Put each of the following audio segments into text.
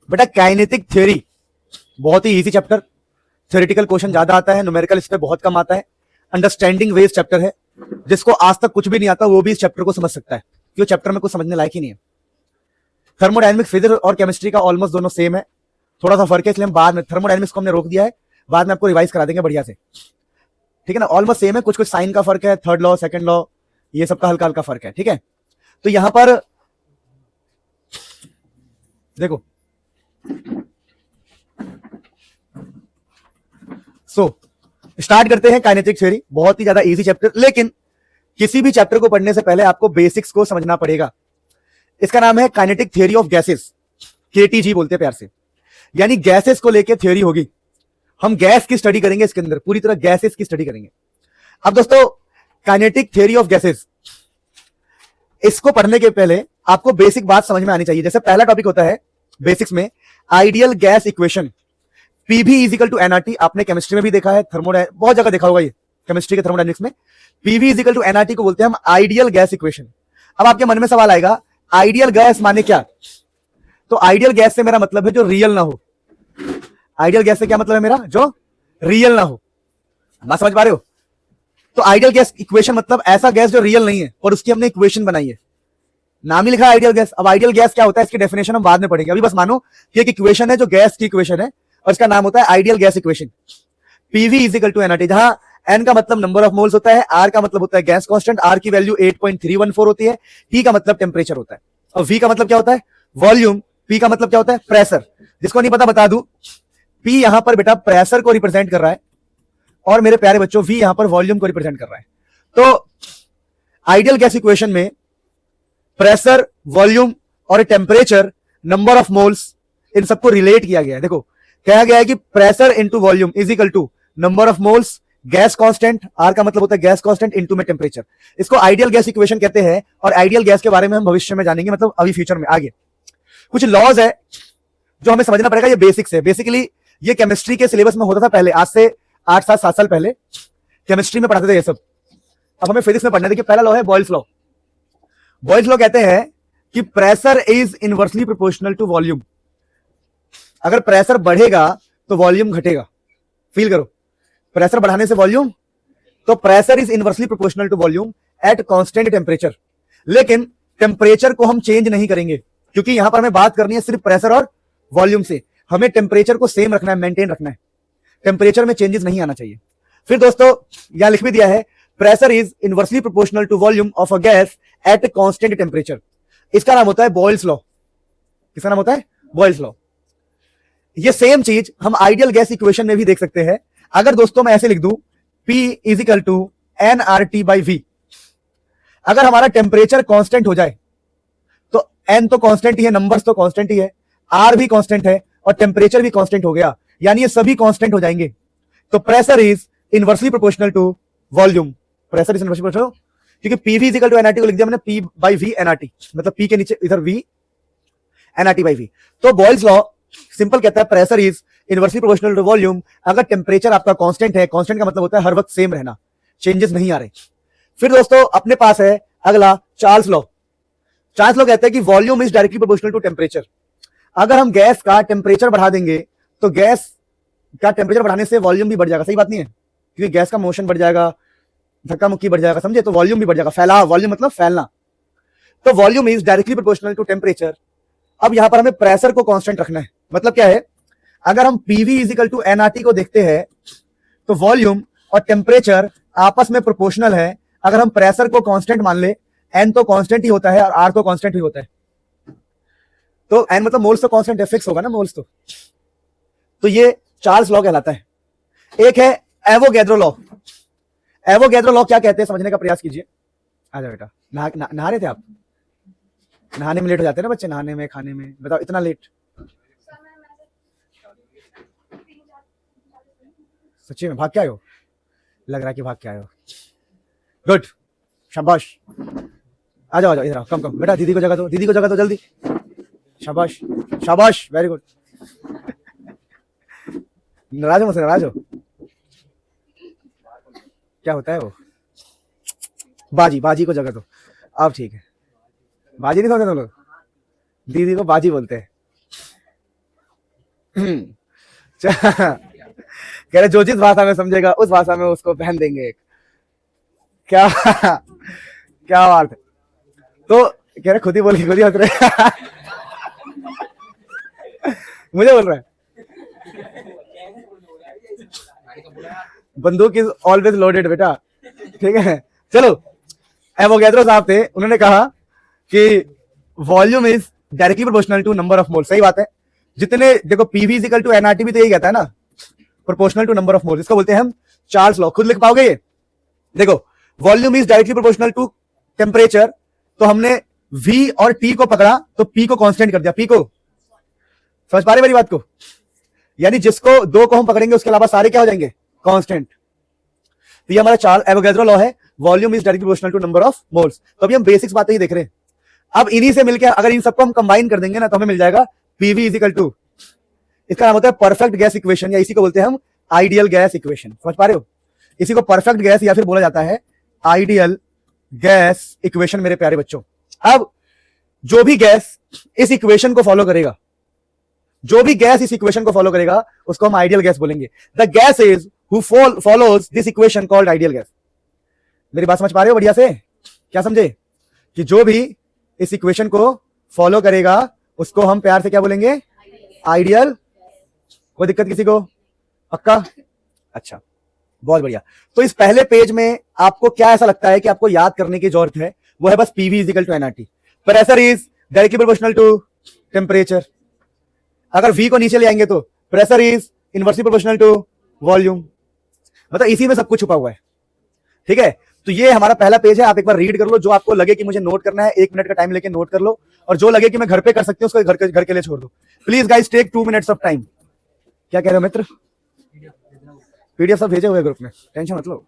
बेटा kinetic theory बहुत ही easy chapter, theoretical question ज्यादा आता है, न्यूमेरिकल इसमें बहुत कम आता है। अंडरस्टैंडिंग वेज चैप्टर है, जिसको आज तक कुछ भी नहीं आता वो भी इस चैप्टर को समझ सकता है, क्यों चैप्टर में कुछ समझने लायक ही नहीं है। थर्मोडायनेमिक्स, फिजिक्स और केमिस्ट्री का ऑलमोस्ट दोनों सेम है, थोड़ा सा फर्क है, इसलिए हम बाद में थर्मोडायनेमिक्स को हमने रोक दिया है, बाद में आपको रिवाइज करा देंगे बढ़िया से, ठीक है ना। ऑलमोस्ट सेम है, कुछ कुछ साइन का फर्क है, थर्ड लॉ सेकंड लॉ ये सबका हल्का हल्का फर्क है, ठीक है। तो यहां पर देखो, स्टार्ट करते हैं काइनेटिक थ्योरी, बहुत ही ज्यादा इजी चैप्टर, लेकिन किसी भी चैप्टर को पढ़ने से पहले आपको बेसिक्स को समझना पड़ेगा। इसका नाम है kinetic theory of gases, KTG बोलते हैं प्यार से, यानी गैसेस को लेकर थ्योरी होगी। हम गैस की स्टडी करेंगे, इसके अंदर पूरी तरह गैसेस की स्टडी करेंगे। अब दोस्तों काइनेटिक थ्योरी ऑफ गैसेस, इसको पढ़ने के पहले आपको बेसिक बात समझ में आनी चाहिए। जैसे पहला टॉपिक होता है बेसिक्स में ideal gas equation, PV is equal to nRT. आपने केमिस्ट्री में भी देखा है, बहुत जगह देखा होगा ये, केमिस्ट्री के थर्मोडायनेमिक्स में PV is equal to NRT को बोलते हैं हम आइडियल गैस इक्वेशन। अब आपके मन में सवाल आएगा आइडियल गैस माने क्या? तो आइडियल गैस से मेरा मतलब है जो रियल ना हो। आइडियल गैस से क्या मतलब है मेरा? जो रियल ना हो। बात समझ पा रहे हो? तो आइडियल गैस इक्वेशन मतलब ऐसा गैस जो रियल नहीं है और उसकी हमने इक्वेशन बनाई है, नाम ही लिखा है आइडियल गैस। अब आइडियल गैस क्या होता है इसकी डेफिनेशन हम बाद में पढ़ेंगे, अभी बस मानो कि एक इक्वेशन है जो गैस की इक्वेशन है और इसका नाम होता है ideal gas equation. PV is equal to nRT, जहां एन का मतलब नंबर ऑफ मोल्स होता है, आर का मतलब होता है गैस कांस्टेंट, आर की वैल्यू 8.314 होती है, टी का मतलब टेम्परेचर होता है, और वी का मतलब क्या होता है? वॉल्यूम, पी का मतलब क्या होता है? प्रेशर। जिसको नहीं पता बता दूं, पी यहां पर बेटा प्रेशर को रिप्रेजेंट कर रहा है और मेरे प्यारे बच्चों वी यहां पर वॉल्यूम को रिप्रेजेंट कर रहा है। तो आइडियल गैस इक्वेशन में प्रेशर, वॉल्यूम और टेम्परेचर, नंबर ऑफ मोल्स, इन सबको रिलेट किया गया है। देखो कहा गया है कि pressure into volume is equal to number of moles, gas constant, R का मतलब होता है गैस कांस्टेंट इंटू में टेम्परेचर। इसको आइडियल गैस इक्वेशन कहते हैं और आइडियल गैस के बारे में हम भविष्य में जानेंगे, मतलब अभी फ्यूचर में आगे। कुछ लॉज है जो हमें समझना पड़ेगा, ये बेसिक्स है। बेसिकली ये केमिस्ट्री के सिलेबस में होता था पहले, आज से 8-7 साल पहले केमिस्ट्री में पढ़ाते थे ये सब। अब हमें फिजिक्स में पढ़ना है। देखिए पहला लॉ है बॉयल्स लॉ। बॉयल्स लॉ कहते हैं कि pressure is inversely proportional to volume. अगर प्रेशर बढ़ेगा तो वॉल्यूम घटेगा। फील करो, प्रेशर बढ़ाने से वॉल्यूम, तो pressure is inversely proportional to volume at constant temperature. लेकिन टेम्परेचर को हम चेंज नहीं करेंगे, क्योंकि यहां पर हमें बात करनी है सिर्फ प्रेशर और वॉल्यूम से। हमें टेम्परेचर को सेम रखना है, मेंटेन रखना है, टेम्परेचर में चेंजेस नहीं आना चाहिए। फिर दोस्तों यहां लिख भी दिया है pressure is inversely proportional to volume of a gas at constant temperature. इसका नाम होता है बॉयल्स लॉ। इसका नाम होता है बॉयल्स लॉ। ये सेम चीज हम आइडियल गैस इक्वेशन में भी देख सकते हैं। अगर दोस्तों मैं ऐसे लिख दूं P is equal to nRT by V, अगर हमारा टेम्परेचर कांस्टेंट हो जाए तो n तो कांस्टेंट ही है, नंबर्स तो कांस्टेंट ही है, R भी कांस्टेंट है और टेम्परेचर भी कांस्टेंट हो गया, यानी ये सभी कांस्टेंट हो जाएंगे। तो pressure is inversely proportional to volume. Pressure is inversely proportional, क्योंकि PV is equal to nRT को लिख दिया मैंने P बाई V nRT, मतलब P के नीचे इधर V nRT बाई V। तो बॉयल्स लॉ सिंपल कहता है pressure is inversely proportional to volume अगर टेम्परेचर आपका कांस्टेंट है। कांस्टेंट का मतलब होता है हर वक्त सेम रहना, चेंजेस नहीं आ रहे। फिर दोस्तों अपने पास है अगला चार्ल्स लॉ। चार्ल्स लॉ कहता है कि volume is directly proportional to temperature. अगर हम गैस का टेम्परेचर बढ़ा देंगे तो गैस का टेम्परेचर बढ़ाने से वॉल्यूम भी बढ़ जाएगा। सही बात नहीं है? क्योंकि गैस का मोशन बढ़ जाएगा, धक्का मुक्की बढ़ जाएगा, समझे? तो वॉल्यूम भी बढ़ जाएगा, फैलाव, वॉल्यूम मतलब फैलना। तो volume is directly proportional to temperature. अब यहां पर हमें प्रेशर को कांस्टेंट रखना है। मतलब क्या है, अगर हम PV is equal to NRT को देखते हैं तो वॉल्यूम और टेम्परेचर आपस में प्रोपोर्शनल है। अगर हम प्रेशर को कांस्टेंट मान ले, एन तो कांस्टेंट ही होता है और आर तो कांस्टेंट ही होता है, तो एन मतलब मोल्स तो कांस्टेंट है, फिक्स होगा ना मोल्स तो ये चार्ल्स लॉ कहलाता है। एक है एवोगैड्रो लॉ। एवोगैड्रो लॉ क्या कहते हैं समझने का प्रयास कीजिए। आ जाओ बेटा, नहा रहे थे आप? नहाने में लेट हो जाते हैं ना बच्चे, नहाने में, खाने में, बताओ इतना लेट? सच्ची में भाग के आए हो? लग रहा है कि भाग के आए हो। गुड, शाबाश। आ जाओ इधर आओ, कम बेटा, दीदी को जगह दो, दीदी को जगह दो जल्दी। शाबाश शाबाश, वेरी गुड। नाराज हो मुझसे? नाराज हो? क्या होता है वो? बाजी को जगह दो। अब ठीक है, बाजी नहीं समझते तुम लोग? दीदी को बाजी बोलते हैं। कह रहे जो जिस भाषा में समझेगा उस भाषा में उसको पहन देंगे। क्या क्या बात है। तो कह रहे खुद ही बोल के खुद ही हंस रहे। मुझे बोल रहा है बंदूक इज ऑलवेज लोडेड बेटा, ठीक है। चलो, एवोगैड्रो साहब थे, उन्होंने कहा कि volume is directly proportional to number of mole. सही बात है। जितने देखो पीवी इक्वल टू एनआरटी भी तो यही कहता है ना, proportional to number of mole. इसको बोलते हैं हम चार्ल्स लॉ। खुद लिख पाओगे ये? देखो, volume is directly proportional to temperature, तो हमने V और T को पकड़ा तो P को कांस्टेंट कर दिया। P को समझ पा रहे मेरी बात को? यानी जिसको दो को हम पकड़ेंगे उसके अलावा सारे क्या हो जाएंगे? कांस्टेंट। तो ये हमारा चार्ल्स एवोगैड्रो लॉ है, volume is directly proportional to number of moles. तो अभी हम बेसिक्स बातें ही देख रहे हैं। अब इन्हीं से मिलकर अगर इन सबको हम कंबाइन कर देंगे ना तो हमें मिल जाएगा PV इज इक्वल टू, इसका नाम होता है परफेक्ट गैस इक्वेशन, या इसी को बोलते हैं हम आइडियल गैस इक्वेशन। समझ पा रहे हो? इसी को परफेक्ट गैस या फिर बोला जाता है आइडियल गैस इक्वेशन मेरे प्यारे बच्चों। अब जो भी गैस इस इक्वेशन को फॉलो करेगा, जो भी गैस इस इक्वेशन को फॉलो करेगा उसको हम आइडियल गैस बोलेंगे। The gas is who follows this equation called ideal gas. मेरी बात समझ पा रहे हो बढ़िया से? क्या समझे? कि जो भी इस इक्वेशन को फॉलो करेगा उसको हम प्यार से क्या बोलेंगे? आइडियल। कोई दिक्कत किसी को? पक्का? अच्छा, बहुत बढ़िया। तो इस पहले पेज में आपको क्या ऐसा लगता है कि आपको याद करने की जरूरत है? वो है बस PV is equal to NRT. Pressure is directly proportional to temperature. अगर V को नीचे ले आएंगे तो pressure is inversely proportional to volume. मतलब इसी में सब कुछ छुपा हुआ है, ठीक है। तो ये हमारा पहला पेज है, आप एक बार रीड कर लो। जो आपको लगे कि मुझे नोट करना है 1 मिनट का टाइम लेके नोट कर लो, और जो लगे कि मैं घर पे कर सकती हूँ उसको घर के लिए छोड़ दो। Please guys take 2 minutes of time. क्या कह रहे हो मित्र? पीडीएफ सब भेजे हुए ग्रुप में, टेंशन मत लो।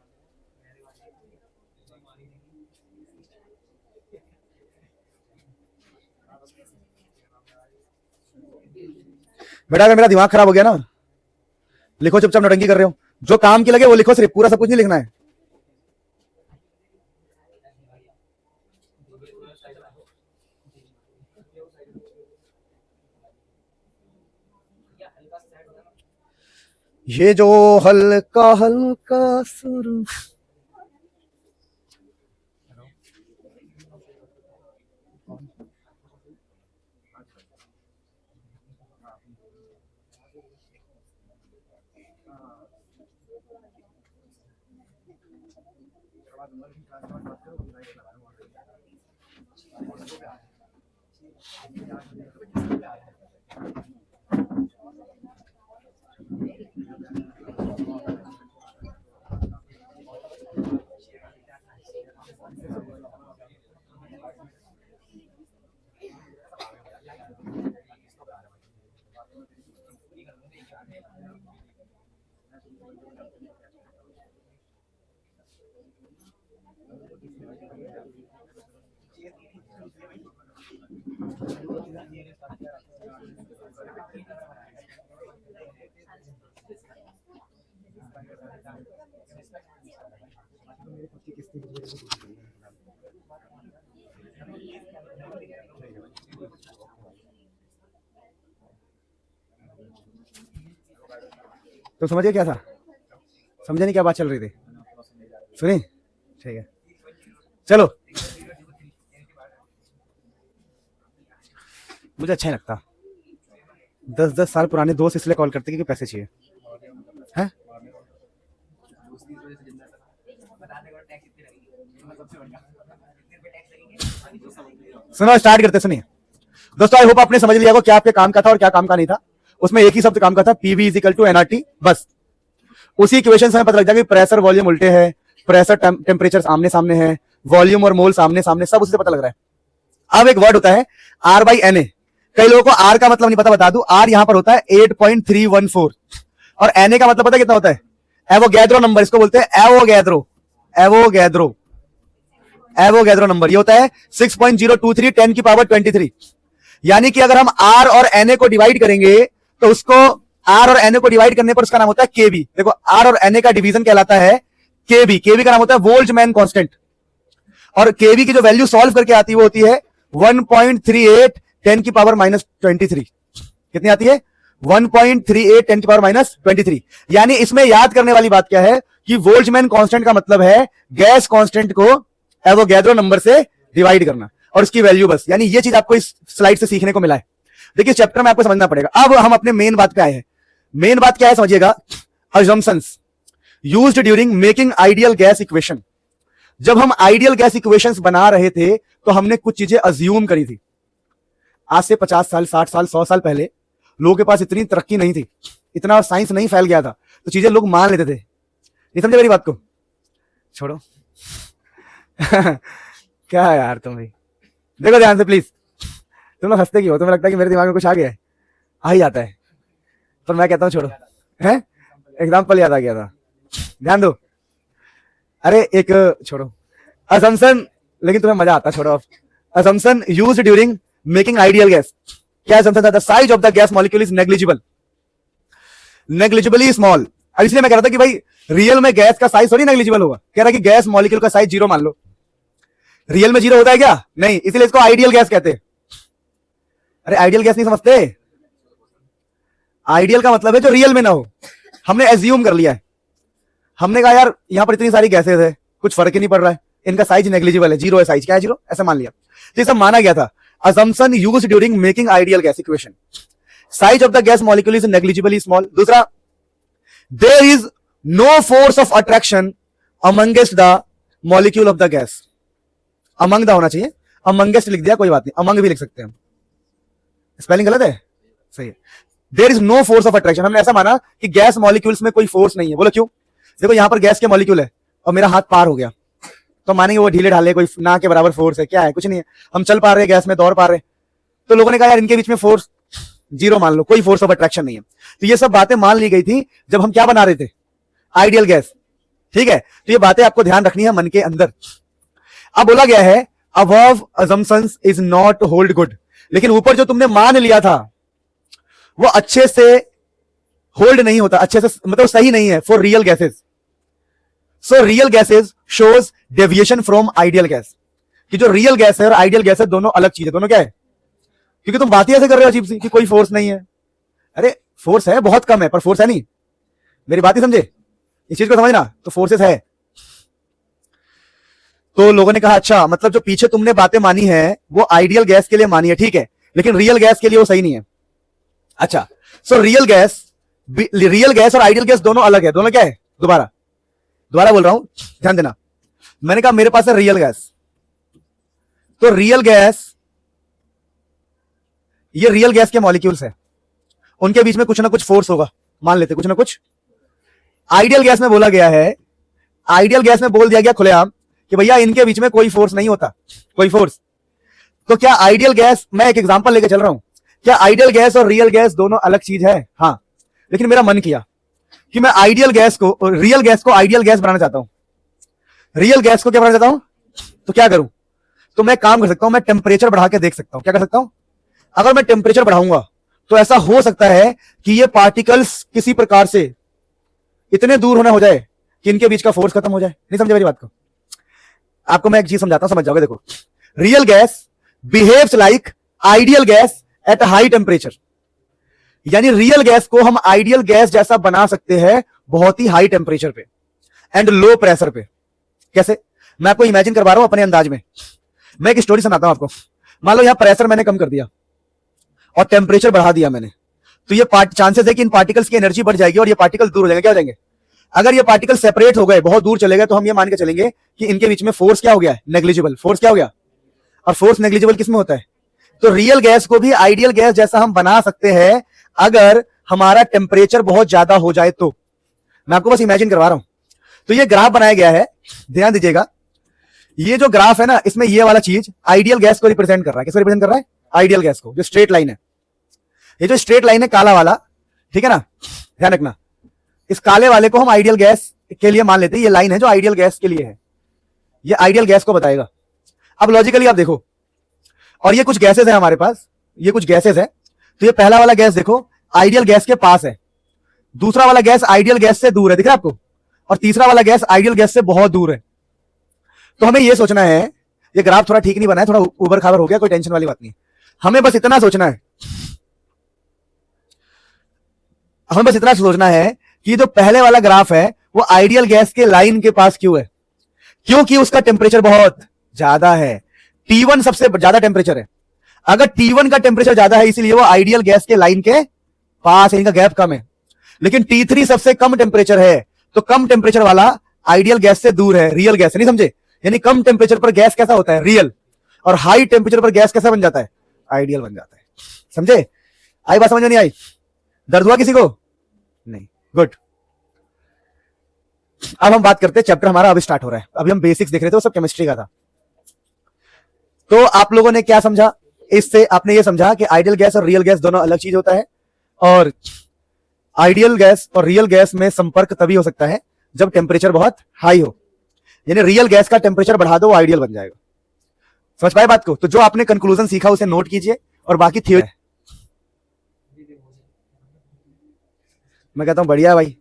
बेटा अगर मेरा दिमाग खराब हो गया ना, लिखो, चुपचाप नौटंकी कर रहे हो, जो काम की लगे वो लिखो, सिर्फ पूरा सब कुछ नहीं लिखना है। ये जो हल्का हल्का सुर, तो समझिए क्या था? समझे नहीं क्या बात चल रही थी? सुनी? ठीक है, चलो। मुझे अच्छा नहीं लगता 10-10 साल पुराने दोस्त इसलिए कॉल करते क्योंकि पैसे चाहिए हैं। सुनो, स्टार्ट करते। सुनिए दोस्तों, आई होप आपने समझ लिया क्या आपके काम का था और क्या काम का नहीं था। उसमें एक ही शब्द काम का था, PV is equal to NRT. बस उसी इक्वेशन से हमें पता लग जाएगा कि प्रेशर वॉल्यूम उल्टे है, प्रेशर टेम्परेचर आमने सामने है, वॉल्यूम और मोल सामने सामने, सब उसी से पता लग रहा है। अब एक वर्ड होता है R बाई NA। कई लोगों को R का मतलब नहीं पता, बता दूं। R यहां पर होता है 8.314 और NA का मतलब पता कितना होता है? Avogadro number. इसको बोलते हैं एवोगैड्रो। एवोगैड्रो एवोगैड्रो नंबर ये होता है 6.023 10 की पावर 23। यानी कि अगर हम R और NA को डिवाइड करेंगे तो उसको R और NA को डिवाइड करने पर उसका नाम होता है केबी। देखो, R और NA का डिवीजन कहलाता है केबी। केबी का नाम होता है बोल्ट्जमैन कांस्टेंट, और केबी की जो वैल्यू सॉल्व करके आती है वो होती है 1.38 10 की पावर -23। कितनी आती है? 1.38 10 की पावर -23। यानी इसमें याद करने वाली बात क्या है कि बोल्ट्जमैन कांस्टेंट का मतलब है गैस कांस्टेंट को एवोगैड्रो नंबर से डिवाइड करना और उसकी वैल्यू बस। यानी ये चीज आपको इस स्लाइड से सीखने को मिला है। देखिए चैप्टर में आपको समझना पड़ेगा। अब हम अपने मेन बात पे आए हैं। मेन बात क्या है समझिएगा, assumptions used during making ideal gas equation। जब हम आइडियल गैस इक्वेशंस बना रहे थे तो हमने कुछ चीजें अज्यूम करी थी। आज से 50 साल 60 साल 100 साल पहले लोगों के पास इतनी तरक्की नहीं थी, इतना साइंस नहीं फैल गया था, तो चीजें लोग मान लेते थे। नहीं समझे मेरी बात को? छोड़ो क्या है यार तुम भाई, देखो ध्यान से प्लीज। तुम लोग हंसते क्यों हो? तुम्हें लगता है कि मेरे दिमाग में कुछ आ गया है? आ ही जाता है, पर मैं कहता हूं छोड़ो। है एग्जाम्पल याद आ गया था, ध्यान दो। अरे एक छोड़ो असम्पशन, लेकिन तुम्हें मजा आता, छोड़ो। Assumption used during making ideal gas. क्या असम्पशन था? The size of the gas molecule is negligible, negligibly small. अब इसलिए मैं कह रहा था कि भाई रियल में गैस का साइज थोड़ी नेग्लिजिबल होगा। कह रहा कि गैस मॉलिक्यूल का साइज 0 मान लो। रियल में 0 होता है क्या? नहीं, इसलिए इसको आइडियल गैस कहते हैं। अरे आइडियल गैस नहीं समझते? आइडियल का मतलब है जो रियल में ना हो। हमने एज्यूम कर लिया है, हमने कहा यार यहां पर इतनी सारी गैसेज है, कुछ फर्क ही नहीं पड़ रहा है, इनका साइज नेग्लिजिबल है, 0 है साइज। क्या है 0? ऐसा मान लिया। तो ये सब माना गया था। assumption used during making ideal gas equation, size of the gas molecule is negligibly small। दूसरा, there is no force of attraction amongst the molecule of the gas। among the होना चाहिए, amongst लिख दिया, कोई बात नहीं, among भी लिख सकते हैं। स्पेलिंग गलत है? सही है। there is no force of attraction, हमने ऐसा माना कि गैस मॉलिक्यूल्स में कोई फोर्स नहीं है। बोलो क्यों? देखो यहां पर गैस के मॉलिक्यूल है और मेरा हाथ पार हो गया, तो मानेंगे वो ढीले ढाले, कोई ना के बराबर फोर्स है। क्या है? कुछ नहीं है, हम चल पा रहे हैं, गैस में दौड़ पा रहे हैं। तो लोगों ने कहा यार इनके बीच में फोर्स 0 मान लो, कोई फोर्स ऑफ अट्रैक्शन नहीं है। तो ये सब बातें मान ली गई थी जब हम क्या बना रहे थे? Ideal gas. ठीक है, तो ये बातें आपको ध्यान रखनी है मन के अंदर। अब बोला गया है above assumptions is not hold good, लेकिन ऊपर जो तुमने मान लिया था वो अच्छे से होल्ड नहीं होता, अच्छे से मतलब सही नहीं है for real gases. So real gases shows deviation from ideal gas. कि जो रियल गैस है और आइडियल गैस है दोनों अलग चीज है। दोनों क्या है? क्योंकि तुम बात ही ऐसे कर रहे हो अजीब सी कि कोई फोर्स नहीं है। अरे फोर्स है, बहुत कम है, पर फोर्स है नहीं। मेरी बात ही समझे, इस चीज को समझना। तो फोर्सेस है। तो लोगों ने कहा अच्छा, मतलब जो पीछे तुमने बातें मानी है वो आइडियल गैस के लिए मानी है, ठीक है, लेकिन रियल गैस के लिए वो सही नहीं है। अच्छा, सो रियल गैस और आइडियल गैस दोनों अलग है। दोनों क्या है? दोबारा बोल रहा हूं, ध्यान देना। मैंने कहा मेरे पास है रियल गैस, तो रियल गैस, ये रियल गैस के मॉलिक्यूल्स है, उनके बीच में कुछ ना कुछ फोर्स होगा, मान लेते कुछ ना कुछ। आइडियल गैस में बोला गया है, आइडियल गैस में बोल दिया गया खुलेआम कि भैया इनके बीच में कोई फोर्स नहीं होता, कोई फोर्स। तो क्या आइडियल गैस, मैं एक एग्जांपल लेके चल रहा हूं, क्या आइडियल गैस और रियल गैस दोनों अलग चीज है? हाँ, लेकिन मेरा मन किया कि मैं आइडियल गैस को, रियल गैस को आइडियल गैस बनाना चाहता हूं, रियल गैस को क्या बनाना चाहता हूं, तो क्या करूं? तो मैं काम कर सकता हूं, मैं टेम्परेचर बढ़ा के देख सकता हूं। क्या कर सकता हूं? अगर मैं टेम्परेचर बढ़ाऊंगा तो ऐसा हो सकता है कि ये पार्टिकल्स किसी प्रकार से इतने दूर होना हो जाए कि इनके बीच का फोर्स खत्म हो जाए। नहीं समझे मेरी बात को? आपको मैं एक चीज समझाता हूं, समझ जाओगे। देखो, real gas behaves like ideal gas at high temperature. यानी रियल गैस को हम आइडियल गैस जैसा बना सकते हैं बहुत ही हाई टेम्परेचर पे एंड लो प्रेशर पे। कैसे? मैं आपको इमेजिन करवा रहा हूं अपने अंदाज में। मैं एक स्टोरी सुनाता हूं आपको। मान लो यहां प्रेशर मैंने कम कर दिया और टेम्परेचर बढ़ा दिया मैंने, तो ये चांसेस है कि इन पार्टिकल्स की एनर्जी बढ़ जाएगी और ये पार्टिकल दूर हो जाएंगे। क्या हो जाएंगे? अगर ये पार्टिकल सेपरेट हो गए, बहुत दूर चले गए, तो हम ये मान के चलेंगे कि इनके बीच में फोर्स क्या हो गया है? नेग्लिजिबल। फोर्स क्या हो गया? और फोर्स नेग्लिजिबल किसमें होता है? तो रियल गैस को भी आइडियल गैस जैसा हम बना सकते हैं अगर हमारा टेम्परेचर बहुत ज्यादा हो जाए तो। मैं आपको बस इमेजिन करवा रहा हूं। तो ये ग्राफ बनाया गया है, ध्यान दीजिएगा। ये जो ग्राफ है ना, इसमें ये वाला चीज आइडियल गैस को रिप्रेजेंट कर रहा है। किसको रिप्रेजेंट कर रहा है? आइडियल गैस को। जो स्ट्रेट लाइन है, ये जो स्ट्रेट लाइन है काला वाला, ठीक है ना, ध्यान रखना। इस काले वाले को हम आइडियल गैस के लिए मान लेते हैं। ये लाइन है जो आइडियल गैस के लिए है, ये आइडियल गैस को बताएगा। अब लॉजिकली आप देखो, और ये कुछ गैसेस है हमारे पास, ये कुछ गैसेस है। तो ये पहला वाला गैस देखो आइडियल गैस के पास है, दूसरा वाला गैस आइडियल गैस से दूर है, दिख रहा है आपको, और तीसरा वाला गैस आइडियल गैस से बहुत दूर है। तो हमें यह सोचना है, ये ग्राफ थोड़ा ठीक नहीं बना है, थोड़ा ऊबर खाबर हो गया, कोई टेंशन वाली बात नहीं। हमें बस इतना सोचना है, हमें बस इतना सोचना है कि जो पहले वाला ग्राफ है वो आइडियल गैस के लाइन के पास क्यों है, क्योंकि उसका टेम्परेचर बहुत ज्यादा है। T1 सबसे ज्यादा टेम्परेचर है। अगर T1 का टेम्परेचर ज्यादा है इसीलिए वो आइडियल गैस के लाइन के पास है, इनका गैप कम है। लेकिन T3 सबसे कम टेम्परेचर है, तो कम टेम्परेचर वाला आइडियल गैस से दूर है, रियल गैस, नहीं समझे? यानी कम टेम्परेचर पर गैस कैसा होता है, रियल, और हाई टेम्परेचर पर गैस कैसा बन जाता है, आइडियल बन जाता है। समझे? आई बात समझ में नहीं आई? दर्द हुआ किसी को? नहीं, गुड। अब हम बात करते हैं, चैप्टर हमारा अभी स्टार्ट हो रहा है। अभी हम बेसिक्स देख रहे थे, वो सब केमिस्ट्री का था। तो आप लोगों ने क्या समझा इससे? आपने ये समझा कि आइडियल गैस और रियल गैस दोनों अलग चीज होता है, और आइडियल गैस और रियल गैस में संपर्क तभी हो सकता है जब टेम्परेचर बहुत हाई हो। यानी रियल गैस का टेम्परेचर बढ़ा दो, वो आइडियल बन जाएगा। समझ पाए बात को? तो जो आपने कंक्लूजन सीखा उसे नोट कीजिए, और बाकी थ्योरी मैं कहता हूं बढ़िया भाई,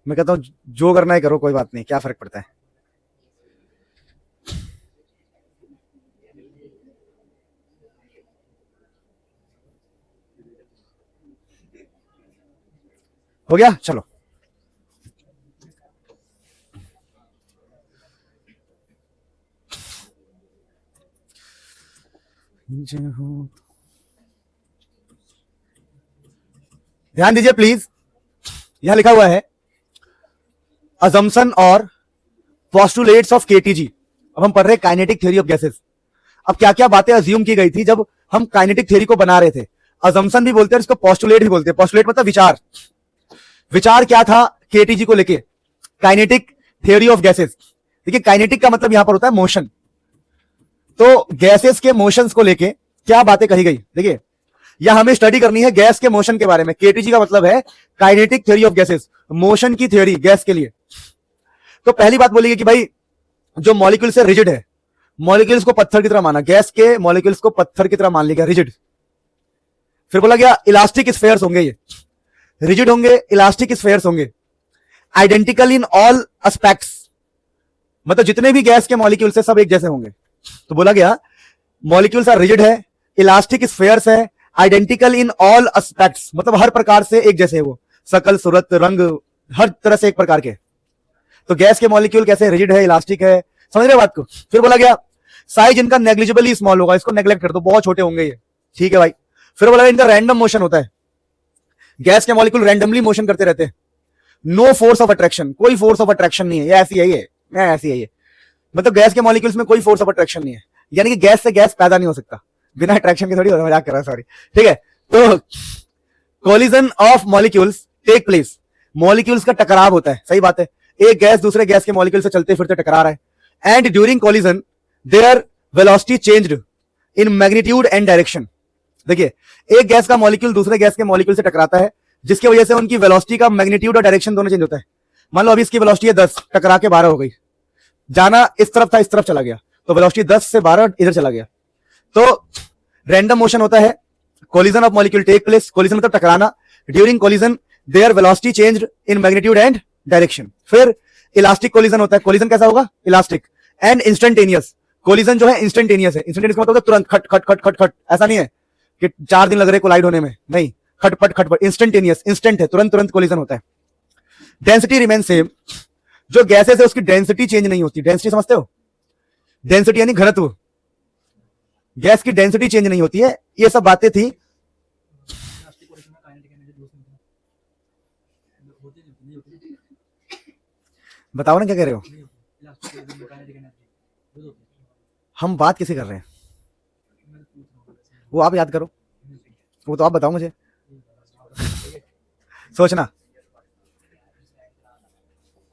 मैं कहता हूं जो करना है करो, कोई बात नहीं, क्या फर्क पड़ता है। हो गया? चलो, ध्यान दीजिए प्लीज। यहां लिखा हुआ है अजम्पशन और पोस्टुलेट्स ऑफ केटीजी। अब हम पढ़ रहे हैं काइनेटिक थ्योरी ऑफ गैसेस। अब क्या क्या बातें अज्यूम की गई थी जब हम काइनेटिक थ्योरी को बना रहे थे। अजम्पशन भी बोलते हैं, इसको पोस्टुलेट भी बोलते हैं। पोस्टुलेट मतलब विचार। विचार क्या था केटीजी को लेके? Kinetic theory of gases. देखिए, काइनेटिक का मतलब यहां पर होता है मोशन। तो गैसेस के मोशंस को लेके क्या बातें कही गई? देखिए, या हमें स्टडी करनी है गैस के मोशन के बारे में। केटीजी का मतलब है kinetic theory of gases, motion की थ्योरी गैस के लिए। तो पहली बात बोली गई कि भाई जो मॉलिक्यूल से रिजिड है, मॉलिक्यूल्स को पत्थर की तरह माना, गैस के मॉलिक्यूल्स को पत्थर की तरह मान लिया गया, रिजिड। फिर बोला गया इलास्टिक स्फेयर्स होंगे, ये रिजिड होंगे, इलास्टिक स्फेयर्स होंगे, आइडेंटिकल इन ऑल एस्पेक्ट्स, मतलब जितने भी गैस के मॉलिक्यूल्स है सब एक जैसे होंगे। तो बोला गया मॉलिक्यूल्स आर रिजिड है, इलास्टिक स्फेयर्स है, आइडेंटिकल इन ऑल एस्पेक्ट्स, मतलब हर प्रकार से एक जैसे है, वो शकल सूरत रंग हर तरह से एक प्रकार के। तो गैस के मॉलिक्यूल कैसे? रिजिड है, इलास्टिक है। समझ रहे बात को? फिर बोला गया साइज इनका नेग्लिजिबली स्मॉल होगा, इसको नेग्लेक्ट कर दो, बहुत छोटे होंगे ये, ठीक है भाई। फिर बोला इनका रैंडम मोशन होता है, गैस के मॉलिक्यूल रैंडमली मोशन करते रहते हैं। नो फोर्स ऑफ अट्रैक्शन, कोई फोर्स ऑफ अट्रैक्शन नहीं है, ये ऐसी है, ये ऐसी है, ये मतलब गैस के मॉलिक्यूल्स में कोई फोर्स ऑफ अट्रैक्शन नहीं है, यानी कि गैस से गैस पैदा नहीं हो सकता बिना अट्रैक्शन के। थोड़ी हो रहा है, मजाक कर रहा है, सॉरी, ठीक है। तो collision of molecules take place, molecules का टकराव होता है, सही बात है। एक गैस दूसरे गैस के मॉलिक्यूल से चलते फिरते टकरा रहा है, and during collision their velocity changed in magnitude and direction. देखिए, एक गैस का मॉलिक्यूल दूसरे गैस के मॉलिक्यूल से टकराता है, जिसकी वजह से उनकी वेलोसिटी का मैग्नीट्यूड और डायरेक्शन दोनों चेंज होता है। मान लो अभी इसकी वेलोसिटी है 10, टकरा के 12 हो गई, जाना इस तरफ था, इस तरफ चला गया, तो वेलोसिटी 10 से 12 इधर चला गया। तो रैंडम मोशन होता है, collision of molecule take place, collision मतलब टकराना, during collision their velocity changed in magnitude and direction. फिर इलास्टिक कोलिजन होता है, कोलिजन कैसा होगा? इलास्टिक। एंड इंस्टेंटेनियस, कोलिजन जो है इंस्टेंटेनियस है। इंस्टेंटेनियस का मतलब तुरंत, खट खट खट खट खट, ऐसा नहीं है कि 4 दिन लग रहे कोलाइड होने में, नहीं, खटपट खटपट, इंस्टेंटेनियस, इंस्टेंट है, तुरंत तुरंत कोलिजन होता है। डेंसिटी रिमेन सेम, जो गैसेस है उसकी डेंसिटी चेंज नहीं होती। डेंसिटी समझते हो? डेंसिटी यानी घनत्व, गैस की डेंसिटी चेंज नहीं होती है। ये सब बातें थी। बताओ ना क्या कह रहे हो? हम बात किसे कर रहे हैं वो आप याद करो, वो तो आप बताओ मुझे। सोचना,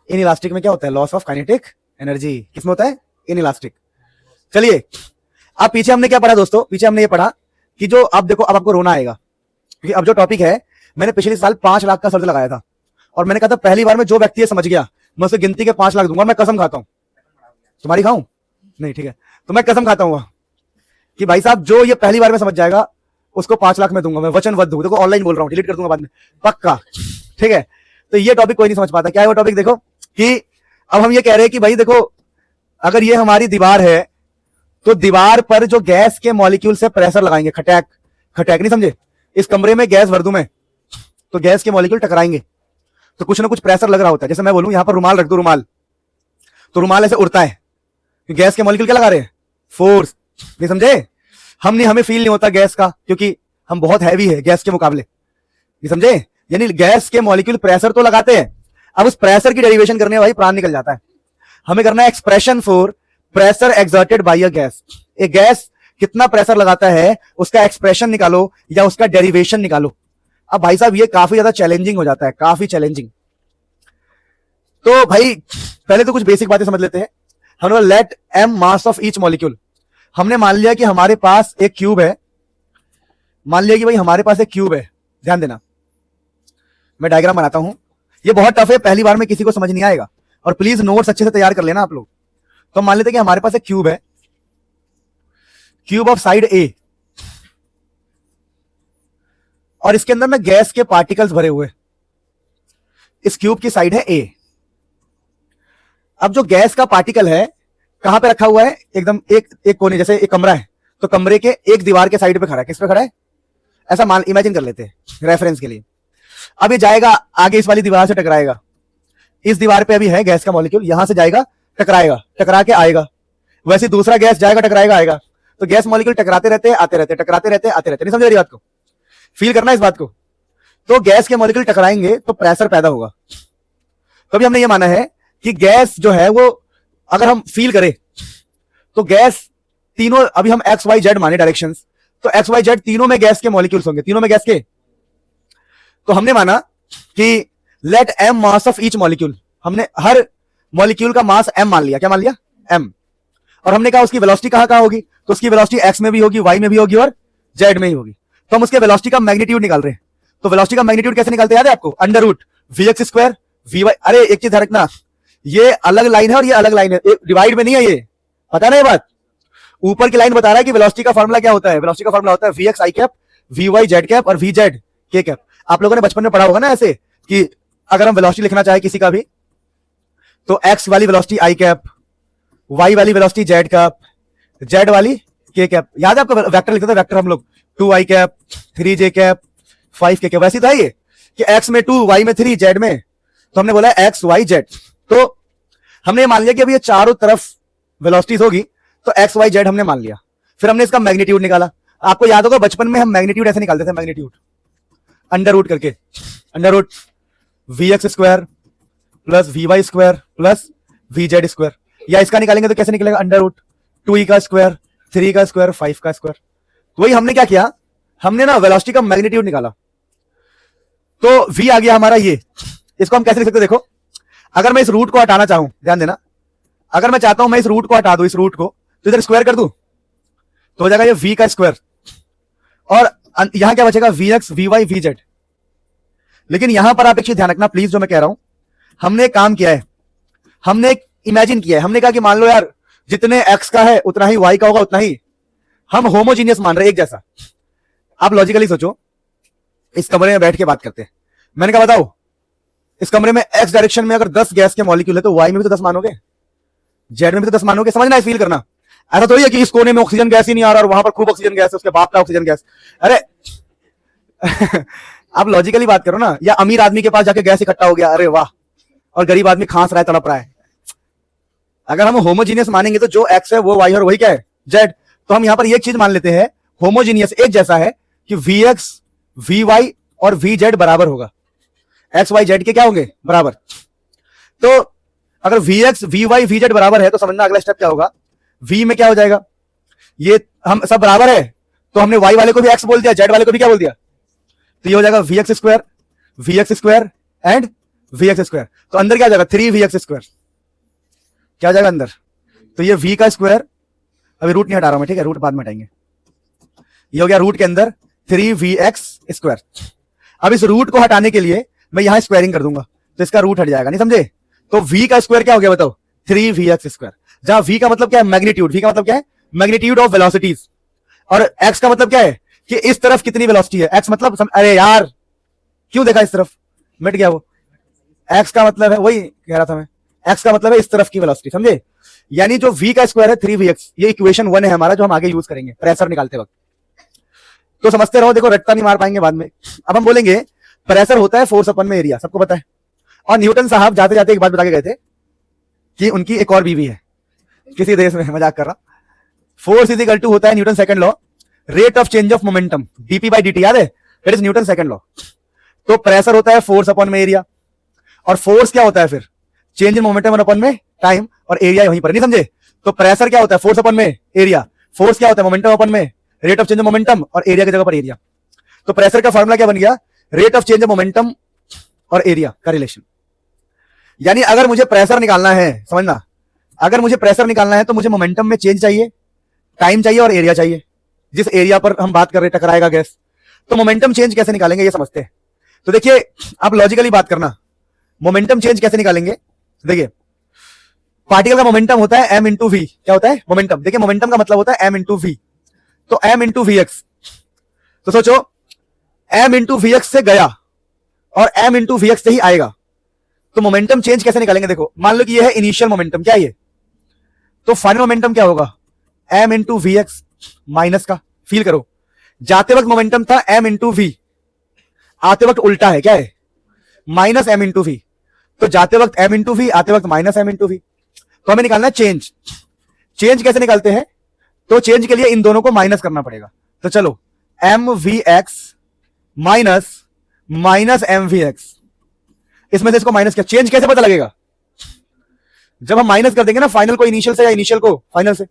इन इलास्टिक में क्या होता है? Loss of kinetic energy. किसमें होता है? In elastic. चलिए, अब पीछे हमने क्या पढ़ा दोस्तों? पीछे हमने ये पढ़ा कि जो अब देखो, अब आपको रोना आएगा, क्योंकि अब जो टॉपिक है, मैंने पिछले साल 5 लाख का शर्त लगाया था, और मैंने कहा था पहली बार में जो व्यक्ति समझ गया मैं उसे गिनती के 5 लाख दूंगा। मैं कसम खाता हूं, तुम्हारी खाऊं? नहीं, ठीक है, तो मैं कसम खाता हूं कि भाई साहब जो ये पहली बार में समझ जाएगा उसको 5 लाख में दूंगा, मैं वचनबद्ध हूं। देखो ऑनलाइन बोल रहा हूं, डिलीट कर दूंगा बाद में, पक्का, ठीक है। तो ये टॉपिक कोई नहीं समझ पाता। क्या है वो टॉपिक? देखो कि अब हम ये कह रहे हैं कि भाई देखो, अगर ये हमारी दीवार है तो दीवार पर जो गैस के मॉलिक्यूल से प्रेशर लगाएंगे, खटैक खटैक, नहीं समझे? इस कमरे में गैस भर दूं मैं, तो गैस के मॉलिक्यूल टकराएंगे, तो कुछ ना कुछ प्रेशर लग रहा होता है। जैसे मैं बोलूं यहां पर रुमाल रख दो, रुमाल, तो रुमाल ऐसे उड़ता है, गैस के मॉलिक्यूल क्या लगा रहे हैं? फोर्स। नहीं समझे? हमें फील नहीं होता गैस का, क्योंकि हम बहुत हैवी है गैस के मुकाबले। नहीं समझे? यानी गैस के मॉलिक्यूल प्रेशर तो लगाते हैं, अब उस प्रेशर की डेरिवेशन करने में भाई प्राण निकल जाता है। हमें करना है expression for pressure exerted by a gas. एक गैस कितना प्रेशर लगाता है उसका एक्सप्रेशन निकालो या उसका डेरिवेशन निकालो। अब भाई साहब ये काफी ज्यादा चैलेंजिंग हो जाता है, काफी चैलेंजिंग। तो भाई पहले तो कुछ बेसिक बातें समझ लेते हैं। हमने let m mass of each molecule. हमने मान लिया कि हमारे पास एक क्यूब है, मान लिया कि भाई हमारे पास एक क्यूब है। ध्यान देना, मैं डायग्राम बनाता हूं, ये बहुत टफ है, पहली बार में किसी को समझ नहीं आएगा, और प्लीज नोट्स अच्छे से तैयार कर लेना आप लोग। तो मान लेते हैं कि हमारे पास एक क्यूब है, क्यूब ऑफ साइड ए, और इसके अंदर में गैस के पार्टिकल्स भरे हुए। इस क्यूब की साइड है ए। अब जो गैस का पार्टिकल है कहां पे रखा हुआ है? एकदम एक कोने, जैसे एक कमरा है तो कमरे के एक दीवार के साइड पे खड़ा है। किस पे खड़ा है? ऐसा मान इमेजिन कर लेते हैं रेफरेंस के लिए। अब ये जाएगा आगे, इस वाली दीवार से टकराएगा, इस दीवार पे अभी है गैस का मॉलिक्यूल, यहां से जाएगा, टकराएगा, टकरा के आएगा, वैसे दूसरा गैस जाएगा, टकराएगा, आएगा। तो गैस मॉलिक्यूल टकराते रहते हैं, आते रहते हैं, टकराते रहते हैं, आते रहते हैं। नहीं समझ रही बात को? फील करना इस बात को। तो गैस के मॉलिक्यूल टकराएंगे तो प्रेशर पैदा होगा। तो अभी हमने ये माना है कि गैस जो है वो अगर हम फील करें तो गैस तीनों, अभी हम एक्स वाई जेड माने डायरेक्शंस, तो एक्स वाई जेड तीनों में गैस के मॉलिक्यूल्स होंगे, तीनों में गैस के। तो हमने माना कि let m mass of each molecule, हमने हर मॉलिक्यूल का मास m मान लिया। क्या मान लिया? m। और हमने कहा उसकी वेलोसिटी कहां कहां होगी? तो उसकी वेलोसिटी x में भी होगी, y में भी होगी और z में ही होगी। तो हम उसके वेलोसिटी का मैग्नीट्यूड निकाल रहे हैं। तो वेलोसिटी का मैग्नीट्यूड कैसे निकालते हैं याद है आपको? Under root vx square vy। अरे एक चीज ध्यान रखना, ये अलग लाइन है और ये अलग लाइन है, डिवाइड में नहीं है, ये पता ना ये बात। ऊपर की लाइन बता रहा है कि वेलोसिटी का फॉर्मूला क्या होता है। वेलोसिटी का फॉर्मूला होता है vx i cap, vy z cap और vz k कैप। आप लोगों ने बचपन में पढ़ा होगा ना ऐसे कि अगर हम वेलोसिटी लिखना चाहे किसी का भी, तो x वाली वेलोसिटी i कैप, y वाली वेलोसिटी z कैप, z वाली k कैप। याद है आपको? वेक्टर लिखते थे, वेक्टर हम लोग 2i cap, 3j cap, 5k cap. वैसे था ये कि x में 2, y में 3, z में, तो हमने बोला x y z। तो हमने मान लिया कि अभी ये चारों तरफ वेलोसिटीज होगी, तो x y z हमने मान लिया। फिर हमने इसका मैग्नीट्यूड निकाला। आपको याद होगा बचपन में हम मैग्नीट्यूड ऐसे निकालते थे, मैग्नीट्यूड अंडर रूट करके, under root vx square plus vy square plus vz square. या इसका निकालेंगे तो कैसे निकलेगा? अंडर रूट 2e का स्क्वायर, 3 का स्क्वायर, 5 का स्क्वायर। तो वही हमने क्या किया, हमने ना वेलोसिटी का मैग्नीट्यूड निकाला। तो v आ गया हमारा ये। इसको हम कैसे लिख सकते हैं? देखो, अगर मैं इस रूट को हटाना चाहूं, ध्यान देना, अगर मैं चाहता हूं मैं इस रूट को हटा दूं, इस रूट को, तो इधर स्क्वायर कर दूं तो हो जाएगा ये v का स्क्वायर, और यहां क्या बचेगा? vx vy vz। लेकिन यहां पर आप एक चीज ध्यान रखना प्लीज, जो मैं कह रहा हूं, हमने एक काम किया है, हमने एक इमेजिन किया है। हमने कहा कि मान लो यार जितने x का है उतना ही y का होगा, उतना ही हम होमोजीनियस मान रहे, एक जैसा। आप लॉजिकली सोचो, इस कमरे में बैठ के बात करते हैं, मैंने कहा बताओ इस कमरे में x डायरेक्शन में अगर 10 गैस के मॉलिक्यूल है तो y में भी तो 10 मानोगे, z में भी तो 10 मानोगे। समझना है, फील करना। ऐसा थोड़ी है कि इस कोने में ऑक्सीजन गैस ही नहीं आ रहा और वहां पर खूब ऑक्सीजन गैस है, उसके बाप का ऑक्सीजन गैस। अरे आप लॉजिकली बात करो ना। या अमीर आदमी के पास जाके गैस इकट्ठा हो गया, अरे वाह, और गरीब आदमी खांस रहा है, तड़प रहा है। अगर हम होमोजीनियस मानेंगे तो जो x है वो y और वही क्या है? z। तो हम यहां पर एक चीज मान लेते हैं, होमोजीनियस एक जैसा है कि vx vy और vz बराबर होगा। x y z के क्या होंगे? बराबर। तो अगर vx vy vz बराबर है तो समझना अगला स्टेप क्या होगा। v में क्या हो जाएगा? ये हम सब बराबर है तो हमने y वाले को भी x बोल दिया, z वाले को भी क्या बोल दिया? तो ये हो जाएगा vx square and vx square. तो अंदर क्या हो जाएगा? 3vx square. क्या हो जाएगा अंदर? तो ये v का स्क्वायर, अभी रूट नहीं हटा रहा मैं, ठीक है, रूट बाद में हटाएंगे। ये हो गया रूट के अंदर 3vx स्क्वायर। अब इस रूट को हटाने के लिए मैं यहां स्क्वायरिंग कर दूंगा तो इसका रूट हट जाएगा। नहीं समझे? तो v का स्क्वायर क्या हो गया बताओ? 3vx square. जहां v का मतलब क्या है? मैग्नीट्यूड। v का मतलब क्या है? Magnitude of velocities. और x का मतलब क्या है कि इस तरफ कितनी वेलोसिटी है। x मतलब अरे यार क्यों देखा इस तरफ, मिट गया वो। x का मतलब है, वही कह रहा था मैं, x का मतलब है इस तरफ की वेलोसिटी, समझे? यानी जो v का स्क्वायर है 3vx, ये इक्वेशन 1 है हमारा, जो हम आगे यूज करेंगे प्रेशर निकालते वक्त। तो समझते रहो, देखो रट्टा नहीं मार पाएंगे बाद में। अब हम बोलेंगे प्रेशर होता है फोर्स अपन में एरिया, सबको पता है। और न्यूटन साहब जाते जाते एक बात बता के गए थे कि उनकी एक और बीवी है किसी देश में, मजाक कर रहा। फोर्स इज इक्वल टू होता है Newton second law, rate of change of momentum, DP by D T, याद है? That is Newton second law. तो प्रेशर होता है फोर्स अपॉन में एरिया, और फोर्स क्या होता है फिर? चेंज इन मोमेंटम अपॉन में टाइम, और एरिया वहीं पर, नहीं समझे? तो प्रेशर क्या होता है? फोर्स अपॉन में एरिया। फोर्स क्या होता है? मोमेंटम अपॉन में rate of change of momentum, और एरिया की जगह पर एरिया। तो प्रेशर का फॉर्मूला क्या बन गया? Rate of change of momentum और एरिया का रिलेशन। यानी अगर मुझे प्रेशर निकालना है, समझना, अगर मुझे प्रेशर निकालना है तो मुझे मोमेंटम में चेंज चाहिए, टाइम चाहिए और एरिया चाहिए। जिस एरिया पर हम बात कर रहे हैं टकराएगा गैस, तो मोमेंटम चेंज कैसे निकालेंगे ये समझते हैं। तो देखिए आप लॉजिकली बात करना, मोमेंटम चेंज कैसे निकालेंगे? देखिए पार्टिकल का मोमेंटम होता है m इंटू वी। क्या होता है? मोमेंटम। देखिए मोमेंटम का मतलब होता है m इंटू वी, तो m इंटू वी एक्स। तो सोचो m इंटू वी एक्स से गया और m इंटू वी एक्स से ही आएगा, तो मोमेंटम चेंज कैसे निकालेंगे? देखो मान लो कि ये है इनिशियल मोमेंटम, क्या ये? तो फाइनल मोमेंटम क्या होगा? m into V X minus का, फील करो, जाते वक्त मोमेंटम था m इंटू वी, आते वक्त उल्टा है, क्या है? Minus m into V. तो जाते वक्त m इंटू वी, आते वक्त माइनस m इंटू वी। तो हमें निकालना है चेंज। चेंज कैसे निकालते हैं? तो चेंज के लिए इन दोनों को माइनस करना पड़ेगा। तो चलो M V X minus minus M V X, इसमें से इसको माइनस किया। चेंज कैसे पता लगेगा? जब हम माइनस कर देंगे ना फाइनल को इनिशियल से या इनिशियल को फाइनल से।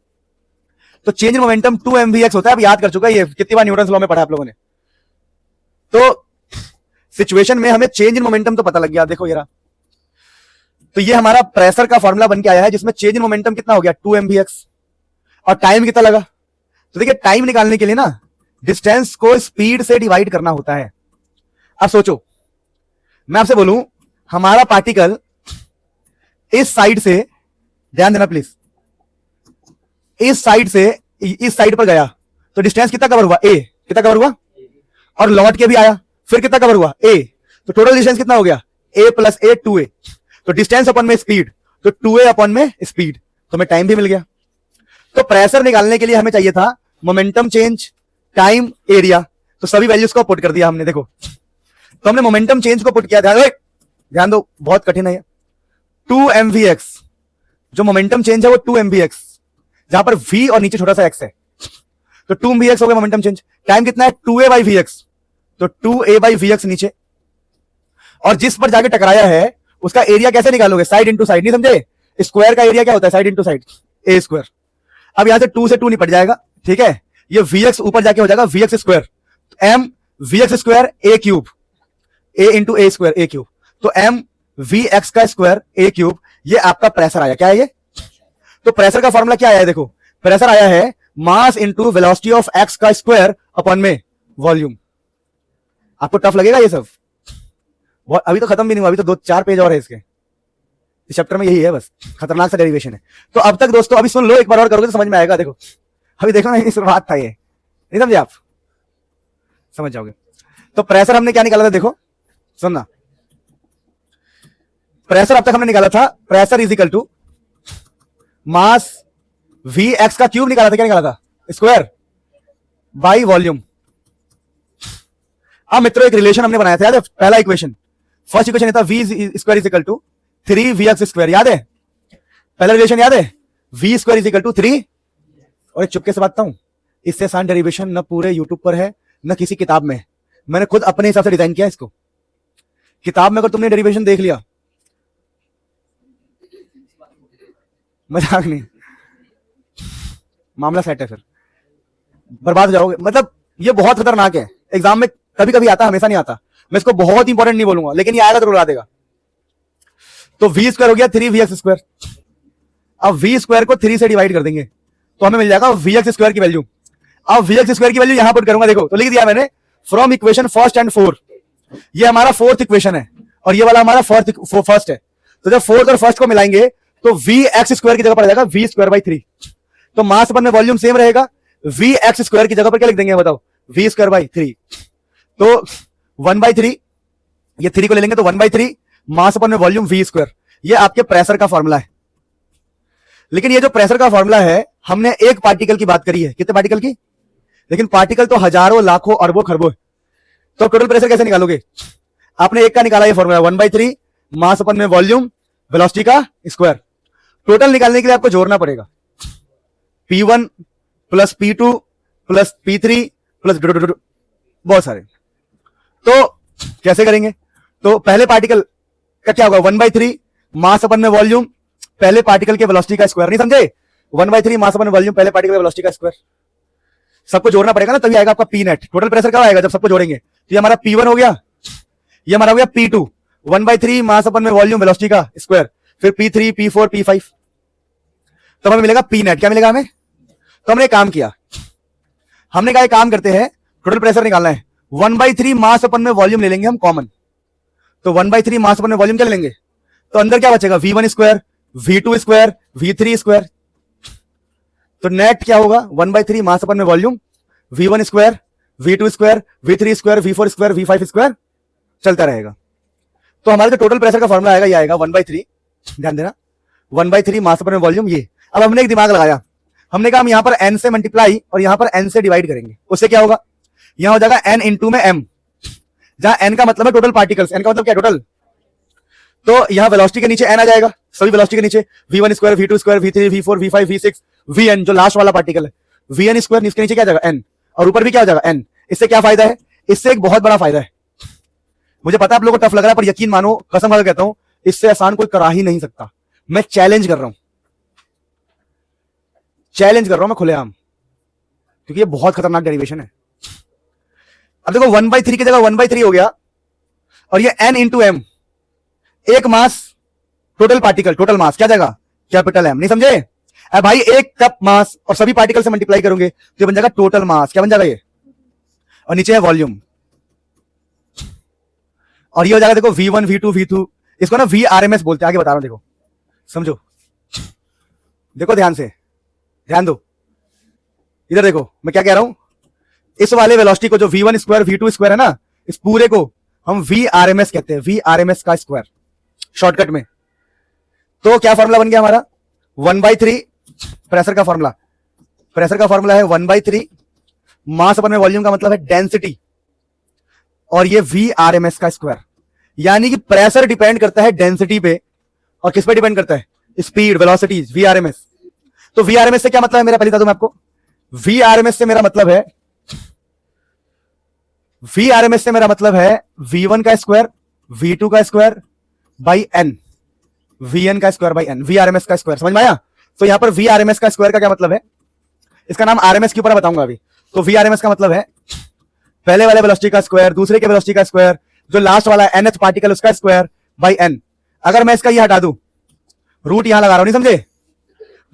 तो चेंज इन मोमेंटम 2 mvx होता है। अब याद कर चुका है ये, कितनी बार न्यूटन लॉ में पढ़ा आप लोगों ने। तो सिचुएशन में हमें चेंज इन मोमेंटम तो पता लग गया, देखो ये रहा। तो ये हमारा प्रेशर का फॉर्मूला बन के आया है, जिसमें चेंज इन मोमेंटम कितना हो गया? 2 mvx, और टाइम कितना लगा? तो देखिए टाइम निकालने के लिए ना डिस्टेंस को स्पीड से डिवाइड करना होता है। अब सोचो मैं आपसे बोलूं हमारा पार्टिकल इस साइड से, ध्यान देना प्लीज, इस साइड से इस साइड पर गया तो डिस्टेंस कितना कवर हुआ? ए। कितना कवर हुआ? और लौट के भी आया, फिर कितना कवर हुआ? ए। तो टोटल डिस्टेंस कितना हो गया? ए प्लस ए 2a। तो डिस्टेंस अपॉन में स्पीड, तो 2a अपॉन में स्पीड, तो हमें टाइम भी मिल गया। तो प्रेशर निकालने के लिए हमें चाहिए था मोमेंटम चेंज, टाइम, एरिया। तो सभी वैल्यूज को पुट कर दिया हमने। देखो तो हमने मोमेंटम चेंज को पुट किया, ध्यान दो बहुत कठिन है ये। 2 mvx, जो मोमेंटम चेंज है वो 2 mvx, जहां पर v और नीचे छोटा सा x है, तो 2 mvx हो गया मोमेंटम चेंज। टाइम कितना है? 2a बाई vx, तो 2a बाई vx नीचे, और जिस पर जाके टकराया है उसका एरिया कैसे निकालोगे? साइड इंटू साइड, नहीं समझे? स्क्वायर का एरिया क्या होता है? साइड इंटू साइड, ए स्क्वायर। अब यहां से 2 से 2 निपट जाएगा, ठीक है? ये vx ऊपर जाके हो जाएगा vx square, m vx square a cube, a into a square a cube, तो m vx का स्क्वायर a क्यूब। ये आपका प्रेशर आया। क्या है ये? तो प्रेशर का फॉर्मूला क्या आया है? देखो प्रेशर आया है mass into velocity of x का स्क्वायर अपॉन में वॉल्यूम। आपको टफ लगेगा ये सब, अभी तो खत्म भी नहीं हुआ, अभी तो 2-4 पेज और है इसके। इस चैप्टर में यही है, बस खतरनाक सा डेरिवेशन है। तो अब तक दोस्तों, अभी सुन लो, एक बार और करोगे तो समझ में आएगा। देखो अभी देखो ना, शुरुआत था ये, नहीं समझे? आप समझ जाओगे। तो प्रेशर हमने क्या निकाला था? देखो सुनना, प्रेशर अब तक हमने निकाला था, pressure is equal to mass V X का क्यूब निकाला था। क्या निकाला था? Square by volume. अब मित्रों एक रिलेशन हमने बनाया था, याद है? पहला इक्वेशन, फर्स्ट इक्वेशन था V square is equal to 3vx square, याद है? पहला रिलेशन याद है? V square is equal to 3। और एक चुपके से बताता हूं, इससे आसान डेरिवेशन न पूरे यूट्यूब पर है न किसी किताब में। मैंने खुद अपने हिसाब से डिजाइन किया इसको। किताब में अगर तुमने डेरिवेशन देख लिया, मजाक नहीं, मामला सेट है, फिर बर्बाद हो जाओगे। मतलब ये बहुत खतरनाक है, एग्जाम में कभी कभी आता, हमेशा नहीं आता। मैं इसको बहुत इंपॉर्टेंट नहीं बोलूंगा, लेकिन ये आएगा तो रुला देगा। तो वी स्क्वायर हो गया 3vx स्क्वायर। अब वी स्क्वायर को 3 से डिवाइड कर देंगे तो हमें मिल जाएगा vx स्क्वायर की वैल्यू। अब vx स्क्वायर की वैल्यू यहां पुट करूंगा, देखो तो लिख दिया मैंने फ्रॉम इक्वेशन फर्स्ट एंड 4। ये हमारा फोर्थ इक्वेशन है और ये वाला हमारा फर्स्ट है। तो जब फोर्थ और फर्स्ट को मिलाएंगे तो vx स्क्वायर की जगह पर आ जाएगा v स्क्वायर बाई 3। तो मास अपन में वॉल्यूम सेम रहेगा, vx स्क्वायर की जगह पर क्या लिख देंगे बताओ? v square by 3। तो 1/3, ये 3 को ले लेंगे तो 1/3, मास अपन में वॉल्यूम v स्क्वायर। ये आपके प्रेशर का फॉर्मूला है। लेकिन ये जो प्रेशर का फॉर्मूला है, हमने एक पार्टिकल की बात करी है। कितने पार्टिकल की? लेकिन पार्टिकल तो हजारों, लाखों, अरबों, खरबों। तो टोटल प्रेशर कैसे निकालोगे? आपने एक का निकाला ये फॉर्मूला 1/3 मास अपन में वॉल्यूम वेलोसिटी का स्क्वायर। टोटल निकालने के लिए आपको जोड़ना पड़ेगा P1 plus P2 plus P3 plus बहुत सारे। तो कैसे करेंगे? तो पहले पार्टिकल का क्या होगा 1/3 मास अपन में वॉल्यूम पहले पार्टिकल के वेलोसिटी का स्क्वायर, नहीं समझे? 1/3 मास अपन में वॉल्यूम पहले पार्टिकल के वेलोसिटी का स्क्वायर। सबको जोड़ना पड़ेगा ना, तभी आएगा आपका पी नेट। टोटल प्रेशर कब आएगा? जब सबको जोड़ेंगे। तो ये हमारा P1 हो गया, ये हमारा हो गया P2 1/3 मास अपन में वॉल्यूम वेलोसिटी का स्क्वायर, फिर P3 P4 P5, तो हमें मिलेगा पी नेट। क्या मिलेगा हमें? तो हमने काम किया, हमने कहा काम करते हैं टोटल प्रेशर निकालना है। 1/3 मास अपन में वॉल्यूम ले लेंगे हम कॉमन, तो 1/3 मास अपन में वॉल्यूम क्या ले लेंगे? तो अंदर क्या बचेगा? V1 square V2 square V3 square. तो नेट क्या होगा? 1/3 मास अपन में volume V1 square V2 square V3 square V4 square V5 square चलता रहेगा। तो हमारे जो टोटल प्रेशर का फॉर्मूला आएगा ये आएगा 1/3, ध्यान देना 1/3 मास अपन में वॉल्यूम ये। अब हमने एक दिमाग लगाया, हमने कहा हम यहां पर n से मल्टीप्लाई और यहां पर n से डिवाइड करेंगे, उससे क्या होगा? यहां हो जाएगा n इंटू में m, जहां n का मतलब है टोटल पार्टिकल्स, n का मतलब क्या है? टोटल। तो यहां वेलोसिटी के नीचे n आ जाएगा, सभी वेलोसिटी के नीचे V1 square V2 square V3 V4 V5 V6 Vn जो लास्ट वाला पार्टिकल है Vn स्क्वायर, इसके नीचे क्या जाएगा? n, और ऊपर भी क्या हो जाएगा? n। इससे क्या फायदा है? इससे एक बहुत बड़ा फायदा है। मुझे पता है आप लोगों को टफ लग रहा है, पर यकीन मानो, कसम खाकर कहता हूं, इससे आसान कोई करा ही नहीं सकता। मैं चैलेंज कर रहा हूं, चैलेंज कर रहा हूं मैं खुलेआम, क्योंकि ये बहुत खतरनाक डेरिवेशन है। अब देखो 1/3 की जगह 1/3 हो गया, और ये n इंटू एम, एक mass total particle, total mass क्या जाएगा? कैपिटल M, नहीं समझे? अब भाई एक कप मास और सभी पार्टिकल से मल्टीप्लाई करोगे तो ये बन जाएगा टोटल मास। क्या बन जाएगा ये? और नीचे है वॉल्यूम, और ये हो जाएगा देखो V1 V2 V2, इसको ना VRMS बोलते हैं। आगे बता रहा हूं, देखो समझो, देखो ध्यान से, ध्यान दो, इधर देखो मैं क्या कह रहा हूं। इस वाले वेलोसिटी को जो V1 स्क्वायर V2 स्क्वायर है ना, इस पूरे को हम VRMS कहते हैं, VRMS का स्क्वायर शॉर्टकट में। तो क्या फॉर्मूला बन गया हमारा? 1/3 प्रेशर का फॉर्मूला, प्रेशर का फॉर्मूला है 1/3 मास अपन में वॉल्यूम का मतलब है डेंसिटी, और ये VRMS का स्क्वायर। यानी कि प्रेशर डिपेंड करता है डेंसिटी पे, और किस पे डिपेंड करता है? Speed, velocity, VRMS। तो VRMS से क्या मतलब है मेरा? पहले बता दूं मैं आपको, VRMS से मेरा मतलब है, VRMS से मेरा मतलब है V1 का स्क्वायर V2 का स्क्वायर बाई n, Vn का स्क्वायर बाई n, VRMS का स्क्वायर। समझ में आया? तो यहां पर VRMS का स्क्वायर का क्या मतलब है? इसका नाम RMS के ऊपर बताऊंगा अभी। तो VRMS का मतलब है पहले वाले वेलोसिटी का स्क्वायर, दूसरे के वेलोसिटी का स्क्वायर, जो लास्ट वाला nth पार्टिकल उसका स्क्वायर बाई n। अगर मैं इसका ये हटा दूं, रूट यहां लगा रहा हूं, नहीं समझे?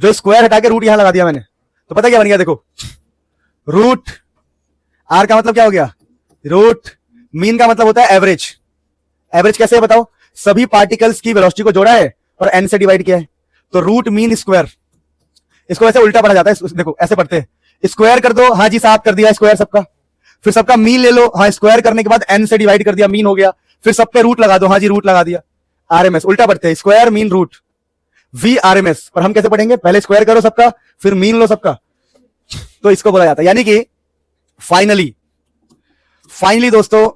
जो स्क्वायर हटा के रूट यहां लगा दिया मैंने, तो पता क्या बन गया? देखो रूट, R का मतलब क्या हो गया? रूट। मीन का मतलब होता है एवरेज। एवरेज कैसे है बताओ? सभी पार्टिकल्स की वेलोसिटी को जोड़ा है और n से डिवाइड किया है, तो रूट मीन स्क्वायर। इसको ऐसे उल्टा पढ़ा जाता है, देखो ऐसे पढ़ते हैं, स्क्वायर कर दो, हाँ जी 7 कर दिया स्क्वायर सबका, फिर सबका मीन ले लो, हाँ स्क्वायर करने के बाद n से डिवाइड कर दिया, मीन हो गया, फिर सब पे रूट लगा दो, हाँ जी रूट लगा दिया। RMS उल्टा पढ़ते हैं, स्क्वायर मीन रूट, VRMS। पर हम कैसे पढ़ेंगे? पहले स्क्वायर करो सबका, फिर मीन लो सबका, तो इसको बोला जाता है। यानी कि फाइनली दोस्तों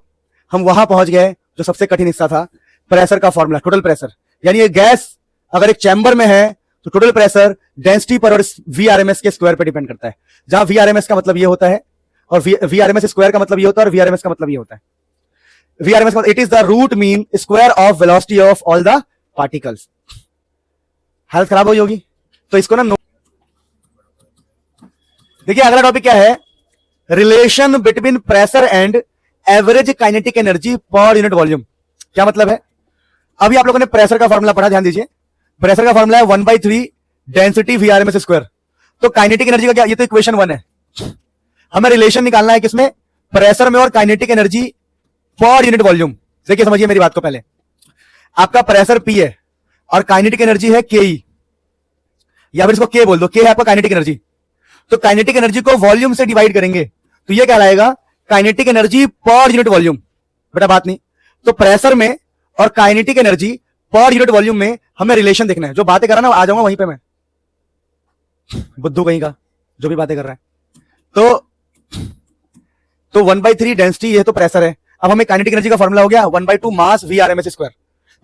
हम वहां पहुंच गए जो सबसे कठिन हिस्सा था, प्रेशर का फॉर्मूला, टोटल प्रेशर। यानी ये गैस अगर एक चैम्बर में है तो टोटल प्रेशर डेंसिटी पर और VRMS के स्क्वायर पे डिपेंड करता है, जहां VRMS का मतलब ये होता है और VRMS स्क्वायर का मतलब ये होता है और VRMS का मतलब ये होता है। VRMS का it is the root mean square of velocity of all the particles. हालत खराब हुई होगी तो इसको ना देखिए, अगला टॉपिक क्या है? Relation between pressure and average kinetic energy per unit volume. क्या मतलब है? अभी आप लोगों ने प्रेशर का फॉर्मूला पढ़ा, ध्यान दीजिए। प्रेशर का फॉर्मूला है 1/3 डेंसिटी VRMS स्क्वायर। तो काइनेटिक एनर्जी का क्या? ये तो इक्वेशन 1 है। हमें रिलेशन निकालना है किसमें? प्रेशर में और kinetic energy per unit volume. देखिए समझिए मेरी बात को, पहले आपका प्रेशर P है और काइनेटिक एनर्जी है KE, या फिर इसको K बोल दो, K है आपका काइनेटिक एनर्जी। तो काइनेटिक एनर्जी को वॉल्यूम से डिवाइड करेंगे तो ये क्या लाएगा? Kinetic energy per unit volume. बेटा बात नहीं, तो प्रेशर में और kinetic energy per unit volume में हमें रिलेशन देखना है। जो बातें कर रहा ना आ जाऊंगा वहीं पे मैं, बुद्धू कहीं का जो भी बातें कर रहा है। तो 1/3 डेंसिटी, ये तो प्रेशर है। अब हमें काइनेटिक एनर्जी का फॉर्मूला हो गया 1/2 mass V R M S square,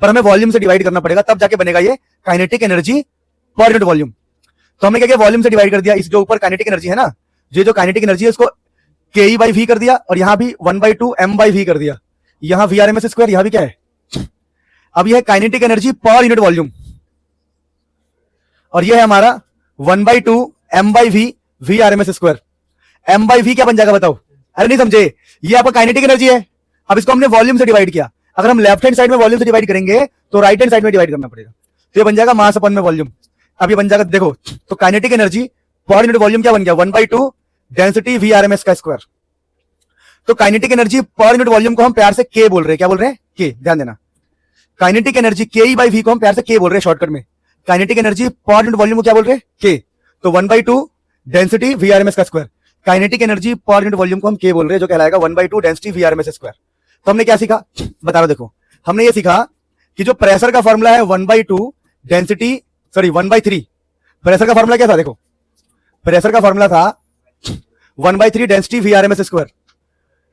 पर हमें वॉल्यूम से डिवाइड करना पड़ेगा, तब जाके बनेगा ये kinetic energy per unit volume. तो हमने क्या किया, वॉल्यूम से डिवाइड कर दिया, इस जो ऊपर काइनेटिक एनर्जी है ना, ये जो काइनेटिक एनर्जी है उसको के ई बाई वी कर दिया, और यहां भी 1/2 एम बाई वी कर दिया, यहां V R M S square, यहां भी क्या है, अब यह kinetic energy per unit volume, और यह है हमारा 1/2 M by V V R M S square. M by V क्या बन जाएगा बताओ, अरे नहीं समझे, ये आपका काइनेटिक एनर्जी है, अब इसको हमने वॉल्यूम से डिवाइड किया, अगर हम लेफ्ट हैंड साइड में वॉल्यूम से डिवाइड करेंगे तो राइट हैंड साइड में डिवाइड करना पड़ेगा, तो ये बन जाएगा मास अपन में वॉल्यूम। अब ये बन जाएगा, देखो तो kinetic energy per unit volume क्या बन गया, 1/2 density V R M S का स्क्वायर। तो kinetic energy per unit volume को हम प्यार से के बोल रहे हैं, क्या बोल रहे हैं, के, ध्यान देना, काइनेटिक एनर्जी के ई बाई वी को हम प्यार से के बोल रहे हैं शॉर्टकट में, kinetic energy per unit volume को क्या बोल रहे हैं, के, तो 1/2 density V R M S का square, kinetic energy per unit volume को हम के बोल रहे हैं, जो कहलाएगा 1/2 density V R M S square. तो हमने क्या सीखा, बता रहा, देखो हमने ये सीखा कि जो प्रेशर का फॉर्मूला है 1/2 डेंसिटी, सॉरी 1/3, प्रेशर का फॉर्मूला क्या था, देखो प्रेशर का फॉर्मूला था 1/3 density V R M S square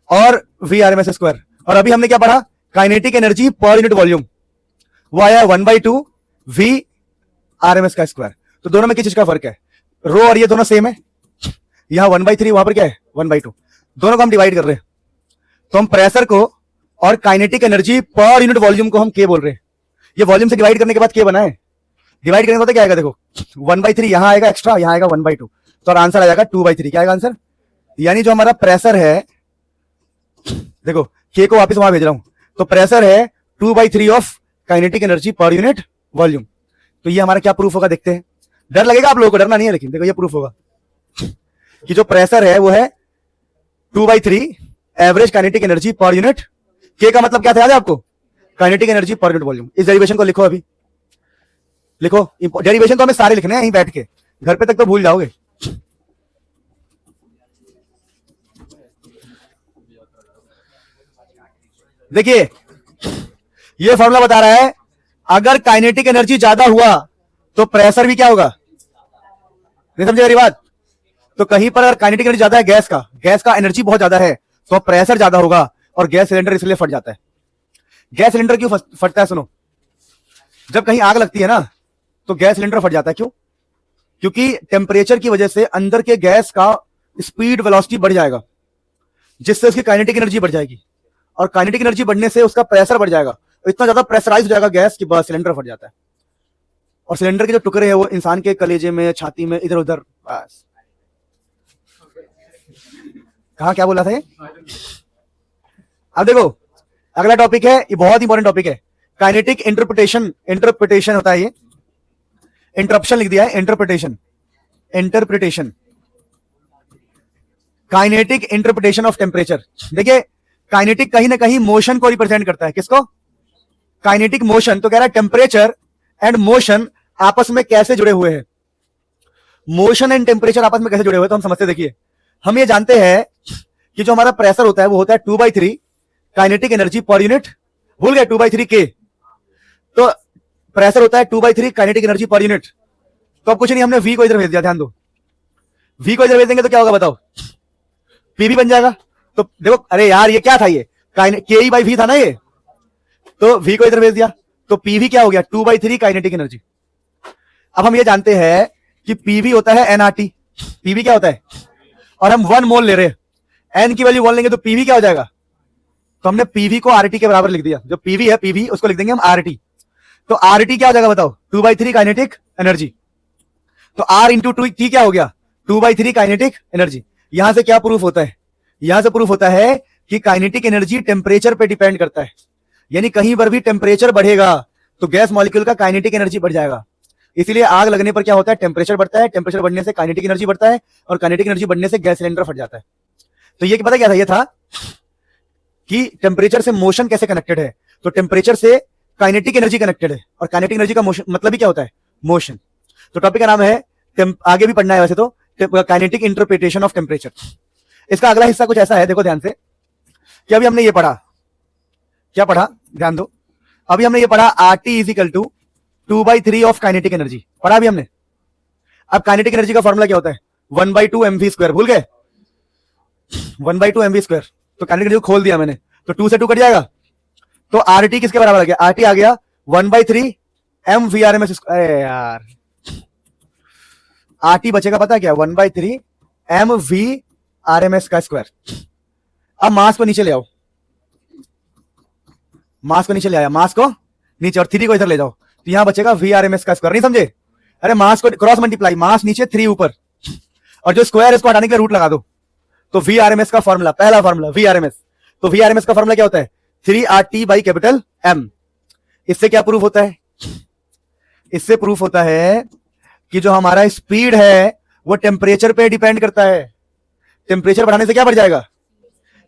और V R M S square, और अभी हमने क्या पढ़ा, kinetic energy per unit volume, वो आया 1/2 वी आर एम एस का स्क्वायर। तो दोनों में किस चीज का फर्क है, रो और ये दोनों सेम है, यहां 1/3, वहां पर क्या है 1/2, दोनों को हम डिवाइड कर रहे हैं, तो हम प्रेशर को और kinetic energy per unit volume को हम के बोल रहे हैं। ये वॉल्यूम से डिवाइड करने के बाद के बना है, डिवाइड करने के बाद क्या आएगा, देखो 1/3 यहां आएगा एक्स्ट्रा, यहां आएगा 1/2, तो आंसर आ जाएगा 2/3, क्या आएगा आंसर, यानी जो हमारा प्रेशर है, देखो के को वापस वहां भेज रहा हूं, तो प्रेशर है 2/3 of kinetic energy per unit volume. तो ये हमारा क्या प्रूफ होगा, देखते हैं, डर लगेगा आप लोगों को, डरना नहीं है, लेकिन देखो ये प्रूफ होगा कि जो प्रेशर है वो है 2/3 average kinetic energy per unit, के का मतलब क्या था याद है आपको, kinetic energy per unit volume. इस डेरिवेशन को लिखो, अभी लिखो, डेरिवेशन तो हमें सारे लिखने हैं यहीं बैठ के, घर पे तक तो भूल जाओगे। देखिए ये फॉर्मूला बता रहा है अगर काइनेटिक एनर्जी ज्यादा हुआ तो प्रेशर भी क्या होगा, नहीं समझे मेरी बात, तो कहीं पर अगर काइनेटिक एनर्जी ज्यादा है गैस का एनर्जी बहुत ज्यादा है तो प्रेशर ज्यादा होगा, और गैस सिलेंडर इसलिए फट जाता है। गैस सिलेंडर क्यों फटता है, सुनो, जब कहीं आग लगती है ना तो गैस सिलेंडर फट जाता है, क्यों, क्योंकि टेम्परेचर की वजह से अंदर के गैस का स्पीड वेलोसिटी बढ़ जाएगा, जिससे उसकी काइनेटिक एनर्जी बढ़ जाएगी, और काइनेटिक एनर्जी बढ़ने से उसका प्रेशर बढ़ जाएगा, इतना ज्यादा प्रेशराइज हो जाएगा गैस कि बस सिलेंडर फट जाता है, और सिलेंडर के जो टुकड़े हैं वो इंसान के कलेजे में, छाती में, इधर उधर, बस कहा क्या बोला था ये। अब देखो अगला टॉपिक है, ये बहुत इंपॉर्टेंट टॉपिक है, काइनेटिक इंटरप्रिटेशन होता है, ये इंटरप्शन लिख दिया है, interpretation kinetic interpretation of temperature. देखिए काइनेटिक कहीं ना कहीं मोशन को रिप्रेजेंट करता है, किसको, काइनेटिक मोशन, तो कह रहा है टेम्परेचर एंड मोशन आपस में कैसे जुड़े हुए हैं, मोशन एंड टेम्परेचर आपस में कैसे जुड़े हुए हैं, तो हम समझते, देखिए हम ये जानते हैं कि जो हमारा प्रेशर होता है वो होता है 2/3 काइनेटिक एनर्जी पर यूनिट, भूल गए 2/3 के, तो प्रेशर होता है 2/3 काइनेटिक एनर्जी पर यूनिट। तो अब कुछ नहीं, हमने v को इधर भेज दिया, ध्यान दो, v को इधर भेज देंगे तो क्या होगा बताओ, pv बन जाएगा। तो देखो अरे यार ये क्या था, ये के ई बाई वी था ना, ये तो v को इधर भेज दिया, तो pv क्या हो गया 2/3 काइनेटिक एनर्जी। अब हम ये जानते हैं कि pv होता है nRT, pv क्या होता है, और हम 1 मोल ले रहे हैं, n की वैल्यू 1 लेंगे तो pv क्या हो जाएगा, तो हमने pv को RT के बराबर लिख दिया, जो pv है pv उसको लिख देंगे हम RT, तो RT क्या हो जाएगा बताओ 2/3 काइनेटिक एनर्जी, तो R इंटू T क्या हो गया 2/3 काइनेटिक एनर्जी। यहां से क्या प्रूफ होता है, यहां से प्रूफ होता है कि काइनेटिक एनर्जी टेम्परेचर पे डिपेंड करता है, यानी कहीं पर भी टेम्परेचर बढ़ेगा तो गैस मॉलिक्यूल का काइनेटिक एनर्जी बढ़ जाएगा, इसलिए आग लगने पर क्या होता है, टेम्परेचर बढ़ता है, टेम्परेचर बढ़ने से काइनेटिक एनर्जी बढ़ता है, और काइनेटिक एनर्जी बढ़ने से गैस सिलेंडर फट जाता है। तो ये पता क्या था, ये था कि टेम्परेचर से मोशन कैसे कनेक्टेड है, तो टेम्परेचर से काइनेटिक एनर्जी कनेक्टेड है, और काइनेटिक एनर्जी का मोशन मतलब ही क्या होता है, मोशन। तो टॉपिक का नाम है, आगे भी पढ़ना है वैसे तो, काइनेटिक इंटरप्रिटेशन ऑफ टेम्परेचर। इसका अगला हिस्सा कुछ ऐसा है, देखो ध्यान से, कि अभी हमने ये पढ़ा, क्या पढ़ा ध्यान दो, अभी हमने ये पढ़ा RT is equal to 2/3 of kinetic energy, पढ़ा अभी हमने। अब काइनेटिक एनर्जी का फॉर्मूला क्या होता है 1/2 mv स्क्वायर, भूल गए 1/2 mv स्क्वायर, तो काइनेटिक एनर्जी खोल दिया मैंने, तो 2 से 2 कट जाएगा, तो RT किसके बराबर आ गया? RT आ गया 1/3 mVRMS। अरे यार RT बचेगा पता क्या? 1/3 mVRMS का स्क्वायर। अब मास को नीचे ले आओ, मास को नीचे ले आया, मास को नीचे और 3 को इधर ले जाओ, तो यहां बचेगा VRMS का स्क्वायर। नहीं समझे? अरे मास को क्रॉस मल्टीप्लाई, मास नीचे 3 ऊपर, और जो स्क्वायर इसको हटाने के लिए रूट लगा दो, तो VRMS का फॉर्मूला, पहला फॉर्मूला VRMS। तो VRMS का फॉर्मूला क्या होता है? 3RT by capital M। इससे क्या प्रूफ होता है? इससे प्रूफ होता है कि जो हमारा स्पीड है वो टेम्परेचर पे डिपेंड करता है। टेम्परेचर बढ़ाने से क्या बढ़ जाएगा?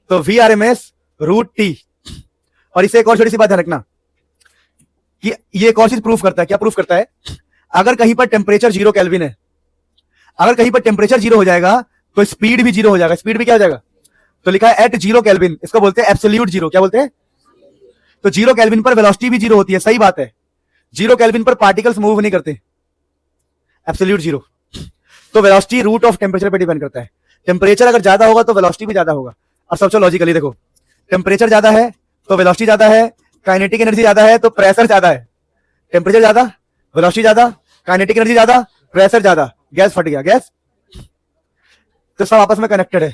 तो VRMS रूट T। और इससे एक और छोटी सी बात ध्यान रखना कि ये एक और चीज प्रूफ करता है। क्या प्रूफ करता है? अगर कहीं पर टेम्परेचर 0 केल्विन है, अगर कहीं पर टेम्परेचर 0 हो जाएगा तो स्पीड भी 0 हो जाएगा। स्पीड भी क्या हो जाएगा? तो लिखा है एट 0 केल्विन, इसको बोलते हैं एब्सोल्यूट 0। क्या बोलते हैं? तो 0 केल्विन पर वेलोसिटी भी 0 होती है। सही बात है, 0 केल्विन पर पार्टिकल्स मूव नहीं करते, एब्सोल्यूट 0। तो वेलोसिटी रूट ऑफ टेम्परेचर पे डिपेंड करता है। टेम्परेचर अगर ज्यादा होगा तो वेलोसिटी भी ज्यादा होगा। और सोचो लॉजिकली, देखो टेम्परेचर ज्यादा है तो वेलोसिटी ज्यादा है, काइनेटिक एनर्जी ज्यादा है तो प्रेशर ज्यादा है। टेम्परेचर ज्यादा, वेलोसिटी ज्यादा, काइनेटिक एनर्जी ज्यादा, प्रेशर ज्यादा, गैस फट गया, गैस। तो सब आपस में कनेक्टेड है।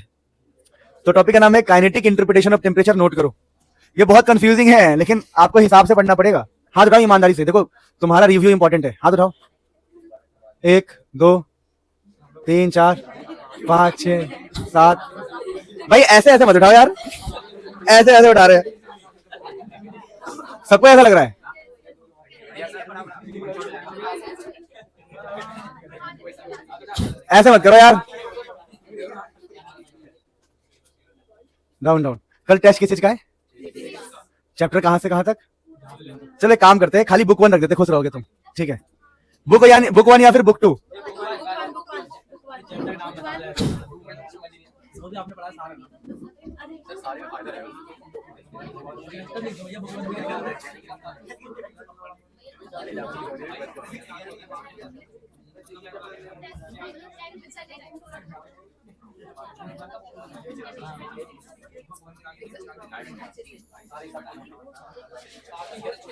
तो टॉपिक का नाम है kinetic interpretation of temperature. Note करो, ये बहुत कंफ्यूजिंग है लेकिन आपको हिसाब से पढ़ना पड़ेगा। हाथ उठाओ ईमानदारी से, देखो तुम्हारा रिव्यू इंपॉर्टेंट है। हाथ उठाओ, 1 2 3 4 5 6 7। भाई ऐसे ऐसे मत उठाओ यार, ऐसे ऐसे उठा रहे हैं। सबको ऐसा लग रहा है? ऐसे मत करो यार, डाउन डाउन। कल टेस्ट किस चीज का है? चैप्टर कहां से कहां तक? चलो काम करते हैं, खाली बुक 1 रख देते, खुश रहोगे तुम। ठीक है, बुक यानी बुक 1 या फिर बुक 2?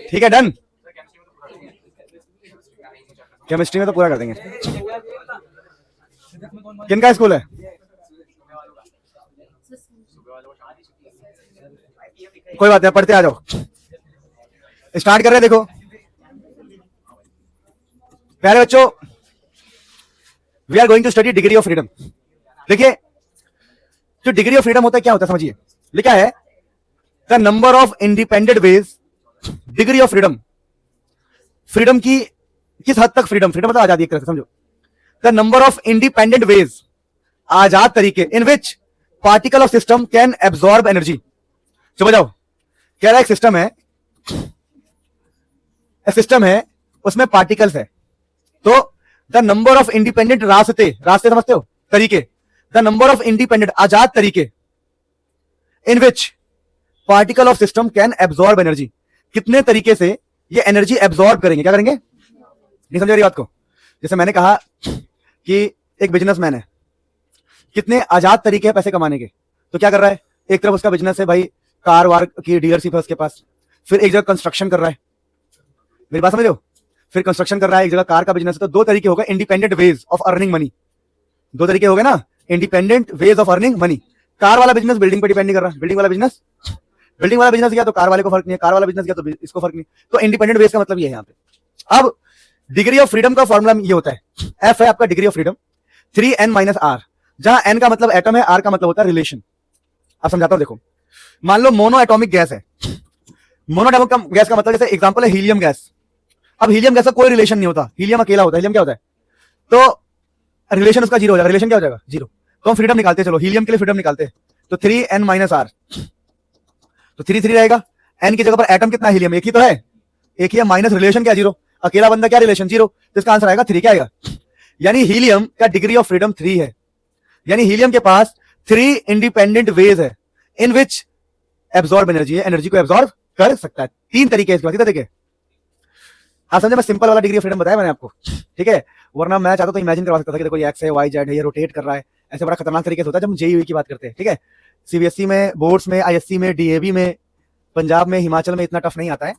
ठीक है, डन। केमिस्ट्री में तो पूरा कर देंगे। किनका स्कूल है? कोई बात नहीं, पढ़ते आ जाओ। स्टार्ट कर रहे हैं। देखो प्यारे बच्चों, we are going to study degree of freedom. देखिए जो डिग्री ऑफ फ्रीडम होता है क्या होता है समझिए। लिखा है the number of independent ways, degree of freedom. Freedom की किस हद तक फ्रीडम, फ्रीडम मतलब आजादी एक तरह से समझो। The number of independent ways, आजाद तरीके, in which particle of system can absorb energy. चलो जाओ, कह रहा है एक सिस्टम है उसमें पार्टिकल्स है, तो द नंबर ऑफ इंडिपेंडेंट रास्ते, रास्ते समझते हो, तरीके, द नंबर ऑफ इंडिपेंडेंट आजाद तरीके in which particle of system can absorb energy, कितने तरीके से ये एनर्जी एब्सॉर्ब करेंगे। क्या करेंगे? नहीं समझ रही बात को? जैसे मैंने कहा कि एक बिजनेसमैन है, कितने आजाद तरीके हैं पैसे कमाने के। तो क्या कर रहा है? एक तरफ उसका बिजनेस है भाई, कार वार की डीलरशिप है उसके पास, फिर एक जगह कंस्ट्रक्शन कर रहा है, मेरी बात समझ लो, फिर कंस्ट्रक्शन कर रहा है, एक जगह कार का बिजनेस है। तो 2 तरीके हो गए independent ways of earning money. 2 तरीके हो गए ना, independent ways of earning money. Car वाला बिजनेस बिल्डिंग पर डिपेंड नहीं कर रहा, बिल्डिंग वाला बिजनेस गया तो कार वाले को फर्क नहीं है, कार वाला बिजनेस गया तो इसको फर्क नहीं। तो इंडिपेंडेंट वेज का मतलब ये है यहाँ पे। अब डिग्री ऑफ फ्रीडम का फॉर्मूला ये होता है, एफ है आपका degree of freedom 3n - r, जहां n का मतलब एटम है, r का मतलब होता है रिलेशन। अब समझाता हूं, देखो मान लो मोनो एटॉमिक गैस है। मोनो एटॉमिक गैस का मतलब जैसे एग्जांपल है हीलियम गैस। अब हीलियम गैस का कोई रिलेशन नहीं होता, हीलियम अकेला होता है। हीलियम क्या होता है? तो रिलेशन उसका 0 हो जाएगा। रिलेशन क्या हो जाएगा? 0। तो हम फ्रीडम निकालते, चलो हीलियम के लिए फ्रीडम निकालते हैं। तो 3n - r, तो 3 3 रहेगा। n की जगह पर एटम कितना? हीलियम एक ही तो है, एक ही है, माइनस रिलेशन क्या? 0। अकेला बंदा क्या? रिलेशन 0। तो इसका आंसर आएगा 3। क्या आएगा? यानी हीलियम का डिग्री ऑफ फ्रीडम 3 है। यानी हीलियम के पास 3 इंडिपेंडेंट वेज है इन विच एब्सॉर्ब एनर्जी है, एनर्जी को एब्सॉर्ब कर सकता है। 3 तरीके इसके बाद। देखिए आप समझे, मैं सिंपल वाला डिग्री ऑफ फ्रीडम बताया मैंने आपको, ठीक है। वरना मैं चाहता तो इमेजिन करवा सकता था कि देखो ये एक्स है, वाई जेड है, ये रोटेट कर रहा है, ऐसे बड़ा खतरनाक तरीके से होता है जब हम जेईई की बात करते हैं, ठीक है। सीबीएसई में, बोर्ड्स में, आईएससी में, डीएवी में, पंजाब में, हिमाचल में इतना टफ नहीं आता है।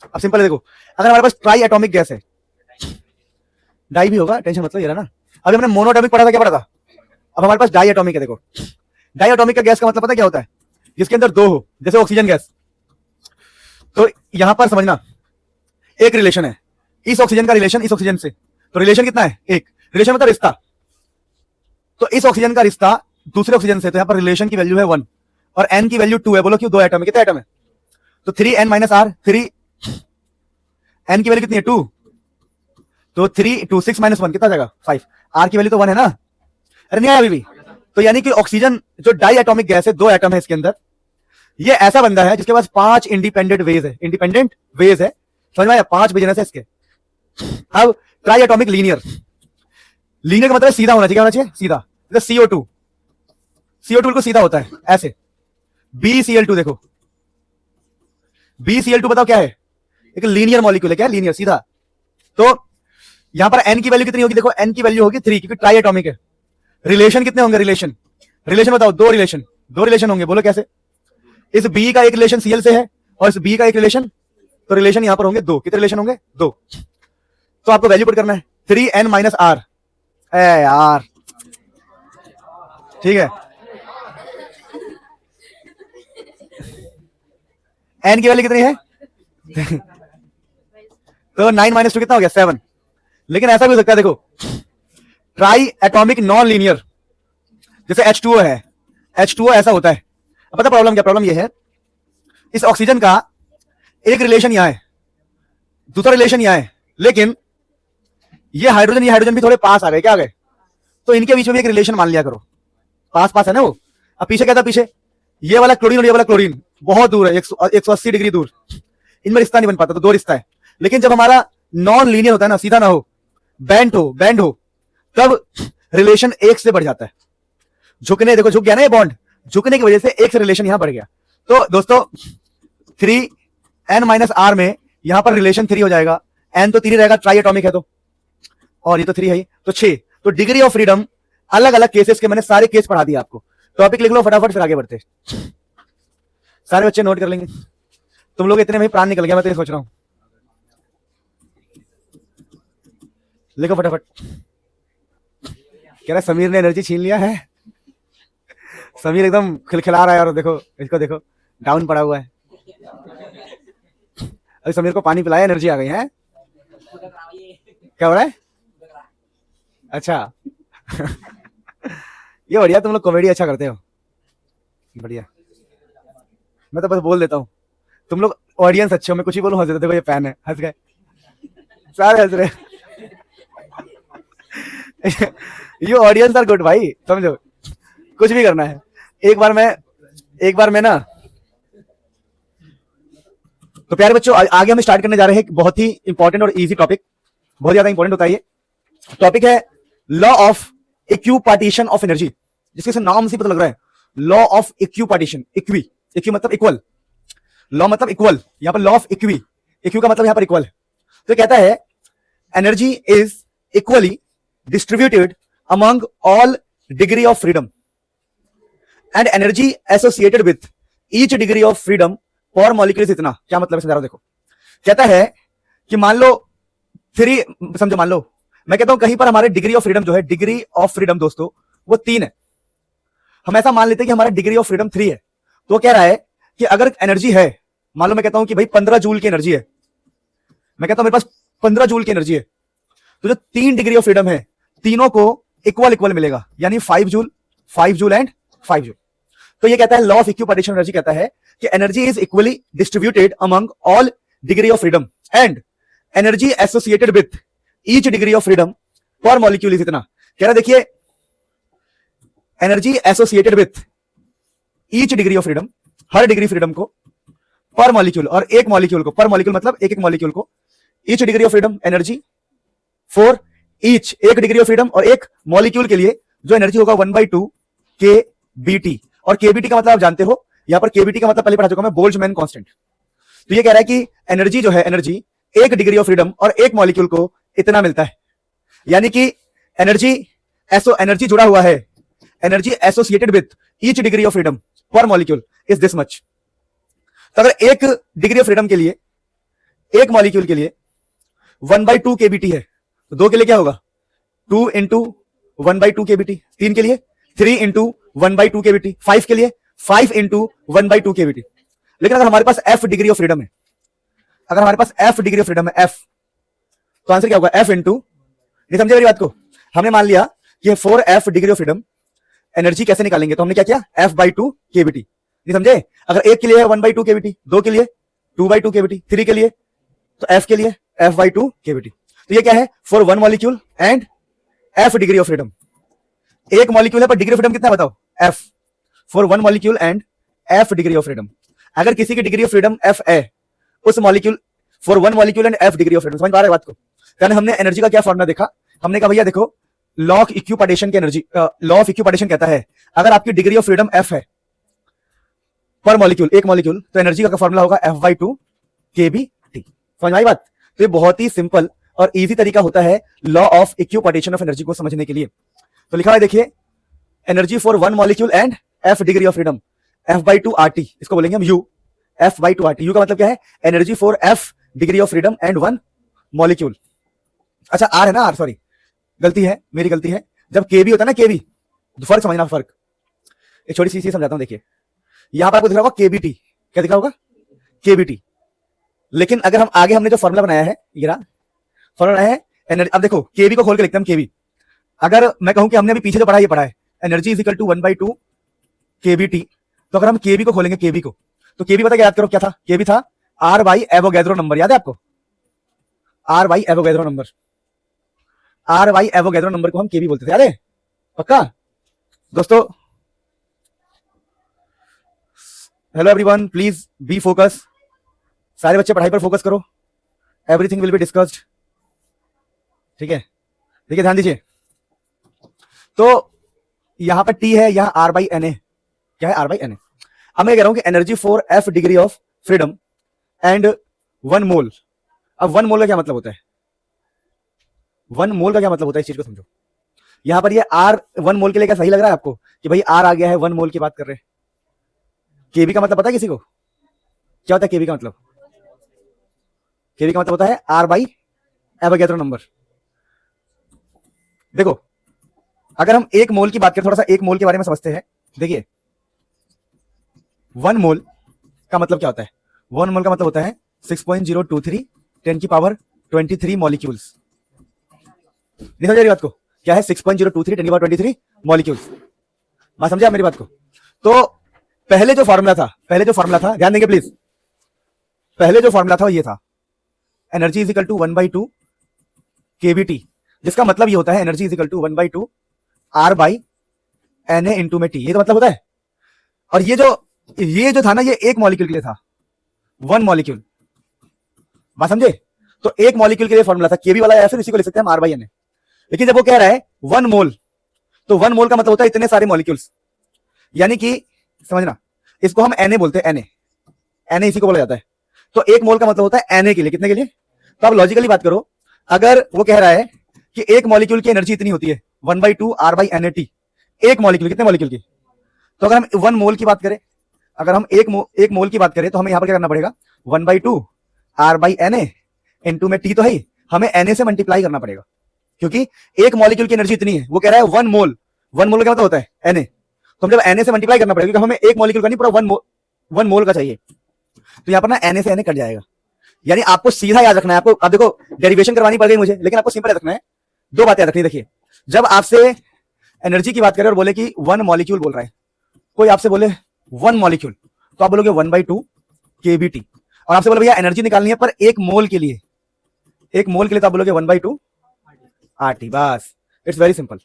अब सिंपल है, देखो अगर हमारे पास ट्राई एटॉमिक गैस है, डाई भी होगा, टेंशन मतलब ये रहा ना। अभी हमने मोनोएटॉमिक पढ़ा था, क्या पढ़ा था? अब हमारे पास डाई एटॉमिक है। देखो डाई एटॉमिक का गैस का मतलब पता क्या होता है? जिसके अंदर दो हो, जैसे ऑक्सीजन गैस। तो यहां पर समझना एक रिलेशन है, इस ऑक्सीजन का रिलेशन इस ऑक्सीजन से, तो रिलेशन कितना है? एक। रिलेशन मतलब रिश्ता। तो इस ऑक्सीजन का रिश्ता दूसरे ऑक्सीजन से, तो यहां पर रिलेशन की वैल्यू है 1 और n की वैल्यू 2 है। बोलो क्यों? दो एटम है। कितने एटम है? तो 3n - r, 3 n की वैल्यू कितनी है? 2, तो 3 2 6 - 1 कितना जाएगा? 5। r की वैल्यू तो 1 है ना? अरे नहीं आया अभी भी? तो यानी कि ऑक्सीजन जो डाई एटॉमिक गैस है, दो एटम है इसके अंदर, ये ऐसा बंदा है जिसके पास 5 इंडिपेंडेंट वेज है। इंडिपेंडेंट वेज है, समझ में आया? 5 बिजनेस है इसके। अब ट्राई एटॉमिक लीनियर, लीनियर का मतलब सीधा होना चाहिए। क्या होना चाहिए? सीधा। जैसे CO2, CO2 बिल्कुल सीधा होता है ऐसे। BCl2 देखो, BCl2 बताओ क्या है? एक लीनियर मॉलिक्यूल है। क्या? लीनियर, सीधा। तो यहां पर n की वैल्यू कितनी होगी? देखो n की वैल्यू होगी 3, क्योंकि ट्राई एटॉमिक है। रिलेशन कितने होंगे? रिलेशन बताओ। दो रिलेशन होंगे। बोलो कैसे? इस B का एक रिलेशन Cl से है और इस B का एक रिलेशन, तो रिलेशन यहां पर होंगे 2। कितने रिलेशन होंगे? 2। तो आपको वैल्यू पुट करना है 3n - r। यार ठीक है, n की वैल्यू कितनी है? तो 9 - 2 कितना हो गया? 7। लेकिन ऐसा भी हो सकता है, देखो ट्राई एटॉमिक नॉन लीनियर, जैसे H2O है। H2O ऐसा होता है। अब पता प्रॉब्लम क्या? प्रॉब्लम ये है, इस ऑक्सीजन का एक रिलेशन यहां है, दूसरा रिलेशन यहां है, लेकिन ये हाइड्रोजन भी थोड़े पास आ गए। क्या आ गए? तो इनके बीच में भी एक रिलेशन मान लिया करो। पास पास है ना वो। अब पीछे क्या था? पीछे ये वाला क्लोरीन और ये वाला क्लोरीन बहुत दूर है, 180 डिग्री दूर। इनमें रिश्ता नहीं बन पाता, तो दो रिश्ता है। लेकिन जब हमारा नॉन लीनियर होता है ना, सीधा ना हो, बैंड हो, तब रिलेशन एक से बढ़ जाता है। झुकने, देखो झुक गया ना ये बॉन्ड, झुकने की वजह से एक से रिलेशन यहां बढ़ गया। तो दोस्तों 3n - r में यहां पर रिलेशन 3 हो जाएगा। n तो 3 रहेगा, ट्राई एटॉमिक है तो, और ये तो 3 है ही, तो 6। तो डिग्री ऑफ फ्रीडम, अलग अलग केसेस के मैंने सारे केस पढ़ा दिए आपको। टॉपिक लिख लो फटाफट, फिर आगे बढ़ते। सारे बच्चे नोट कर लेंगे। तुम लोग इतने में प्राण निकल गया, मैं तो ये सोच रहा हूं। लिखो फटाफट। कह रहा समीर ने एनर्जी छीन लिया है। समीर एकदम खिलखिला रहा है, और देखो इसको, देखो डाउन पड़ा हुआ है। अभी समीर को पानी पिलाया, एनर्जी आ गई है। क्या हो रहा है? अच्छा ये बढ़िया, तुम लोग कॉमेडी अच्छा करते हो, बढ़िया। मैं तो बस बोल देता हूँ, तुम लोग ऑडियंस अच्छे हो, मैं कुछ ही बोलूं हंस देते। देखो ये फैन है, हंस गए सारे, हंस रहे। यू ऑडियंस आर गुड भाई, समझो कुछ भी करना है। एक बार मैं ना, तो प्यारे बच्चों आगे हम स्टार्ट करने जा रहे हैं बहुत ही इंपॉर्टेंट और इजी टॉपिक, बहुत ज्यादा इंपॉर्टेंट होता है ये टॉपिक, है law of equipartition of energy, जिसके नाम से पता लग रहा है, लॉ ऑफ इक्विपार्टीशन। इक्वी मतलब इक्वल, लॉ मतलब इक्वल, यहां पर लॉ ऑफ इक्वी का मतलब यहां पर इक्वल है। तो कहता है energy is equally distributed among all degree of freedom and energy associated with each degree of freedom for molecules इतना। क्या मतलब है समझा रहा हूं, देखो कहता है कि मान लो 3, समझो मान लो मैं कहता हूं कहीं पर हमारे डिग्री ऑफ फ्रीडम जो है, डिग्री ऑफ फ्रीडम दोस्तों वो 3 है। हम ऐसा मान लेते हैं कि हमारा डिग्री ऑफ फ्रीडम 3 है। तो कह रहा है कि अगर एनर्जी है, मान लो मैं कहता हूं कि भाई 15 जूल की एनर्जी है, मैं कहता हूं मेरे पास 15 जूल की एनर्जी है, तो जो 3 डिग्री ऑफ फ्रीडम है तीनों को इक्वल मिलेगा, यानी 5 जूल एंड 5 जूल। तो ये कहता है लॉ ऑफ इक्विपार्टीशन एनर्जी कहता है कि energy is equally distributed among all degree of freedom and energy associated with each degree of freedom for molecule is इतना। कह रहा देखिए energy associated with each degree of freedom, her degree freedom को, पर molecule, और एक molecule को, पर मॉलिक्यूल मतलब एक मॉलिक्यूल को, each degree of freedom energy for each, एक डिग्री ऑफ फ्रीडम और एक मॉलिक्यूल के लिए जो एनर्जी होगा 1/2 kBt। और kBt का मतलब आप जानते हो, यहां पर kBt का मतलब पहले पढ़ा चुका मैं, बोल्ट्जमैन कांस्टेंट। तो ये कह रहा है कि एनर्जी जो है, एनर्जी एक डिग्री ऑफ फ्रीडम और एक मॉलिक्यूल को इतना मिलता है, यानी कि एनर्जी जुड़ा हुआ है, energy associated with each degree of freedom पर मॉलिक्यूल इज दिस मच। तो अगर 1 डिग्री ऑफ फ्रीडम के लिए, एक मॉलिक्यूल के लिए 1/2 केबीटी है, तो 2 के लिए क्या होगा 2 इंटू 1/2 केबीटी, 3 के लिए 3 इंटू 1/2 केबीटी, 5 के लिए 5 इंटू 1/2 केबीटी। लेकिन अगर हमारे पास f डिग्री ऑफ फ्रीडम है, अगर हमारे पास f डिग्री ऑफ फ्रीडम है f, तो आंसर क्या होगा f इंटू, नहीं समझे मेरी बात को, हमने मान लिया कि 4f degree of freedom, energy कैसे निकालेंगे, तो हमने क्या किया f/2 केबीटी, नहीं समझे। अगर 1 के लिए है 1/2 केबीटी, 2 के लिए 2/2 केबीटी, 3 के लिए तो f के लिए f/2 केबीटी। तो ये क्या है for 1 molecule and f degree of freedom. एक मॉलिक्यूल है पर डिग्री ऑफ फ्रीडम कितना बताओ f, for 1 molecule and f degree of freedom. अगर किसी की डिग्री ऑफ फ्रीडम f है, उस molecule for 1 molecule and f degree of freedom, समझ पा रहे बात को। यानी हमने एनर्जी का क्या फॉर्मूला देखा, हमने कहा भैया देखो लॉ ऑफ इक्विपार्टीशन की एनर्जी, लॉ ऑफ इक्विपार्टीशन कहता है अगर आपकी डिग्री ऑफ फ्रीडम f है पर मॉलिक्यूल, एक मॉलिक्यूल, तो एनर्जी का फॉर्मूला होगा f/2 kBT। समझ आई बात। तो ये बहुत ही सिंपल और इजी तरीका होता है law of equipartition of energy को समझने के लिए। तो लिखा है देखिए energy for 1 molecule and f degree of freedom f/2 RT, इसको बोलेंगे हम u, f/2 RT। u का मतलब क्या है energy for f degree of freedom and 1 molecule. अच्छा r है ना, r सॉरी गलती है, मेरी गलती है। जब kb होता है ना kb, फर्क समझना, फर्क एक छोटी सी चीज समझाता हूं। देखिए यहां पर आपको दिख रहा होगा kbt, क्या दिखा होगा kbt। लेकिन अगर हम आगे हमने जो फॉर्मूला बनाया है, ये रहा फॉर्मूला है एनर्जी। अब देखो kb को खोल के लिखते हैं kb। अगर मैं कहूं कि हमने अभी पीछे जो पढ़ा, ये पढ़ा है energy is equal to 1/2 kBT, तो अगर हम kb को खोलेंगे kb को, तो kb पता क्या याद करो क्या था, kb था r बाई एवोगैड्रो नंबर, याद है आपको r by Avogadro number, r by Avogadro number को हम kb बोलते थे, याद है पक्का दोस्तों। Hello everyone, please be focus, सारे बच्चे पढ़ाई पर फोकस करो, एवरीथिंग विल बी डिस्कस्ड, ठीक है। देखिए ध्यान दीजिए, तो यहां पर T है, यहां R/Na, क्या है R/Na। अब मैं कह रहा हूं कि energy for f degree of freedom and 1 मोल। अब 1 मोल का क्या मतलब होता है, 1 मोल का क्या मतलब होता है, इस चीज को समझो। यहां पर ये R 1 मोल के लिए क्या सही लग रहा है आपको कि भाई R आ गया है, 1 मोल की बात कर रहे हैं। केबी का मतलब पता है किसी को, क्या होता है केबी का मतलब, केबी का मतलब होता है R बाई एवोगैड्रो नंबर। देखो अगर हम 1 मोल की बात करें, थोड़ा सा 1 मोल के बारे में समझते हैं। देखिए 1 मोल का मतलब क्या होता है, 1 मोल का मतलब होता है 6.023 10 की पावर 23 मॉलिक्यूल्स। नहीं समझ रही बात को, क्या है 6.023 10 की पावर 23 मॉलिक्यूल्स, बात समझे आप मेरी बात को। तो पहले जो फॉर्मूला था, ध्यान देंगे प्लीज, पहले जो फॉर्मूला था वो ये था energy is equal to 1/2 kBT, जिसका मतलब ये होता है energy is equal to 1/2 R/Na into में T, ये तो मतलब होता है। और ये जो था ना, ये एक मॉलिक्यूल के लिए था, 1 मॉलिक्यूल, बात समझे। तो एक मॉलिक्यूल के लिए फॉर्मूला था केबी वाला, या फिर इसी को लिख सकते हैं हम R/Na। लेकिन जब वो कह रहा है 1 मोल, तो 1 मोल का मतलब होता है इतने सारे मॉलिक्यूल्स, यानी कि समझना, इसको हम Na बोलते हैं, Na इसी को बोला जाता है। तो 1 मोल का मतलब होता है Na के लिए, कितने के लिए। तो आप लॉजिकली बात करो, अगर वो कह रहा है कि एक मॉलिक्यूल की एनर्जी इतनी होती है 1/2 R/NaT, एक मॉलिक्यूल, कितने मॉलिक्यूल की, तो अगर हम 1 मोल की बात करें, अगर हम एक मोल की बात करें, तो हमें यहां पर क्या करना पड़ेगा 1/2 R/Na इंटू में T तो है, हमें Na से मल्टीप्लाई करना पड़ेगा, क्योंकि एक मॉलिक्यूल की एनर्जी इतनी है। वो कह रहा है 1 मोल, 1 मोल का मतलब होता है Na, तो हम जब Na से मल्टीप्लाई करना पड़ेगा, क्योंकि हमें एक मॉलिक्यूल का नहीं, पूरा 1 मोल का चाहिए। तो यहां पर ना Na से Na कट जाएगा, यानी आपको सीधा याद रखना है। आपको अब देखो डेरिवेशन करवानी पड़ गई मुझे, लेकिन आपको सिंपल याद रखना है, 2 बातें याद रखनी। देखिए जब आपसे एनर्जी की बात करें और बोले कि 1 मॉलिक्यूल बोल रहा है, कोई आपसे बोले 1 मॉलिक्यूल, तो आप बोलोगे 1/2 kBT। और आपसे बोले भैया एनर्जी निकालनी है पर एक मोल के लिए, एक मोल के लिए, तो आप बोलोगे 1/2 RT। बस इट्स वेरी सिंपल।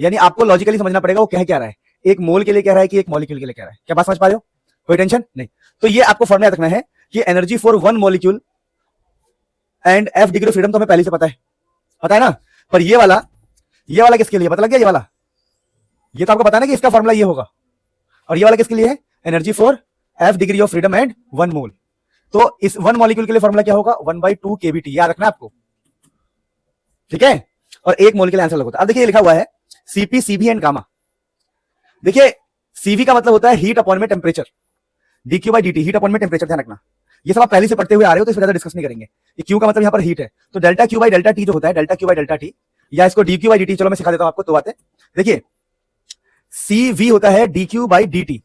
यानी आपको लॉजिकली समझना पड़ेगा वो कह क्या रहा है, एक मोल के लिए कह रहा है कि एक मॉलिक्यूल के लिए कह रहा है। क्या बात समझ पा रहे हो, कोई टेंशन नहीं। तो ये आपको फॉर्मूला याद रखना है कि energy for 1 molecule and f degree of freedom तो हमें पहले से पता है ना। पर ये वाला किसके लिए, पता लग गया, ये तो आपको पता है ना कि इसका फॉर्मूला ये होगा। और ये वाला किसके लिए है, energy for f degree of freedom and 1 मोल। तो इस 1 मॉलिक्यूल के लिए फॉर्मूला क्या होगा 1/2 kBT, याद रखना आपको, ठीक है। और एक मोल के लिए आंसर लगता है। अब देखिए लिखा हुआ है Cp, Cb एंड गामा। देखिए सीवी का मतलब होता है हीट अपॉन में temperature, dq by dt, heat upon में टेम्परेचर, ध्यान रखना। ये सब आप पहले से पढ़ते हुए आ रहे हो तो इस पर ज्यादा डिस्कस नहीं करेंगे। ये क्यू का मतलब यहाँ पर हीट है, तो delta Q by delta T जो होता है, delta Q by delta T, या इसको dq बाई dt, चलो मैं सिखा देता हूं आपको 2 बातें। देखिए CV होता है dq by dt,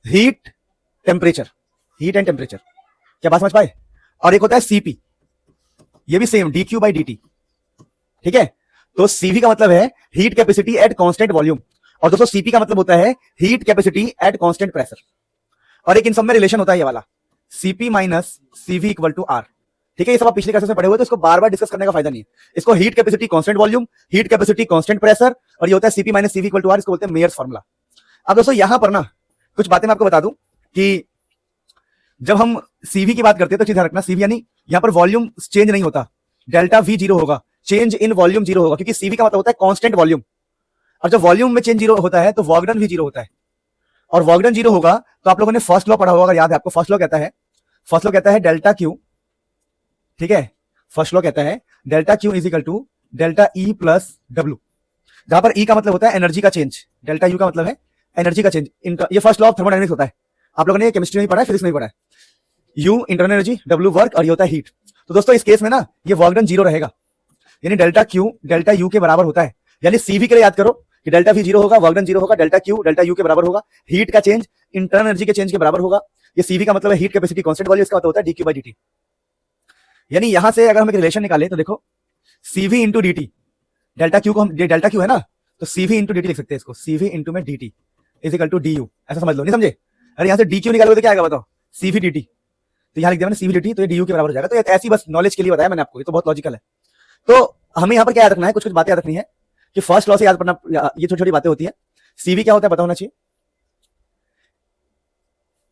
heat temperature, heat and temperature, क्या बात समझ पाए? और एक होता है CP, ये भी सेम dq बाई dt, ठीक है। तो CV का मतलब है heat capacity at constant volume, और दोस्तों CP का मतलब होता है heat capacity at constant pressure. और एक इन सब में रिलेशन होता है ये वाला, CP minus CV equal to R, ठीक है। ये सब आप पिछले क्लासेस में पढ़े हुए, तो इसको बार बार डिस्कस करने का फायदा नहीं है। इसको heat capacity constant volume, heat capacity constant pressure, और ये होता है CP minus CV equal to R, इसको बोलते हैं मेयर्स फार्मूला। अब दोस्तों यहां पर ना कुछ बातें मैं आपको बता दूं कि जब हम CV की बात करते हैं तो ध्यान रखना, CV यानी यहां पर वॉल्यूम चेंज नहीं होता, डेल्टा V जीरो होगा, चेंज इन वॉल्यूम जीरो होगा, क्योंकि CV का मतलब होता है कांस्टेंट वॉल्यूम। और जब वॉल्यूम में चेंज जीरो होता है तो वॉगडन भी जीरो होता है, और वॉगडन जीरो होगा तो आप लोगों ने फर्स्ट लॉ पढ़ा होगा, अगर याद है आपको। फर्स्ट लॉ कहता है डेल्टा क्यू, ठीक है। फर्स्ट लॉ कहता है delta Q is equal to delta E plus W, जहां पर ई का मतलब होता है एनर्जी का चेंज, डेल्टा यू का मतलब है एनर्जी का चेंज। इनका ये फर्स्ट लॉ ऑफ थर्मोडायनेमिक्स होता है, आप लोगों ने केमिस्ट्री में पढ़ा है, फिजिक्स में पढ़ा है। You internal energy, W work, और ये होता है हीट। तो दोस्तों इस केस में ना ये वॉगडन जीरो रहेगा, यानी डेल्टा क्यू डेल्टा यू के बराबर होता है। यानी सीवी के लिए याद करो कि डेल्टा वी जीरो होगा, वॉगडन जीरो होगा, डेल्टा क्यू डेल्टा यू के बराबर होगा, हीट का चेंज इंटरनल एनर्जी के चेंज के बराबर होगा। ये सीवी का मतलब है हीट कैपेसिटी कांस्टेंट वॉल्यूम, इसका मतलब होता है dq बाई dt। यानी यहां से अगर हम एक रिलेशन निकालें तो देखो CV into dt, delta Q को हम, डेल्टा क्यू है ना, तो CV इंटू dt लिख सकते हैं इसको, CV इंटू में dt is equal to du, ऐसा समझ लो, नहीं समझे? अरे यहां से dq निकालोगे तो क्या आएगा बताओ, CV dt, तो यहां लिख दिया मैंने CV dt, तो ये du के बराबर हो जाएगा। तो ऐसी बस नॉलेज के लिए बताया मैंने आपको, ये तो बहुत लॉजिकल है। तो हमें यहाँ पर क्या याद रखना है, कुछ कुछ बातें याद रखनी है कि फर्स्ट लॉ से याद पढ़ना, ये छोटी छोटी बातें होती है। CV क्या होता है पता होना चाहिए,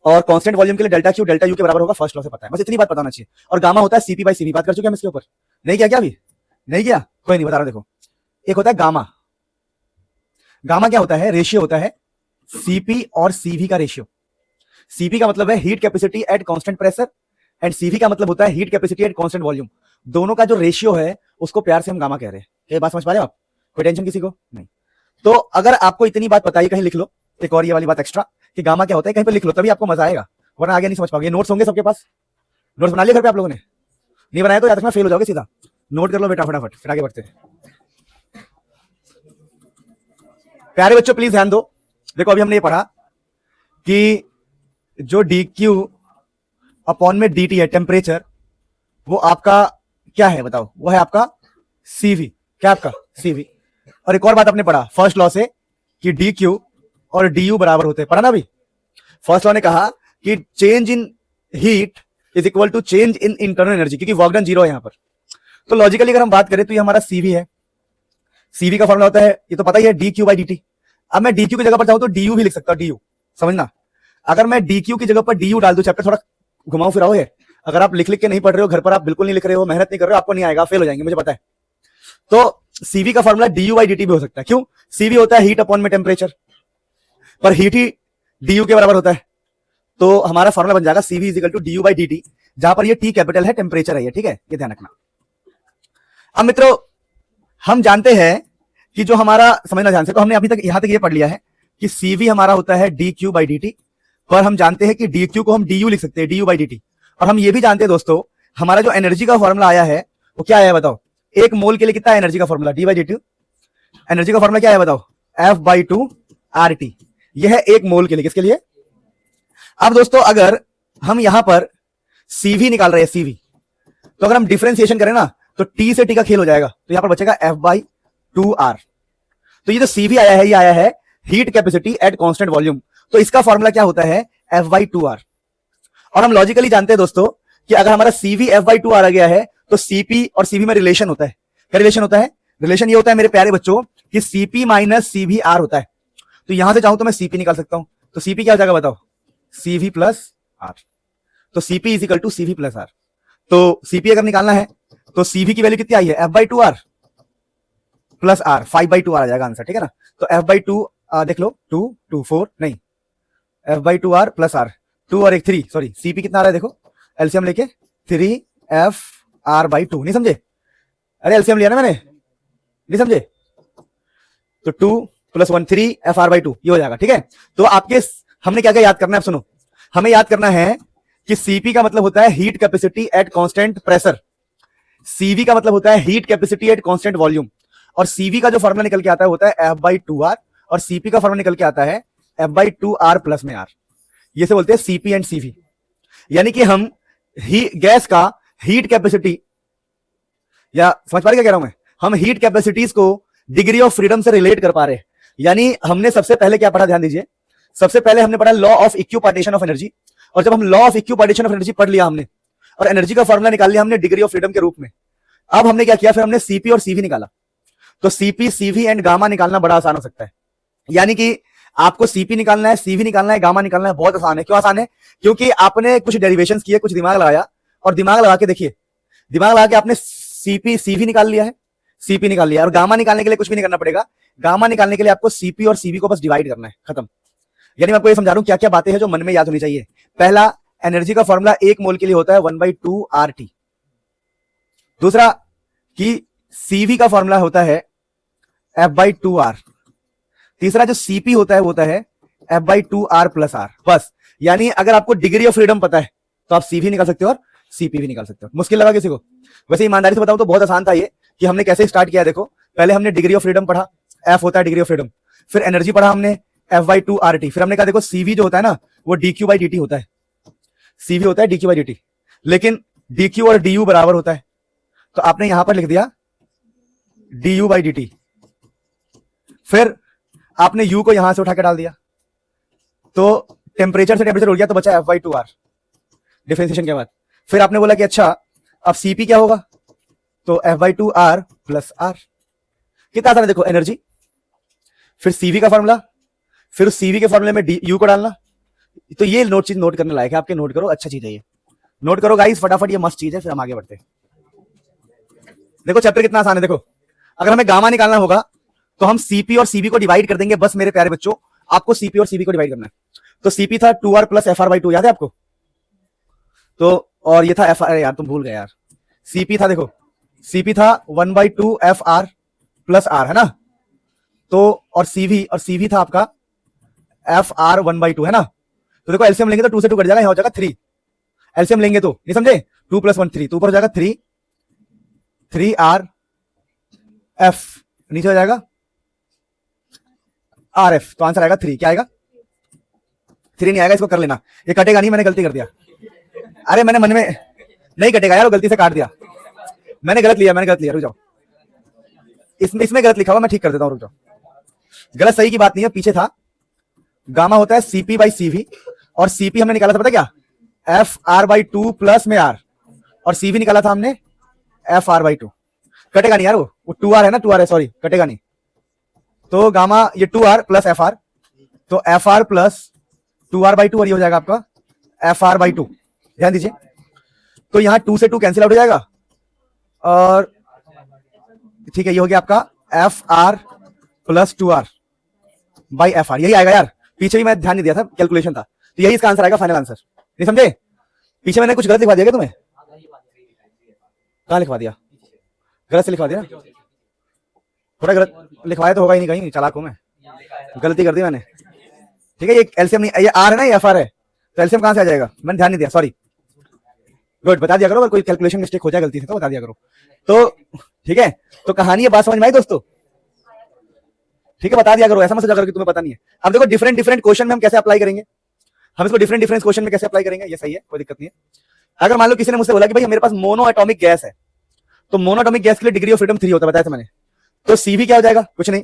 और कांस्टेंट वॉल्यूम के लिए डेल्टा क्यू डेल्टा यू के बराबर होगा, फर्स्ट लॉ से पता है, बस इतनी बात पता होना चाहिए। और गामा होता है CP बाई CV, बात कर चुके हैं हम इसके ऊपर, नहीं किया क्या अभी? नहीं किया, कोई नहीं, बता रहा। देखो एक होता है गामा, गामा क्या होता है, रेशियो होता है CP और CV का रेशियो। CP का मतलब है heat capacity at constant pressure, and CV का मतलब होता है heat capacity at constant volume. दोनों का जो रेशियो है उसको प्यार से हम गामा कह रहे हैं। ये बात समझ पा रहे हो आप? कोई टेंशन किसी को नहीं? तो अगर आपको इतनी बात पता है, कहीं लिख लो एक और ये वाली बात एक्स्ट्रा कि गामा क्या होता है, कहीं पे लिख लो, तभी आपको मजा आएगा, वरना आगे नहीं समझ पाओगे। नोट्स होंगे सबके पास, नोट्स बना लिया घर पे आप लोगों ने? नहीं बनाया तो याद रखना फेल हो जाओगे सीधा, नोट कर लो बेटा फटाफट, फिर आगे बढ़ते हैं। प्यारे बच्चों प्लीज ध्यान दो, देखो अभी हमने ये पढ़ा कि जो dq अपॉन में dt है टेम्परेचर, वो आपका क्या है बताओ, वो है आपका CV, क्या आपका CV। और एक और बात आपने पढ़ा फर्स्ट लॉ से कि dq और du बराबर होते हैं, पढ़ा ना अभी? फर्स्ट लॉ ने कहा कि change in heat is equal to change in internal energy, क्योंकि वॉगडन जीरो है यहां पर। तो लॉजिकली अगर हम बात करें तो ये हमारा CV है, CV का फॉर्मूला होता है, ये तो पता ही है, dq बाई dt। अब मैं dq की जगह पर चाहूं तो du भी लिख सकता हूं, du समझना। अगर मैं dq की जगह पर du डाल दूं, चैप्टर थोड़ा घुमाऊ फिराओ है, अगर आप लिख लिख के नहीं पढ़ रहे हो, घर पर आप बिल्कुल नहीं लिख रहे हो, मेहनत नहीं कर रहे हो, आपको नहीं आएगा, फेल हो जाएंगे, मुझे पता है। तो CV का फॉर्मूला du बाई dt भी हो सकता है, क्यों? CV होता है हीट अपॉन में टेम्परेचर, पर हीट ही du के बराबर होता है, तो हमारा फॉर्मूला बन जाएगा CV is equal to du by dt, जहां पर ये T कैपिटल है, टेम्परेचर है ये, ठीक है, ये ध्यान रखना। अब मित्रों हम जानते हैं कि जो हमारा, समझना ध्यान से, तो हमने अभी तक यहां तक ये पढ़ लिया है कि CV हमारा होता है dq बाई dt, पर हम जानते हैं कि dq को हम du लिख सकते हैं, du बाई dt। और हम ये भी जानते हैं दोस्तों, हमारा जो एनर्जी का फॉर्मूला आया है वो क्या आया है बताओ, एक मोल के लिए कितना है एनर्जी का formula, d by dt। Energy का फॉर्मूला क्या है बताओ, F बाई टू RT, यह है एक मोल के लिए, किसके लिए? अब दोस्तों अगर हम यहां पर CV निकाल रहे हैं, CV, तो अगर हम डिफरेंशिएशन करें ना तो T से T का खेल हो जाएगा, तो यहां पर बचेगा F बाई टू R। तो ये जो CV आया है, ये आया है heat capacity at constant volume, तो इसका फॉर्मूला क्या होता है, F बाई टू R। और हम लॉजिकली जानते हैं दोस्तों कि अगर हमारा CV F by two R आ गया है तो CP और CV में रिलेशन होता है, क्या रिलेशन होता है? रिलेशन ये होता है मेरे प्यारे बच्चों कि CP माइनस CV R होता है। तो यहां से चाहूं तो मैं CP निकाल सकता हूं, तो CP क्या हो जाएगा बताओ, CV प्लस R। तो CP is equal to CV plus R। तो CP अगर निकालना है तो CV की वैल्यू कितनी आई है, F by two R plus R, 5 by two R आ जाएगा आंसर, ठीक है ना। तो F बाई टू देख लो, 2 2 4 नहीं, F by two R plus R, 2 और 1 3, सॉरी CP कितना आ रहा है देखो, एलसीएम लेके 3 FR बाई टू, नहीं समझे? अरे एलसीएम लिया ना मैंने, नहीं समझे? तो 2 प्लस 1 3 FR/2 ये हो जाएगा। ठीक है, तो आपके हमने क्या क्या याद करना है, सुनो। हमें याद करना है कि Cp का मतलब होता है heat capacity at constant pressure, Cv का मतलब होता है heat capacity at constant volume, और Cv का जो फॉर्मूला निकल के आता है होता है F/2R, और Cp का फॉर्मूला निकल के आता है F/2R प्लस में R। ये से बोलते हैं Cp एंड Cv। यानी कि हम गैस का हीट कैपेसिटी, या समझ पा रहे क्या कह रहा हूं मैं, हम हीट कैपेसिटीज को डिग्री ऑफ फ्रीडम से रिलेट कर पा रहे हैं। यानी हमने सबसे पहले क्या पढ़ा, ध्यान दीजिए, सबसे पहले हमने पढ़ा law of equipartition of energy, और जब हम law of equipartition of energy पढ़ लिया हमने, और एनर्जी का फॉर्मूला निकाल लिया हमने डिग्री ऑफ फ्रीडम के रूप में, अब हमने क्या किया, फिर हमने Cp और Cv निकाला। तो Cp, Cv एंड गामा निकालना बड़ा आसान हो सकता है। यानी कि आपको Cp निकालना है, Cv निकालना है, गामा निकालना है, बहुत आसान है। क्यों आसान है? क्योंकि आपने कुछ डेरिवेशंस किए, कुछ दिमाग लगाया, और दिमाग लगा के देखिए, दिमाग लगा के आपने Cp Cv निकाल लिया है, Cp निकाल लिया, और गामा निकालने के लिए कुछ भी नहीं करना पड़ेगा। गामा निकालने के लिए आपको Cp और Cv को बस डिवाइड करना है, खत्म। यानी मैं आपको ये समझा रहा हूं क्या क्या बातें हैं जो मन में याद होनी चाहिए। पहला, एनर्जी का फॉर्मूला 1 मोल के लिए होता है 1/2 RT। दूसरा कि Cv का फॉर्मूला होता है F/2R। तीसरा जो Cp होता है वो होता है F/2R प्लस R। बस, यानी अगर आपको डिग्री ऑफ फ्रीडम पता है तो आप Cv निकाल सकते हो और Cp भी निकाल सकते हो। मुश्किल लगा किसी को? वैसे ईमानदारी से बताऊं तो बहुत आसान था ये, कि हमने कैसे स्टार्ट किया। देखो, पहले हमने डिग्री ऑफ फ्रीडम पढ़ा, F होता है डिग्री ऑफ फ्रीडम, फिर एनर्जी पढ़ा हमने F/2 RT, फिर हमने कहा देखो Cv जो होता है ना वो dQ/dt होता है, Cv होता है dQ/dt, लेकिन dQ और du बराबर होता है, तो आपने यहां पर लिख दिया du/dt, फिर आपने u को यहां से उठा के डाल दिया, तो टेम्परेचर से टेम्परेचर उड़ गया, तो बचा F/2R डिफरेंशिएशन के बाद। फिर आपने बोला कि अच्छा अब Cp क्या होगा, तो F/2R प्लस R। कितना आसान है देखो, एनर्जी, फिर Cv का फॉर्मूला, फिर उस Cv के फॉर्मूले में u को डालना। तो ये चीज नोट करने लायक है, आपके नोट करो, अच्छा चीज है ये, नोट करो गाइस फटाफट, ये मस्त चीज है। फिर हम आगे बढ़ते हैं। देखो चैप्टर कितना आसान है। देखो, अगर हमें गामा निकालना होगा तो हम Cp और Cv को डिवाइड कर देंगे। बस मेरे प्यारे बच्चों, आपको Cp और Cv को डिवाइड करना है। तो Cp था 2R प्लस FR/2, याद है आपको? तो और ये था FR, यार तुम भूल गए यार, Cp था, देखो Cp था 1/2 FR प्लस R, है ना? तो और Cv था आपका FR 1/2, है ना? तो देखो एलसीएम लेंगे तो 2 से 2 कट जाएगा, यहां हो जाएगा 3। एलसीएम लेंगे तो, नहीं समझे, 2 + 1 3, तो ऊपर हो जाएगा 3R F, नीचे हो जाएगा RF, तो आंसर आएगा 3। क्या आएगा? 3 नहीं आएगा, इसको कर लेना, ये कटेगा नहीं, मैंने गलती कर दिया। अरे मैंने मन में नहीं कटेगा यार, वो गलती से काट दिया, मैंने गलत लिया, रुक जाओ, इसमें गलत लिखा हुआ, मैं ठीक कर देता हूं, रुक जाओ। गलत सही की बात नहीं है, पीछे था गामा होता है Cp/Cv, और Cp हमने निकाला था पता क्या, FR/2 प्लस में R, और Cv निकाला था हमने FR/2। कटेगा नहीं यार, वो 2R है ना, 2R है, सॉरी, कटेगा नहीं। तो गामा ये 2R प्लस FR, तो FR प्लस 2R/2, और ये हो जाएगा आपका FR/2। ध्यान दीजिए, तो यहां 2 से 2 कैंसिल आउट हो जाएगा, और ठीक है, ये हो गया आपका FR plus 2R by FR, यही आएगा यार। पीछे भी मैं ध्यान नहीं दिया था, कैलकुलेशन था, तो यही इसका आंसर आएगा, फाइनल आंसर। नहीं समझे? पीछे मैंने कुछ गलत लिखवा दिया क्या तुम्हें? कहां लिखवा दिया? गलत से लिखवा दिया, थोड़ा गलत लिखवाया तो होगा ही नहीं, कहीं चालाक हूं मैं, गलती कर दी मैंने। ठीक है, ये एलसीएम नहीं, ये आर है ना, ये एफआर है, तो एलसीएम कहां से आ जाएगा? मैंने ध्यान नहीं दिया, सॉरी। गुड, बता दिया करो, अगर कोई कैलकुलेशन मिस्टेक हो जाए गलती से तो बता दिया करो। तो ठीक है, तो कहानी है, बात समझ में आई दोस्तों? ठीक है, बता दिया करो, ऐसा मत सोचा करो कि तुम्हें पता नहीं है। अब देखो डिफरेंट क्वेश्चन में हम कैसे अप्लाई करेंगे, हम इसको डिफरेंट क्वेश्चन में कैसे अप्लाई करेंगे, ये सही है, कोई दिक्कत नहीं है। अगर मान लो किसी ने मुझसे बोला कि भाई मेरे पास मोनो एटॉमिक गैस है, तो मोनो एटॉमिक गैस के लिए डिग्री ऑफ फ्रीडम 3 होता है, बताया था मैंने। तो Cv क्या हो जाएगा? कुछ नहीं,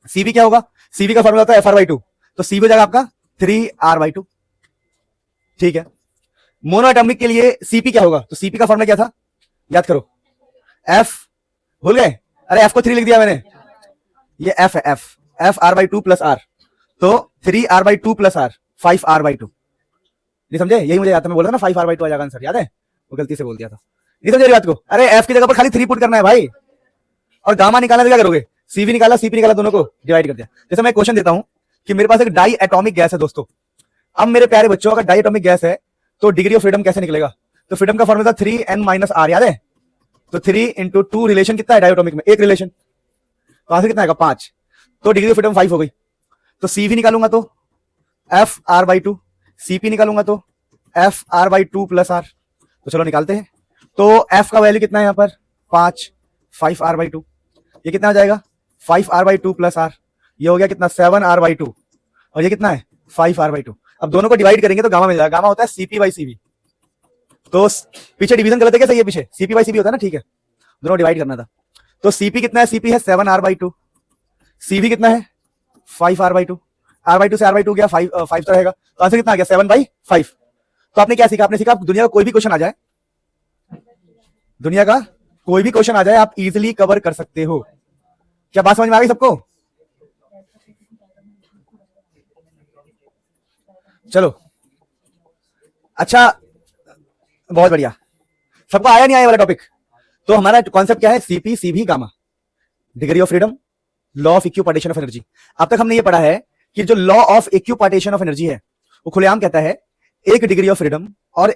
Cv क्या होगा? Cv का फॉर्मूला होता है FR/2, तो Cv हो जाएगा आपका 3R/2। ठीक है, मोनो एटॉमिक के लिए Cp क्या होगा? तो Cp का फॉर्मूला क्या था, याद करो, F, भूल गए? अरे F को 3 लिख दिया मैंने, ये F है, FR/2 प्लस R, तो 3R/2 प्लस R 5R/2। नहीं समझे? यही मुझे याद था, मैं बोला था ना 5R/2 आ जाएगा आंसर, याद है? वो गलती से बोल दिया था, नहीं समझे बात को? अरे F की जगह पर खाली 3 पुट करना है भाई, और गामा निकालना तो क्या करोगे? Cv निकाला, Cp निकाला, दोनों को डिवाइड कर दिया। जैसे मैं क्वेश्चन देता हूं कि मेरे पास एक डाई एटॉमिक गैस है दोस्तों। अब मेरे प्यारे बच्चों, अगर डाई एटॉमिक गैस है तो डिग्री ऑफ फ्रीडम कैसे निकलेगा? तो फ्रीडम का फॉर्मूला 3n-r, याद है? तो 3 × 2 रिलेशन कितना है डाई एटॉमिक में? 1 रिलेशन, तो आंसर कितना आएगा? 5। तो डिग्री ऑफ फ्रीडम 5 हो गई। तो सी भी निकालूंगा तो F R by two, CP निकालूंगा तो F R by two plus R. तो चलो निकालते हैं। तो एफ का वैल्यू कितना है यहाँ पर 5, 5 आर बाई टू। ये कितना हो जाएगा 5 R by two plus R. ये हो गया कितना 7 आर बाई टू, और ये कितना है 5 आर बाई टू। अब दोनों को डिवाइड करेंगे तो गामा मिल जाएगा। गामा होता है सीपी बाई सीबी। तो पीछे डिवीजन गलत है क्या, सही है पीछे सीपी बाई सीबी होता है ना, ठीक है, दोनों डिवाइड करना था। तो सीपी कितना है, सीपी है 7 आर बाई टू, सीबी कितना है 5 R by two. R by two से आर बाई टू गया 5 तो रहेगा, तो आंसर कितना आ गया 7 बाई 5। तो आपने क्या सीखा, आपने सीखा दुनिया का कोई भी क्वेश्चन आ जाए, दुनिया का कोई भी क्वेश्चन आ जाए आप इजीली कवर कर सकते हो। क्या बात समझ में आ गई सबको? चलो अच्छा, बहुत बढ़िया। सबको आया नहीं आया वाला टॉपिक? तो हमारा कॉन्सेप्ट क्या है, CP CB gamma, degree of freedom, law of equipartition of energy. अब तक हमने ये पढ़ा है कि जो law of equipartition of energy है वो खुलेआम कहता है एक डिग्री ऑफ फ्रीडम और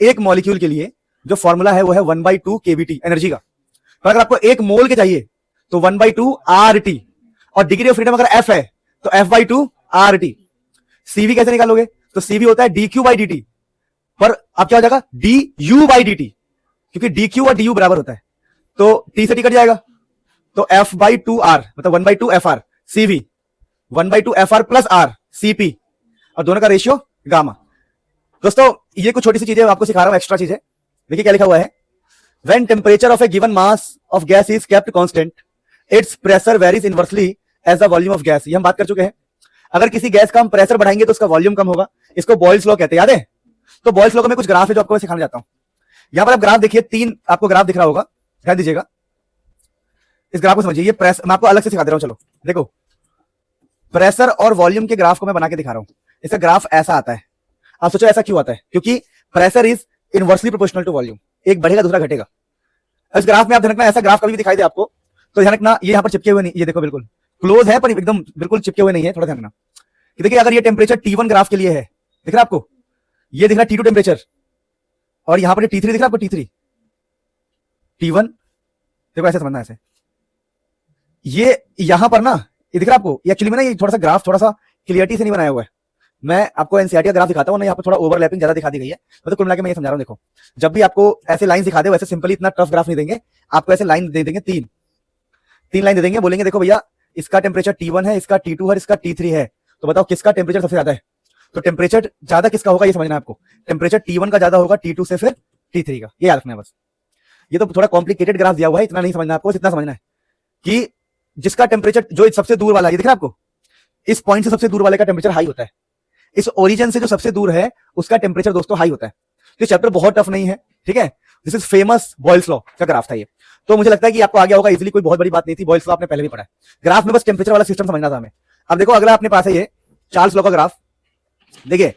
एक मॉलिक्यूल के लिए जो फॉर्मूला है वो है 1/2 केवीटी एनर्जी का। तो अगर आपको एक मोल के चाहिए तो 1/2 RT, और डिग्री ऑफ फ्रीडम अगर F है तो F/2 RT। सीवी कैसे निकालोगे, तो सीवी होता है dQ/dt, पर अब क्या हो जाएगा du/dt, क्योंकि dQ और du बराबर होता है, तो t से t कट जाएगा, तो F/2R मतलब 1/2 FR CV, 1/2 FR plus R CP, और दोनों का रेशियो गामा। दोस्तों ये कुछ छोटी सी चीजें आपको सिखा रहा हूं, एक्स्ट्रा चीजें। देखिए क्या लिखा हुआ है, when temperature of a given mass of gas is kept constant, its pressure varies inversely as the volume of gas। ये हम बात कर चुके हैं। अगर किसी गैस का हम प्रेशर बढ़ाएंगे तो उसका वॉल्यूम कम होगा, इसको बॉयल्स लॉ कहते हैं, याद है? तो बॉयल्स लॉ में कुछ ग्राफ है जो आपको मैं सिखाने जाता हूं। यहां पर आप ग्राफ देखिए, 3 आपको ग्राफ दिख रहा होगा, ध्यान दीजिएगा, इस ग्राफ को समझिए। ये प्रेशर मैं आपको अलग से सिखा दे रहा हूं। चलो देखो, प्रेशर और वॉल्यूम के ग्राफ को मैं बना के दिखा रहा हूं। इसका ग्राफ ऐसा आता है। आप सोचो ऐसा क्यों आता है, क्योंकि pressure is inversely proportional to volume, एक बढ़ेगा दूसरा घटेगा। इस ग्राफ में आप ध्यान रखना, ऐसा ग्राफ कभी भी दिखाई दे आपको तो ध्यान रखना ये यहां पर चिपके हुए नहीं, ये देखो बिल्कुल क्लोज है पर एकदम बिल्कुल चिपके हुए नहीं है, थोड़ा ध्यान रखना। देखिए अगर ये टेम्परेचर T1 ग्राफ के लिए है, दिख रहा है आपको, ये दिख रहा है T2 टेम्परेचर, और यहां पर T3 दिख रहा है आपको, T3 T1, देखो ऐसे समझना, ऐसे ये यहां पर ना ये दिख रहा है आपको, ये एक्चुअली में ना ये थोड़ा सा ग्राफ थोड़ा सा क्लियरिटी से नहीं बनाया हुआ है। मैं आपको एनसीईआरटी का ग्राफ दिखाता हूं ना, यहाँ पर थोड़ा ओवरलैपिंग ज्यादा दिखा दी गई है, मतलब कुल मिला के मैं ये समझा रहा हूं। देखो जब भी आपको ऐसे लाइन दिखा दे, वैसे सिंपली इतना टफ ग्राफ नहीं देंगे आपको, ऐसे लाइन दे देंगे, तीन लाइन दे देंगे, बोलेंगे देखो भैया इसका टेम्परेचर T1 है, इसका T2 है, इसका T3 है, तो बताओ किसका टेम्परेचर सबसे ज्यादा है। तो टेम्परेचर ज्यादा किसका होगा ये समझना है आपको, टेम्परेचर T1 का ज्यादा होगा T2 से, फिर T3 का, ये याद रखना है बस। ये तो थोड़ा कॉम्प्लिकेटेड ग्राफ दिया हुआ है, इतना नहीं समझना आपको, इतना समझना है कि जिसका टेम्परेचर जो सबसे दूर वाला है, ये दिख रहा है आपको, इस पॉइंट से सबसे दूर वाले का टेम्परेचर हाई होता है, इस ओरिजिन से जो सबसे दूर है उसका टेम्परेचर दोस्तों हाई होता है। तो चैप्टर बहुत टफ नहीं है, ठीक है, this is famous Boyle's law का ग्राफ था ये। तो मुझे लगता है कि आपको आ गया होगा इजीली, कोई बहुत बड़ी बात नहीं थी, बॉयल्स लॉ आपने पहले भी पढ़ा है। ग्राफ में बस टेम्परेचर वाला सिस्टम समझना था हमें। अब देखो अगला अपने पास है ये चार्ल्स लॉ का ग्राफ, देखिए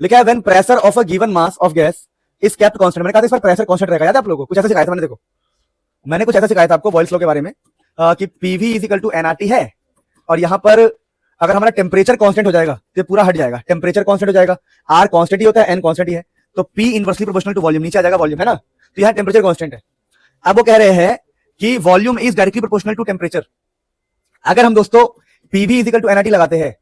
लिखा है when pressure of a given mass of gas is kept constant. मैंने कहा था इस पर प्रेशर कांस्टेंट रहेगा, याद है आप लोगों को? कुछ ऐसा सिखाया था मैंने, देखो मैंने कुछ ऐसा सिखाया था आपको बॉयल्स लॉ के बारे में कि PV is equal to NRT है, और यहां पर अगर हमारा टेम्परेचर कांस्टेंट हो जाएगा तो पूरा हट जाएगा, टेम्परेचर कांस्टेंट हो जाएगा, आर कांस्टेंट ही होता है, एन कांस्टेंट ही है, तो P inversely proportional to volume, नीचे आ जाएगा वॉल्यूम, है ना, तो यहां टेम्परेचर कांस्टेंट है। अब वो कह रहे हैं कि volume is directly proportional to temperature. अगर हम दोस्तों PV is equal to NRT लगाते हैं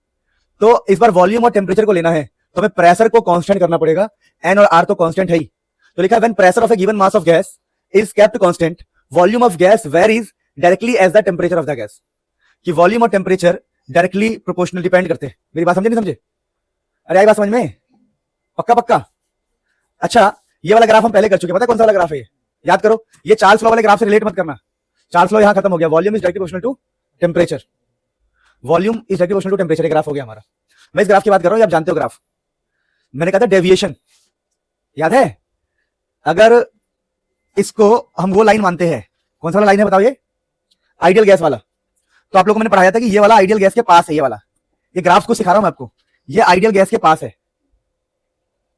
तो इस बार वॉल्यूम और टेम्परेचर को लेना है तो हमें प्रेशर को कांस्टेंट करना पड़ेगा, एन और आर तो कांस्टेंट है ही। तो लिखा है when pressure of a given mass of gas is kept constant, volume of gas varies directly as the temperature of the gas, कि वॉल्यूम और टेम्परेचर डायरेक्टली प्रोपोर्शनल डिपेंड करते हैं। मेरी बात समझे नहीं समझे? अरे आई बात समझ में? पक्का पक्का? अच्छा ये वाला ग्राफ हम पहले कर चुके, पता है कौन सा वाला ग्राफ है ये? याद करो, ये चार्ल्स लॉ वाले ग्राफ से रिलेट मत करना, चार्ल्स लॉ यहां खत्म हो गया। Volume is directly proportional to temperature, volume is directly proportional to temperature, ये ग्राफ हो गया हमारा। मैं इस ग्राफ की बात कर रहा हूं, आप जानते हो ग्राफ, मैंने कहा था डेविएशन, याद है? अगर इसको हम वो लाइन मानते हैं, कौन सा वाला लाइन है बताओ, ये आइडियल गैस वाला, तो आप लोगों को मैंने पढ़ाया था कि ये वाला आइडियल गैस के पास है, ये वाला, ये ग्राफ को सिखा रहा हूं मैं आपको, ये आइडियल गैस के पास है,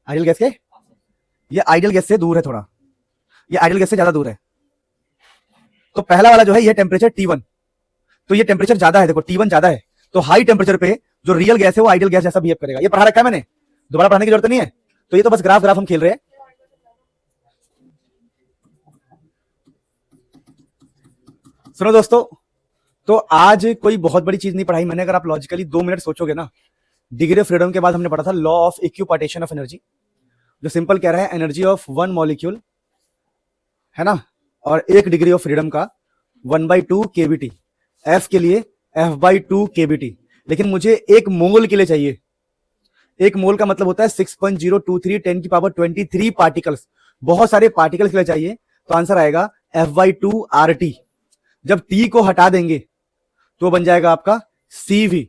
आइडियल गैस के, ये आइडियल गैस से दूर है थोड़ा, ये आइडियल गैस से ज्यादा दूर है। तो पहला वाला जो है ये टेम्परेचर T1, तो ये टेम्परेचर ज्यादा है, देखो T1 ज्यादा है, तो हाई टेम्परेचर पे जो रियल गैस है वो आइडियल गैस जैसा बिहेव करेगा। ये पढ़ा रखा है मैंने, दोबारा पढ़ाने की जरूरत नहीं है, तो ये तो बस ग्राफ हम खेल रहे हैं। सुनो दोस्तों, तो आज कोई बहुत बड़ी चीज नहीं पढ़ाई मैंने, अगर आप लॉजिकली 2 मिनट सोचोगे ना। डिग्री ऑफ फ्रीडम के बाद हमने पढ़ा था law of equipartition of energy, जो सिंपल कह रहा है एनर्जी ऑफ वन मॉलिक्यूल, है ना, और 1 डिग्री ऑफ फ्रीडम का 1/2 केवीटी, एफ के लिए F/2 केवीटी। लेकिन मुझे 1 मोल के लिए चाहिए। 1 मोल का मतलब होता है 6.023 10⁻23 पार्टिकल्स, बहुत सारे पार्टिकल्स के लिए चाहिए। तो आंसर आएगा F/2 RT। जब T को हटा देंगे तो बन जाएगा आपका CV,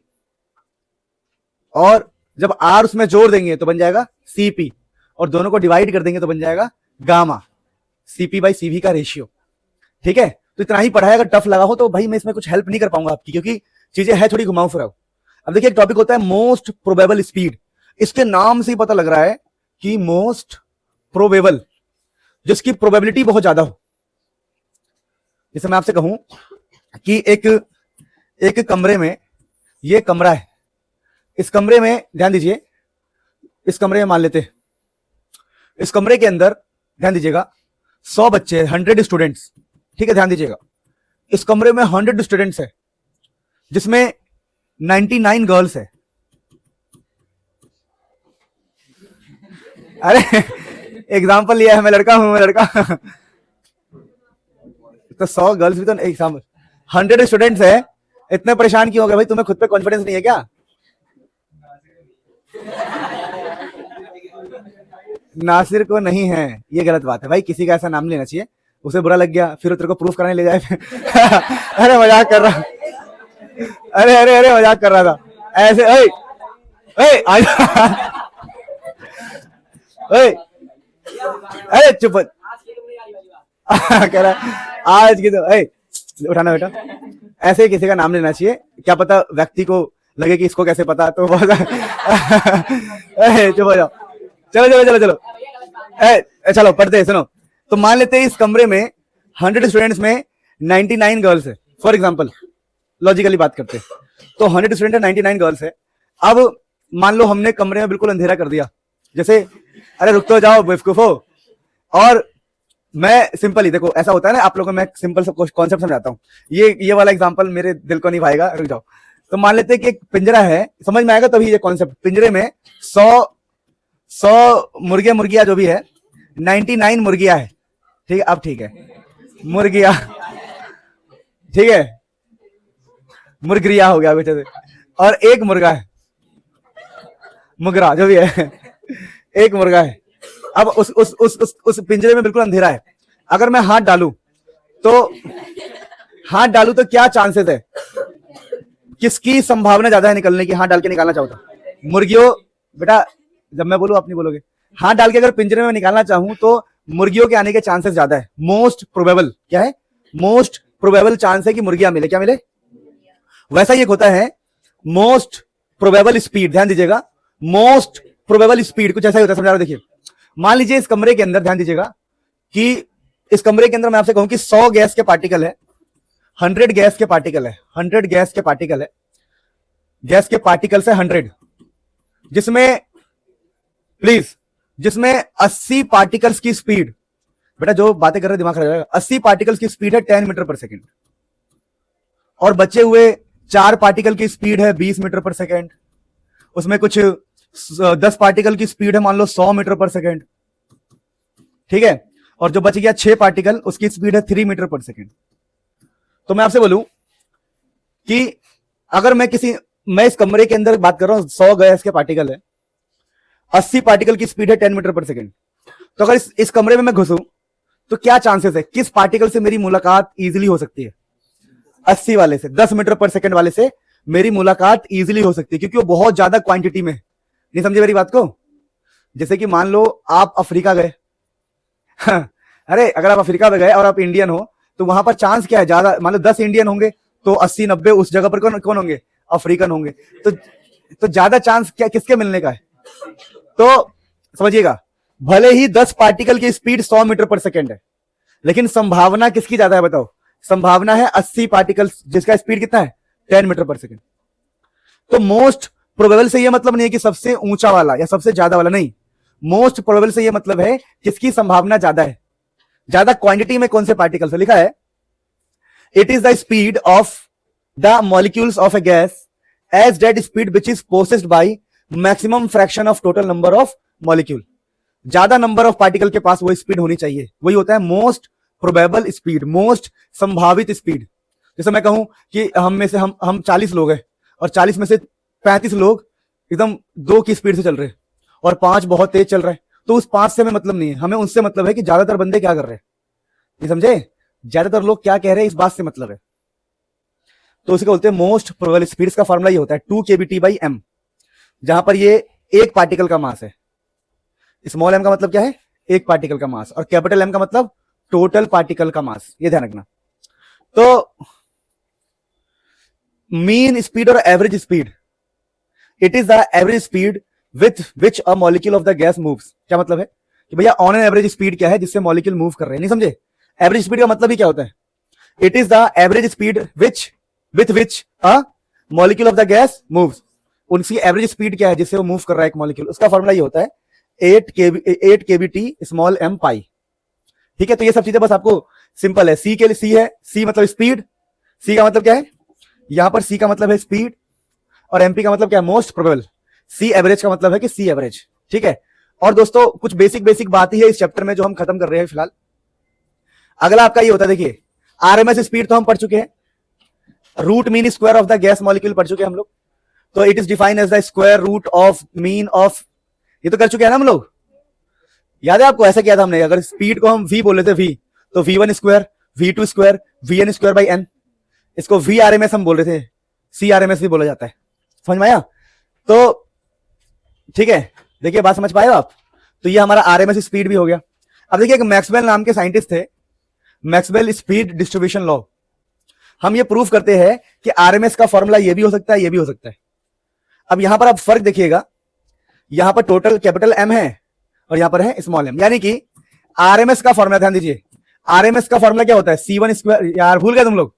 और जब R उसमें जोड़ देंगे तो बन जाएगा CP, और दोनों को डिवाइड कर देंगे तो बन जाएगा गामा, CP/CV का रेशियो। ठीक है, तो इतना ही पढ़ा है। अगर टफ लगा हो तो भाई मैं इसमें कुछ हेल्प नहीं कर पाऊंगा आपकी, क्योंकि चीजें है थोड़ी घुमाऊ फिराऊ। अब देखिए, एक टॉपिक होता है मोस्ट प्रोबेबल स्पीड। इसके नाम से ही पता लग रहा है कि मोस्ट प्रोबेबल, जिसकी प्रोबेबिलिटी बहुत ज्यादा हो। जैसे मैं आपसे कहूं कि एक कमरे में, ये कमरा है, इस कमरे में ध्यान दीजिए, इस कमरे में मान लेते हैं, इस कमरे के अंदर ध्यान दीजिएगा 100 बच्चे, 100 स्टूडेंट्स। ठीक है, ध्यान दीजिएगा, इस कमरे में 100 स्टूडेंट्स है, जिसमें 99 गर्ल्स है। अरे एग्जाम्पल लिया है, मैं लड़का हूं, मैं लड़का। तो 100 गर्ल्स भी तो एग्जाम्पल, 100 स्टूडेंट्स है, इतने परेशान क्यों हो गए भाई? तुम्हें खुद पे कॉन्फिडेंस नहीं है क्या? नासिर को नहीं है, ये गलत बात है भाई, किसी का ऐसा नाम लेना चाहिए, उसे बुरा लग गया फिर तेरे को प्रूफ कराने ले जाए। अरे मजाक कर रहा, अरे अरे अरे मजाक कर रहा था ऐसे। ओए ओए, अरे चुप। कह रहा आज की तो उठाना बेटा, ऐसे ही किसी का नाम लेना चाहिए, क्या पता व्यक्ति को लगे कि इसको कैसे पता, तो बहुत चुप हो जाओ। चलो चलो चलो चलो, चलो पढ़ते हैं, सुनो। तो मान लेते हैं इस कमरे में 100 स्टूडेंट्स में 99 गर्ल्स है, फॉर एग्जांपल, लॉजिकली बात करते हैं। तो 100 स्टूडेंट है, 99 गर्ल्स है। अब मान लो हमने कमरे में बिल्कुल अंधेरा कर दिया, जैसे अरे रुक तो जाओ बेवकूफो। और मैं सिंपल ही, देखो ऐसा होता है ना, आप लोगों को मैं सिंपल सब कॉन्सेप्ट समझाता हूँ। ये वाला एग्जांपल मेरे दिल को नहीं भाएगा, रुक जाओ। तो मान लेते हैं कि एक पिंजरा है, समझ में आएगा तभी ये कॉन्सेप्ट। पिंजरे में 100 मुर्गे मुर्गियां जो भी है, 99 मुर्गियां है। ठीक है, अब ठीक है, मुर्गियां, ठीक है, मुर्गिया हो गया बेटे, और एक मुर्गा है, मुगरा जो भी है, एक मुर्गा है। अब उस पिंजरे में बिल्कुल अंधेरा है। अगर मैं हाथ डालूं तो क्या चांसेस है, किसकी संभावना ज्यादा है निकलने की? हाथ डाल के निकालना चाहो तो मुर्गियों, बेटा जब मैं बोलूं आप नहीं बोलोगे। हाथ डाल के अगर पिंजरे में निकालना चाहूं तो मुर्गियों के आने के चांसेस ज्यादा है। मोस्ट प्रोबेबल क्या है? मोस्ट प्रोबेबल चांस है कि मुर्गियां मिले, क्या मिले? वैसा ही एक होता है मोस्ट प्रोबेबल स्पीड। ध्यान दीजिएगा, मोस्ट प्रोबेबल स्पीड कुछ ऐसा ही होता है, समझा रहा हूं। देखिए, मान लीजिए इस कमरे के अंदर, ध्यान दीजिएगा कि इस कमरे के अंदर मैं आपसे कहूं कि 100 गैस के पार्टिकल है, 100 गैस के पार्टिकल है, 100 गैस के पार्टिकल है, गैस के पार्टिकल से 100, जिसमें प्लीज, जिसमें 80 पार्टिकल्स की स्पीड, बेटा जो बातें कर रहे दिमाग खराब हो जाएगा, 80 पार्टिकल्स की स्पीड है 10 मीटर पर सेकेंड, और बचे हुए 4 पार्टिकल की स्पीड है 20 मीटर पर सेकेंड। उसमें कुछ 10 पार्टिकल की स्पीड है मान लो 100 मीटर पर सेकेंड, ठीक है, और जो बच गया 6 पार्टिकल, उसकी स्पीड है 3 मीटर पर सेकेंड। तो मैं आपसे बोलूं कि अगर मैं इस कमरे के अंदर बात कर रहा हूं, 100 गैस के पार्टिकल है, 80 पार्टिकल की स्पीड है 10 मीटर पर सेकेंड। तो अगर इस कमरे में मैं घुसूं तो क्या चांसेस है, किस पार्टिकल से मेरी मुलाकात इजीली हो सकती है? 80 वाले से, 10 मीटर पर सेकेंड वाले से मेरी मुलाकात इजीली हो सकती है, क्योंकि वो बहुत ज्यादा क्वांटिटी में। नहीं समझे मेरी बात को? जैसे कि मान लो आप अफ्रीका गए, अरे अगर आप अफ्रीका में गए और आप इंडियन हो, तो वहां पर चांस क्या है? ज्यादा, मान लो 10 इंडियन होंगे तो 80-90 उस जगह पर कौन होंगे? अफ्रीकन होंगे। तो ज्यादा चांस क्या किसके मिलने का है? तो समझिएगा, भले ही 10 पार्टिकल की स्पीड 100 मीटर पर सेकेंड है, लेकिन संभावना किसकी ज्यादा है बताओ? संभावना है 80 पार्टिकल्स, जिसका स्पीड कितना है? 10 मीटर पर सेकेंड। तो मोस्ट प्रोबेबल से यह मतलब नहीं है कि सबसे ऊंचा वाला या सबसे ज्यादा वाला, नहीं। मोस्ट प्रोबेबल से यह मतलब है किसकी संभावना ज्यादा है, ज्यादा क्वांटिटी में कौन से पार्टिकल से। लिखा है it is the speed of the molecules of a gas as that speed which is possessed by maximum fraction of total number of molecule. ज्यादा नंबर ऑफ पार्टिकल के पास वो स्पीड होनी चाहिए, वही होता है मोस्ट प्रोबेबल स्पीड, मोस्ट संभावित स्पीड। जैसे मैं कहूं कि हम में से हम 40 लोग हैं और 40 में से 35 लोग एकदम 2 की स्पीड से चल रहे हैं और 5 बहुत तेज चल रहे हैं, तो उस 5 से हमें मतलब नहीं है, हमें उनसे मतलब है कि ज्यादातर बंदे क्या कर रहे हैं, ये समझे, ज्यादातर लोग क्या कह रहे हैं इस बात से मतलब है। तो उसे बोलते हैं मोस्ट प्रोबेबल स्पीड। का फॉर्मूला ये होता है 2 kBT/m, जहां पर ये एक पार्टिकल का मास है। स्मॉल m का मतलब क्या है, एक पार्टिकल का मास, और कैपिटल M का मतलब टोटल पार्टिकल का मास, ये ध्यान रखना। तो मीन स्पीड और average speed, it is the average speed with which a molecule of the gas moves. क्या मतलब है कि भैया ऑन एन एवरेज स्पीड क्या है जिससे मॉलिक्यूल मूव कर रहे हैं, नहीं समझे। एवरेज स्पीड का मतलब ही क्या होता है, it is the average speed which with which a molecule of the gas moves. उनकी एवरेज स्पीड क्या है जिससे वो मूव कर रहा है एक मॉलिक्यूल, उसका फॉर्मूला ये होता है 8 kBT स्मॉल m पाई। ठीक है, तो ये सब चीजें बस आपको सिंपल है। सी के लिए सी है, सी मतलब स्पीड, सी का मतलब क्या है, यहां पर सी का मतलब है स्पीड, और एमपी का मतलब क्या है, मोस्ट प्रोबेबल। सी एवरेज का मतलब है कि सी एवरेज। ठीक है, और दोस्तों कुछ बेसिक बात ही है इस चैप्टर में जो हम खत्म कर रहे हैं फिलहाल। अगला आपका ये होता है, देखिए आरएमएस स्पीड तो हम पढ़ चुके हैं, root mean square of the gas molecule पढ़ चुके हैं हम लोग। तो it is defined as the square root of mean of, ये तो कर चुके हैं ना हम लोग, याद है आपको, ऐसा किया था हमने। अगर स्पीड को हम v बोले थे, v तो v1 square, v2 square, vn square by n। इसको v आरएमएस हम बोल रहे थे, c आरएमएस भी बोला जाता है, समझ में आया। तो ठीक है, देखिए बात समझ पाए आप। तो ये हमारा आरएमएस स्पीड भी हो गया। अब देखिए एक मैक्सवेल नाम के साइंटिस्ट थे, मैक्सवेल स्पीड डिस्ट्रीब्यूशन लॉ। हम ये प्रूव करते हैं कि आरएमएस का फॉर्मूला ये भी हो सकता है, ये भी हो सकता है। अब यहां पर आप फर्क देखिएगा, यहां पर टोटल कैपिटल M है और यहां पर है स्मॉल m, यानी कि आरएमएस का फॉर्मूला ध्यान दीजिए, आरएमएस का फॉर्मूला क्या होता है, C1 स्क्वायर, यार भूल गए तुम लोग,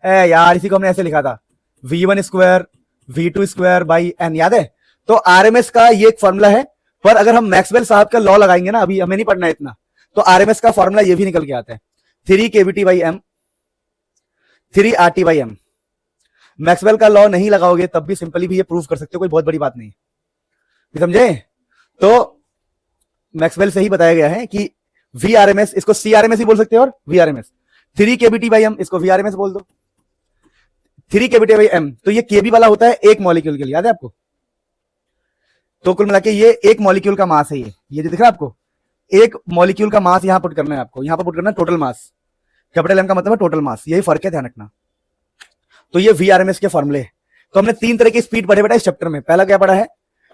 यार इसी को हमने ऐसे लिखा था, V1 square V2 square by n, याद है। तो आरएमएस का ये एक फॉर्मूला है, पर अगर हम मैक्सवेल साहब का लॉ लगाएंगे ना, अभी हमें नहीं पढ़ना है इतना, तो आरएमएस का फॉर्मूला ये भी निकल के आता है 3 kBT/m 3 RT/m। मैक्सवेल का लॉ नहीं लगाओगे तब भी सिंपली भी ये प्रूव कर सकते हो, कोई बहुत बड़ी बात नहीं, समझे। तो मैक्सवेल से ही बताया गया है कि वी आरएमएस, इसको सी आरएमएस ही बोल सकते हो, और वी आरएमएस 3 kBT/m, इसको वी आरएमएस बोल दो 3 kBT/m। तो ये केबी वाला होता है एक मॉलिक्यूल के लिए, याद है आपको। तो कुल मिला के ये एक मॉलिक्यूल का मास है, ये जो दिख रहा है आपको, एक मॉलिक्यूल का मास यहां पुट करना है आपको, यहां पर पुट करना है टोटल मास, कैपिटल एम का मतलब है टोटल मास, यही फर्क है, ध्यान रखना। तो ये वी आरएमएस के फॉर्मूले। तो हमने 3 तरह की स्पीड पढ़े बेटा इस चैप्टर में। पहला क्या पढ़ा है,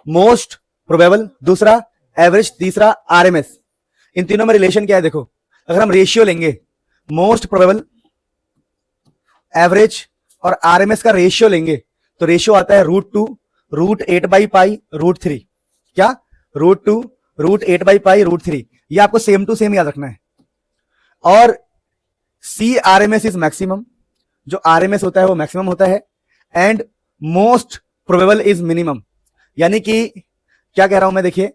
मोस्ट प्रोबेबल, दूसरा एवरेज, तीसरा आरएमएस। इन तीनों में रिलेशन क्या है देखो, अगर हम रेशियो लेंगे, मोस्ट प्रोबेबल, एवरेज और आरएमएस का रेशियो लेंगे, तो रेशियो आता है √2 √8/पाई √3। क्या, √2 √8/पाई √3। ये आपको सेम टू सेम याद रखना है। और सी आरएमएस इज मैक्सिमम, जो आरएमएस होता है वो मैक्सिमम होता है, and most probable is minimum. यानी कि क्या कह रहा हूं मैं, देखिए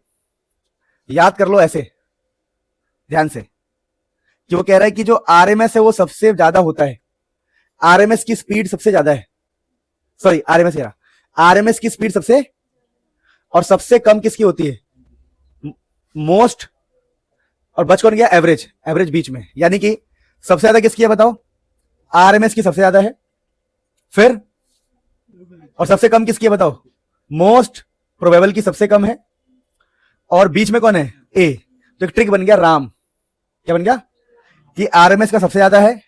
याद कर लो ऐसे ध्यान से, कि वो कह रहा है कि जो आरएमएस है वो सबसे ज्यादा होता है, आरएमएस की स्पीड सबसे ज्यादा है, सॉरी आरएमएस कह रहा, आरएमएस की स्पीड सबसे, और सबसे कम किसकी होती है, मोस्ट, और बच कौन गया, एवरेज, एवरेज बीच में। यानी कि सबसे ज्यादा किसकी है बताओ, आरएमएस की सबसे ज्यादा है, फिर और सबसे कम किसकी है बताओ, मोस्ट प्रोबेबल की सबसे कम है, और बीच में कौन है, ए। तो एक ट्रिक बन गया राम, क्या बन गया, कि आरएमएस का सबसे ज्यादा है,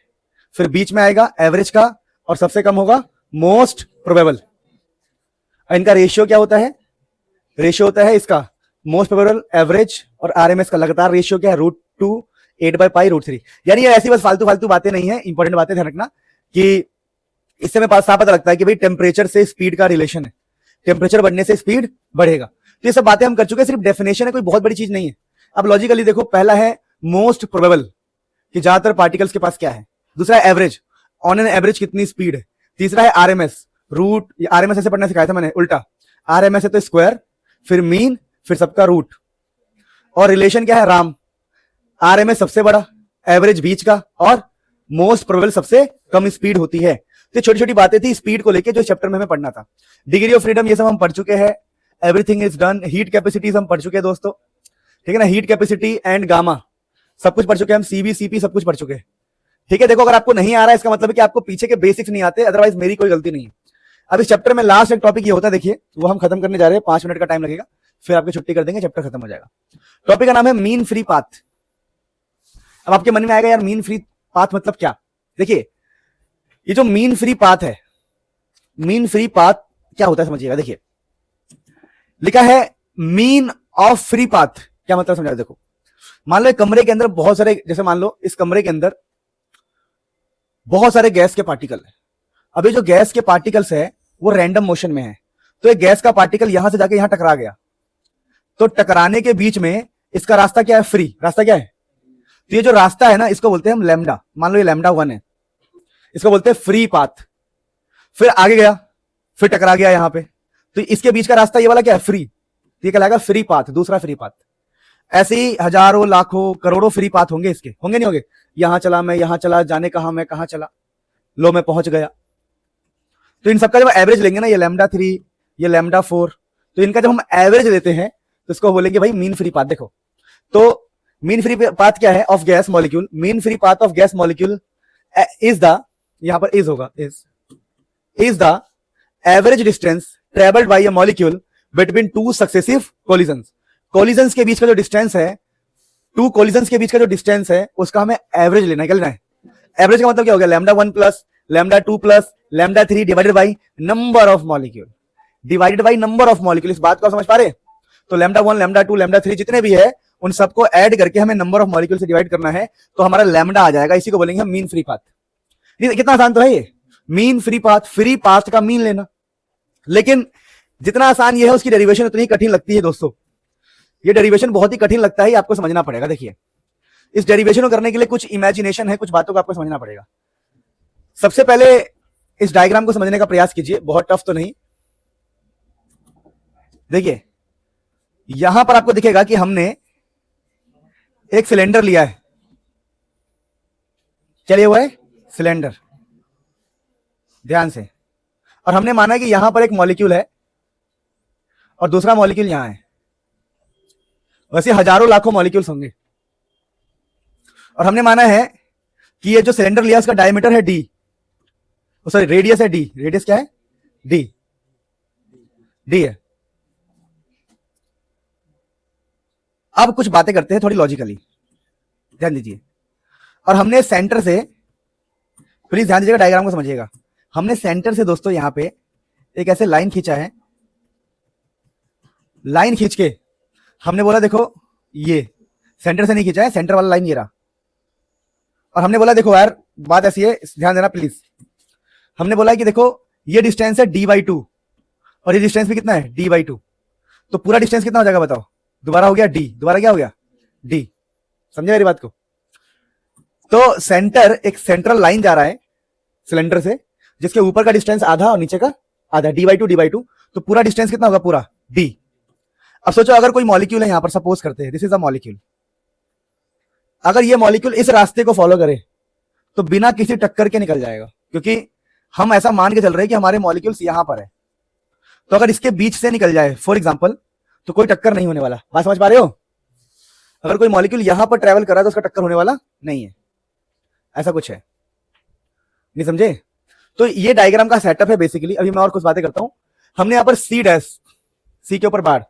फिर बीच में आएगा एवरेज का, और सबसे कम होगा मोस्ट प्रोबेबल। इनका रेशियो क्या होता है, रेशियो होता है इसका मोस्ट प्रोबेबल, एवरेज और आरएमएस का लगातार रेशियो क्या है, √2 8/पाई √3। यानी ये ऐसी बस फालतू बातें नहीं है, इंपॉर्टेंट बातें ध्यान रखना, कि इससे में साफ पता लगता है कि भाई टेम्परेचर से स्पीड का रिलेशन है, टेम्परेचर बढ़ने से स्पीड बढ़ेगा। तो ये सब बातें हम कर चुके हैं, सिर्फ डेफिनेशन है, कोई बहुत बड़ी चीज नहीं है। अब लॉजिकली देखो, पहला है मोस्ट प्रोबेबल, कि ज्यादातर पार्टिकल्स के पास क्या है, दूसरा है एवरेज, ऑन एन एवरेज कितनी स्पीड है, तीसरा है आरएमएस, रूट, आरएमएस ऐसे पढ़ना सिखाया था मैंने उल्टा, आरएमएस है तो स्क्वायर, फिर मीन, फिर सबका रूट, और रिलेशन क्या है राम, आरएमएस सबसे बड़ा, एवरेज बीच का, और मोस्ट प्रोबेबल सबसे कम स्पीड होती है। तो छोटी छोटी बातें थी स्पीड को लेके जो चैप्टर में हमें पढ़ना था। डिग्री ऑफ फ्रीडम ये सब हम पढ़ चुके हैं, everything is done. Heat capacities हम पढ़ चुके हैं दोस्तों, ठीक है ना, हीट कैपेसिटी एंड गामा सब कुछ पढ़ चुके हैं हम, सीबी सीपी सब कुछ पढ़ चुके हैं, ठीक है। देखो अगर आपको नहीं आ रहा है इसका मतलब है कि आपको पीछे के बेसिक्स नहीं आते, अदरवाइज मेरी कोई गलती नहीं है। अब इस चैप्टर में लास्ट एक टॉपिक ये होता है, देखिए वो हम खत्म करने जा रहे हैं, 5 मिनट का टाइम लगेगा, फिर आपकी छुट्टी कर देंगे, चैप्टर खत्म हो जाएगा। टॉपिक का नाम है मीन फ्री पाथ। अब आपके मन में आएगा यार मीन फ्री पाथ मतलब क्या? देखिए ये जो मीन फ्री पाथ है, मीन फ्री पाथ क्या होता है समझिएगा। देखिए लिखा है मीन ऑफ फ्री पाथ, क्या मतलब समझा? देखो मान लो एक कमरे के अंदर बहुत सारे, जैसे मान लो इस कमरे के अंदर बहुत सारे गैस के पार्टिकल है। अब ये जो गैस के पार्टिकल्स है वो रैंडम मोशन में है, तो एक गैस का पार्टिकल यहां से जाके यहां टकरा गया, तो टकराने के बीच में इसका रास्ता क्या है? फ्री रास्ता क्या है? तो ये जो रास्ता है ना इसको बोलते हैं हम लैम्डा। मान लो ये लैम्डा 1 है, इसको बोलते हैं फ्री पाथ। फिर आगे गया, फिर टकरा गया यहां पे, तो इसके बीच का रास्ता ये वाला क्या है? फ्री। ये कहलाएगा फ्री पाथ, दूसरा फ्री पाथ। ऐसे ही हजारों लाखों करोड़ों फ्री पाथ होंगे, इसके होंगे नहीं होंगे? यहां चला मैं, यहां चला, जाने कहा मैं, कहां चला, लो मैं पहुंच गया। तो इन सबका जब एवरेज लेंगे ना, ये लैम्डा 3, ये लैम्डा 4, तो इनका जब हम एवरेज लेते हैं तो इसको बोलेंगे भाई मीन फ्री पाथ। देखो तो मीन फ्री पाथ क्या है? Of gas molecule, mean free path of gas molecule is the, यहां पर इज होगा, is the average distance travelled by a molecule between two successive collisions. Collisions के बीच का जो डिस्टेंस है, टू कोलिजन्स के बीच का जो डिस्टेंस है, उसका हमें एवरेज लेना है। क्या लेना है? एवरेज का मतलब क्या हो गया? Lambda 1 plus lambda 2 plus lambda 3 divided by number of molecule, divided by number of molecule. इस बात को समझ पा रहे? तो लैम्डा 1 लैम्डा 2 लैम्डा 3 जितने भी है उन सबको ऐड करके हमें नंबर ऑफ मॉलिक्यूल से डिवाइड करना है, तो हमारा लैम्डा आ जाएगा। इसी को बोलेंगे हम मीन फ्री पाथ। कितना आसान तो है ये, mean free path, free path का मीन लेना। लेकिन जितना आसान ये है उसकी डेरिवेशन उतनी कठिन लगती है दोस्तों। ये डेरिवेशन बहुत ही कठिन लगता है, आपको समझना पड़ेगा। देखिए इस डेरिवेशन को करने के लिए कुछ इमेजिनेशन है, कुछ बातों को आपको समझना पड़ेगा। सबसे पहले इस डायग्राम को समझने का प्रयास कीजिए, बहुत टफ तो नहीं। देखिए यहां पर आपको दिखेगा कि हमने एक सिलेंडर लिया है, क्या लिया हुआ है? सिलेंडर, ध्यान से। और हमने माना कि यहां पर एक मॉलिक्यूल है और दूसरा मॉलिक्यूल यहां है। वैसे हजारों लाखों मॉलिक्यूल्स होंगे। और हमने माना है कि ये जो सिलेंडर लिया उसका डायमीटर है डी, सॉरी रेडियस है डी। रेडियस क्या है? डी, डी है। अब कुछ बातें करते हैं थोड़ी लॉजिकली, ध्यान दीजिए। और हमने सेंटर से, प्लीज ध्यान दीजिएगा, डायग्राम को समझिएगा। हमने सेंटर से दोस्तों यहां पे एक ऐसे लाइन खींचा है, लाइन खींच के हमने बोला देखो ये सेंटर से नहीं खींचा है, सेंटर वाला लाइन ये रहा। और हमने बोला देखो यार बात ऐसी है, ध्यान देना प्लीज। हमने बोला कि देखो ये डिस्टेंस है d/2 और ये डिस्टेंस भी कितना है? d/2। तो पूरा डिस्टेंस कितना हो जाएगा बताओ? दोबारा हो गया d, दोबारा क्या हो गया? d। समझे मेरी बात को? तो सेंटर, एक सेंट्रल लाइन जा रहा है सिलेंडर से, जिसके ऊपर का डिस्टेंस आधा और नीचे का आधा, d/2 तो पूरा डिस्टेंस कितना होगा? पूरा d। अब सोचो अगर कोई मॉलिक्यूल है यहां पर, सपोज करते हैं दिस इज अ मॉलिक्यूल, अगर ये मॉलिक्यूल इस रास्ते को फॉलो करे तो बिना किसी टक्कर के निकल जाएगा, क्योंकि हम ऐसा मान के चल रहे हैं कि हमारे मॉलिक्यूल्स यहां पर है। तो अगर इसके बीच से निकल जाए फॉर एग्जांपल, तो कोई टक्कर नहीं होने वाला। बात समझ पा रहे हो? अगर कोई मॉलिक्यूल यहां पर ट्रेवल कर रहा है तो उसका टक्कर होने वाला नहीं है, ऐसा कुछ है। नहीं समझे? तो ये डायग्राम का सेटअप है बेसिकली। अभी मैं और कुछ बातें करता हूं। हमने यहां पर सी डैश, सी के ऊपर bar,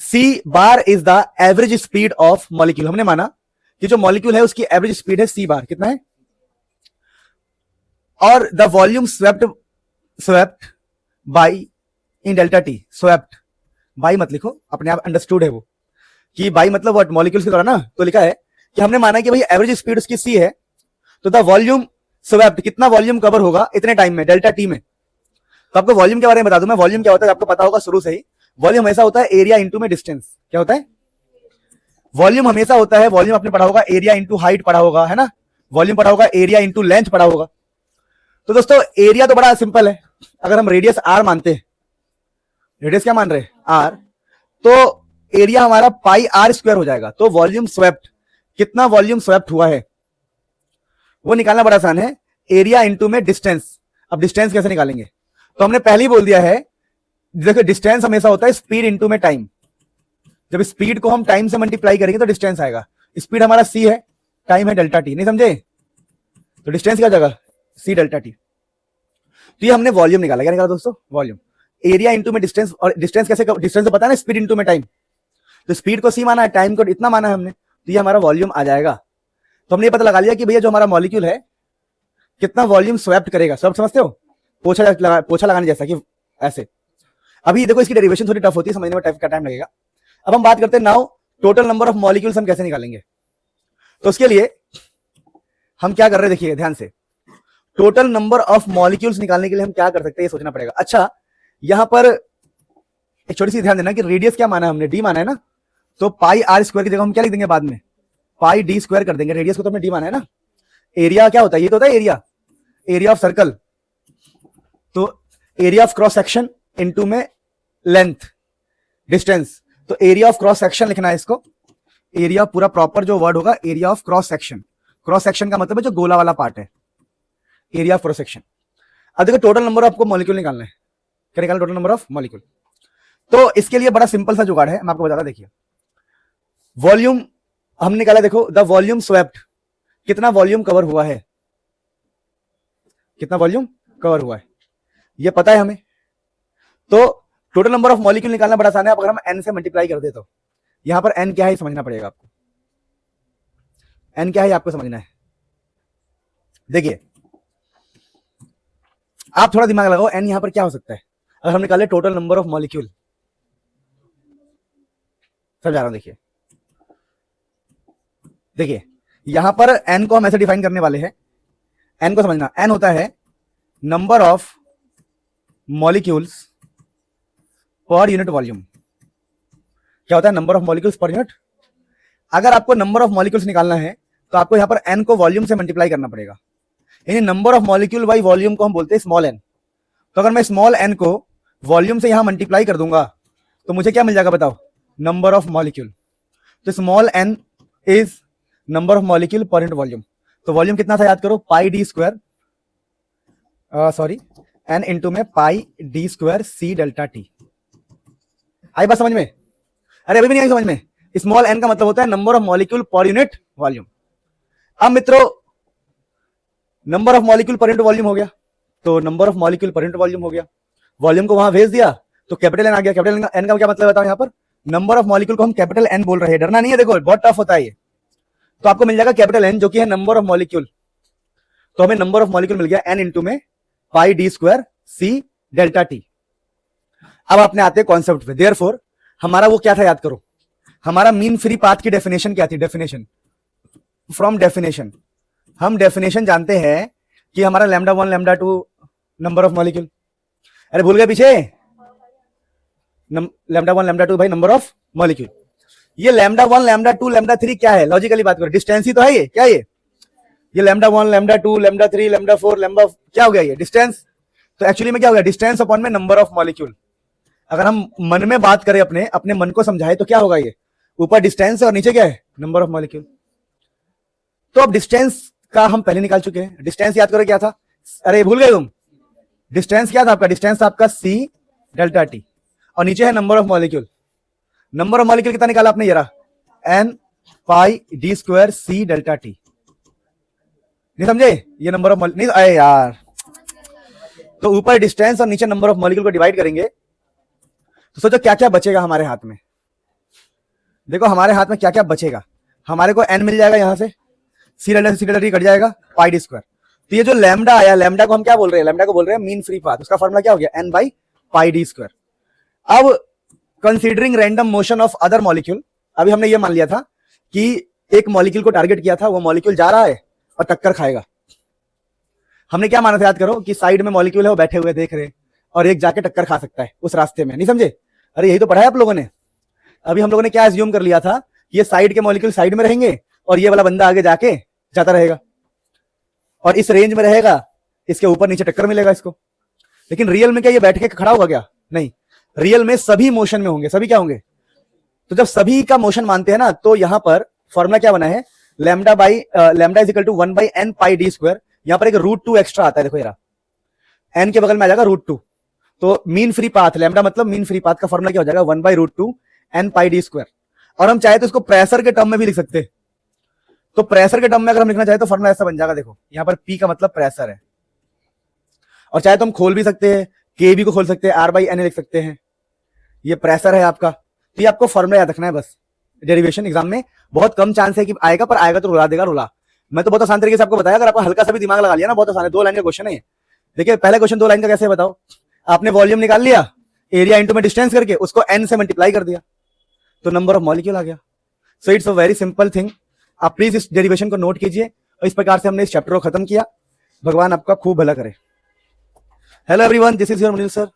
C bar is the average speed of molecule. हमने माना कि जो मॉलिक्यूल है उसकी एवरेज स्पीड है सी बार, कितना है? और the volume swept by in delta T, swept by मत लिखो, अपने आप अंडरस्टूड है वो कि बाई मतलब व्हाट, मॉलिक्यूल्स के द्वारा ना। तो लिखा है कि हमने माना कि भाई एवरेज स्पीड उसकी सी है, तो द वॉल्यूम स्वेप्ट, कितना वॉल्यूम कवर होगा इतने टाइम में, डेल्टा टी में। तो आपको वॉल्यूम के बारे में बता दूं मैं, वॉल्यूम क्या होता है आपको पता होगा शुरू से ही। वॉल्यूम हमेशा होता है एरिया इंटू में डिस्टेंस। क्या होता है? वॉल्यूम हमेशा होता है, वॉल्यूम आपने पढ़ा होगा एरिया इंटू हाइट पढ़ा होगा, है ना? वॉल्यूम पढ़ा होगा एरिया इंटू लेंथ पढ़ा होगा। तो दोस्तों एरिया तो बड़ा सिंपल है, अगर हम रेडियस आर मानते हैं, रेडियस क्या मान रहे हैं? आर, तो एरिया हमारा पाई आर स्क्वायर हो जाएगा। तो वॉल्यूम स्वेप्ट, कितना वॉल्यूम स्वेप्ट हुआ है वो निकालना बड़ा आसान है। एरिया इंटू में डिस्टेंस। अब डिस्टेंस कैसे निकालेंगे, तो हमने पहले ही बोल दिया है, देखो डिस्टेंस हमेशा होता है स्पीड इंटू में टाइम। जब स्पीड को हम टाइम से मल्टीप्लाई करेंगे तो डिस्टेंस आएगा। स्पीड हमारा सी है, टाइम है डेल्टा टी, नहीं समझे? तो डिस्टेंस क्या जगह, सी डेल्टा टी। तो ये हमने वॉल्यूम निकाला। क्या निकाला दोस्तों, वॉल्यूम। एरिया इंटू में डिस्टेंस, और डिस्टेंस कैसे, डिस्टेंस तो पता है ना, स्पीड इंटू में टाइम। तो स्पीड को सी माना है, टाइम को इतना माना है हमने, तो ये हमारा वॉल्यूम आ जाएगा। तो हमने ये पता लगा लिया कि भैया जो हमारा मॉलिक्यूल है कितना वॉल्यूम स्वैप्ट करेगा। स्वैप्ट समझते हो, पोछा लगाने जैसा कि ऐसे। अभी देखो इसकी डेरिवेशन थोड़ी टफ होती है, समझने में टाइम लगेगा। अब हम बात करते हैं now total number of molecules हम कैसे निकालेंगे। तो उसके लिए हम क्या कर रहे हैं, देखिए ध्यान से। टोटल नंबर ऑफ मॉलिक्यूल्स निकालने के लिए हम क्या कर सकते हैं, ये सोचना पड़ेगा। अच्छा, यहां पर एक छोटी सी ध्यान देना कि रेडियस क्या माना है हमने, डी माना है ना। तो पाई आर स्क्वायर की जगह हम क्या लिख देंगे बाद में, पाई डी स्क्वायर कर देंगे। रेडियस को तो हमने डी माना है ना। एरिया क्या होता है, ये तो होता है एरिया, एरिया ऑफ सर्कल। तो area of cross section into में लेंथ, डिस्टेंस। तो एरिया ऑफ क्रॉस सेक्शन लिखना है इसको। एरिया पूरा प्रॉपर जो वर्ड होगा, area of cross section. Cross section का मतलब है जो गोला वाला पार्ट है, एरिया ऑफ क्रॉस सेक्शन। अब देखो टोटल नंबर आपको मॉलिक्यूल निकालना है। क्या निकालना, टोटल नंबर ऑफ मॉलिक्यूल। तो इसके लिए बड़ा सिंपल सा जुगाड़ है, मैं आपको बताता। देखिए वॉल्यूम हमने निकाला, देखो द वॉल्यूम स्वेप्ट, कितना वॉल्यूम कवर हुआ है, कितना वॉल्यूम कवर हुआ है, ये पता है हमें। तो टोटल नंबर ऑफ मॉलिक्यूल निकालना बड़ा आसान है। अगर हम n से मल्टीप्लाई कर दे तो यहां पर n क्या है समझना पड़ेगा आपको। n क्या है आपको समझना है। देखिए आप थोड़ा दिमाग लगाओ, n यहां पर क्या हो सकता है अगर हम निकाले टोटल नंबर ऑफ मॉलिक्यूल। समझा रहा हूं, देखिए देखिए यहां पर n को हम ऐसे डिफाइन करने वाले हैं। n को समझना, n होता है नंबर ऑफ मॉलिक्यूल्स पर यूनिट वॉल्यूम। क्या होता है, number of molecules per unit. अगर आपको नंबर ऑफ मॉलिक्यूल्स निकालना है तो आपको यहां पर n को वॉल्यूम से मल्टीप्लाई करना पड़ेगा। यानी number of molecule by volume को हम बोलते हैं स्मॉल n। तो अगर मैं स्मॉल n को वॉल्यूम से यहां मल्टीप्लाई कर दूंगा तो मुझे क्या मिल जाएगा बताओ, नंबर ऑफ मॉलिक्यूल। तो small n is number of molecule per unit volume. तो वॉल्यूम कितना था याद करो, pi D square, sorry n into में pi D square C delta T. आई बात समझ में? अरे अभी भी नहीं आई समझ में। स्मॉल n का मतलब होता है number of molecule per unit volume. अब मित्रों number of molecule per unit volume हो गया, तो number of molecule per unit volume हो गया। वॉल्यूम को वहां भेज दिया तो कैपिटल एन आ गया। कैपिटल एन का क्या मतलब बताओ, यहां पर नंबर ऑफ मॉलिक्यूल को हम कैपिटल एन बोल रहे हैं। डरना नहीं है, देखो बहुत टफ होता है ये। तो आपको मिल जाएगा कैपिटल एन जो कि है नंबर ऑफ मॉलिक्यूल। तो हमें नंबर ऑफ मॉलिक्यूल मिल गया एन इंटू में pi D square C delta T. अब आपने आते हैं कॉन्सेप्ट पे। देयरफॉर हमारा वो क्या था याद करो, हमारा मीन फ्री पाथ की डेफिनेशन क्या थी। डेफिनेशन, फ्रॉम डेफिनेशन हम डेफिनेशन जानते हैं कि हमारा lambda 1 lambda 2 number of molecule. अरे भूल गए पीछे, लैम्डा 1 लैम्डा 2 भाई नंबर ऑफ मॉलिक्यूल। ये लैम्डा 1 लैम्डा 2 लैम्डा 3 क्या है, लॉजिकली बात करो, डिस्टेंस ही तो है। ये क्या है, ये lambda 1 lambda 2 lambda 3 lambda 4 lambda क्या हो गया, ये डिस्टेंस। तो एक्चुअली में क्या हो गया, डिस्टेंस अपॉन में नंबर ऑफ मॉलिक्यूल। अगर हम मन में बात करें, अपने मन को समझाए तो क्या होगा, ये ऊपर डिस्टेंस है और नीचे क्या है, नंबर ऑफ मॉलिक्यूल। तो अब डिस्टेंस का हम पहले निकाल चुके हैं। डिस्टेंस याद करो क्या था, अरे भूल गए तुम, डिस्टेंस क्या था आपका, डिस्टेंस था आपका सी डेल्टा टी और नीचे है number of molecule. Number of molecule कितना निकाला आपने, ये रहा N pi D square C delta T. नहीं समझे, ये नंबर ऑफ मॉलिक्यूल नहीं, अरे यार। तो ऊपर डिस्टेंस और नीचे नंबर ऑफ मॉलिक्यूल को डिवाइड करेंगे तो सोचो क्या क्या बचेगा हमारे हाथ में। देखो हमारे हाथ में क्या क्या बचेगा, हमारे को एन मिल जाएगा, यहां से सी डेल्टा टी कट जाएगा, पाई डी स्क्वायर। तो ये जो लैम्डा आया, लैम्डा को हम क्या बोल रहे हैं, लैम्डा को बोल रहे हैं मीन फ्री पाथ। उसका फॉर्मूला क्या हो गया, N by pi D square. अब considering random motion of other molecule, अभी हमने ये मान लिया था कि एक मॉलिक्यूल को टारगेट किया था, वो मॉलिक्यूल जा रहा है और टक्कर खाएगा। हमने क्या माना था याद करो, कि साइड में मॉलिक्यूल है, वो बैठे हुए देख रहे और एक जाके टक्कर खा सकता है उस रास्ते में। नहीं समझे, अरे यही तो पढ़ा है आप लोगों ने। अभी हम लोगों ने क्या एज्यूम कर लिया था, ये साइड के मॉलिक्यूल साइड में रहेंगे और ये वाला बंदा आगे जाके जाता रहेगा और इस रेंज में रहेगा, इसके ऊपर नीचे टक्कर मिलेगा इसको। लेकिन रियल में क्या ये बैठ के खड़ा होगा क्या, नहीं, रियल में सभी मोशन में होंगे। सभी क्या होंगे, तो जब सभी का मोशन मानते हैं ना, तो यहां पर फॉर्मूला क्या बना है, lambda is equal to 1 by N pi D square. यहां पर एक √2 एक्स्ट्रा आता है, देखो ये n के बगल में आ जाएगा √2, तो मीन फ्री पाथ, लैम्डा मतलब मीन फ्री पाथ का फॉर्मूला क्या हो जाएगा 1/√2 n पाई डी स्क्वायर। और हम चाहे तो इसको प्रेशर के टर्म में भी लिख सकते हैं, तो प्रेशर के टर्म में अगर हम लिखना चाहे तो फॉर्मूला ऐसा बन जाएगा, देखो यहां पर p का मतलब प्रेशर है, और चाहे तो हम खोल भी सकते हैं, kb को खोल सकते हैं, r/n लिख सकते हैं, ये प्रेशर है आपका। तो ये आपको फॉर्मूला याद रखना है बस। डेरिवेशन एग्जाम में बहुत कम चांस है कि आएगा, पर आएगा तो रुला देगा रुला। मैं तो बहुत आसान तरीके से आपको बताया, अगर आपको हल्का सा भी दिमाग लगा लिया ना, बहुत आसान है, 2 लाइन का क्वेश्चन है। देखिए पहले क्वेश्चन 2 लाइन का कैसे है बताओ, आपने वॉल्यूम निकाल लिया, एरिया इंटू में डिस्टेंस करके उसको n से मल्टीप्लाई कर दिया, तो नंबर ऑफ मॉलिक्यूल आ गया। So it's a very simple thing. आप प्लीज इस डेरिवेशन को नोट कीजिए, और इस प्रकार से हमने इस चैप्टर को खत्म किया। भगवान आपका खूब भला करे। Hello everyone, this is your Munil sir.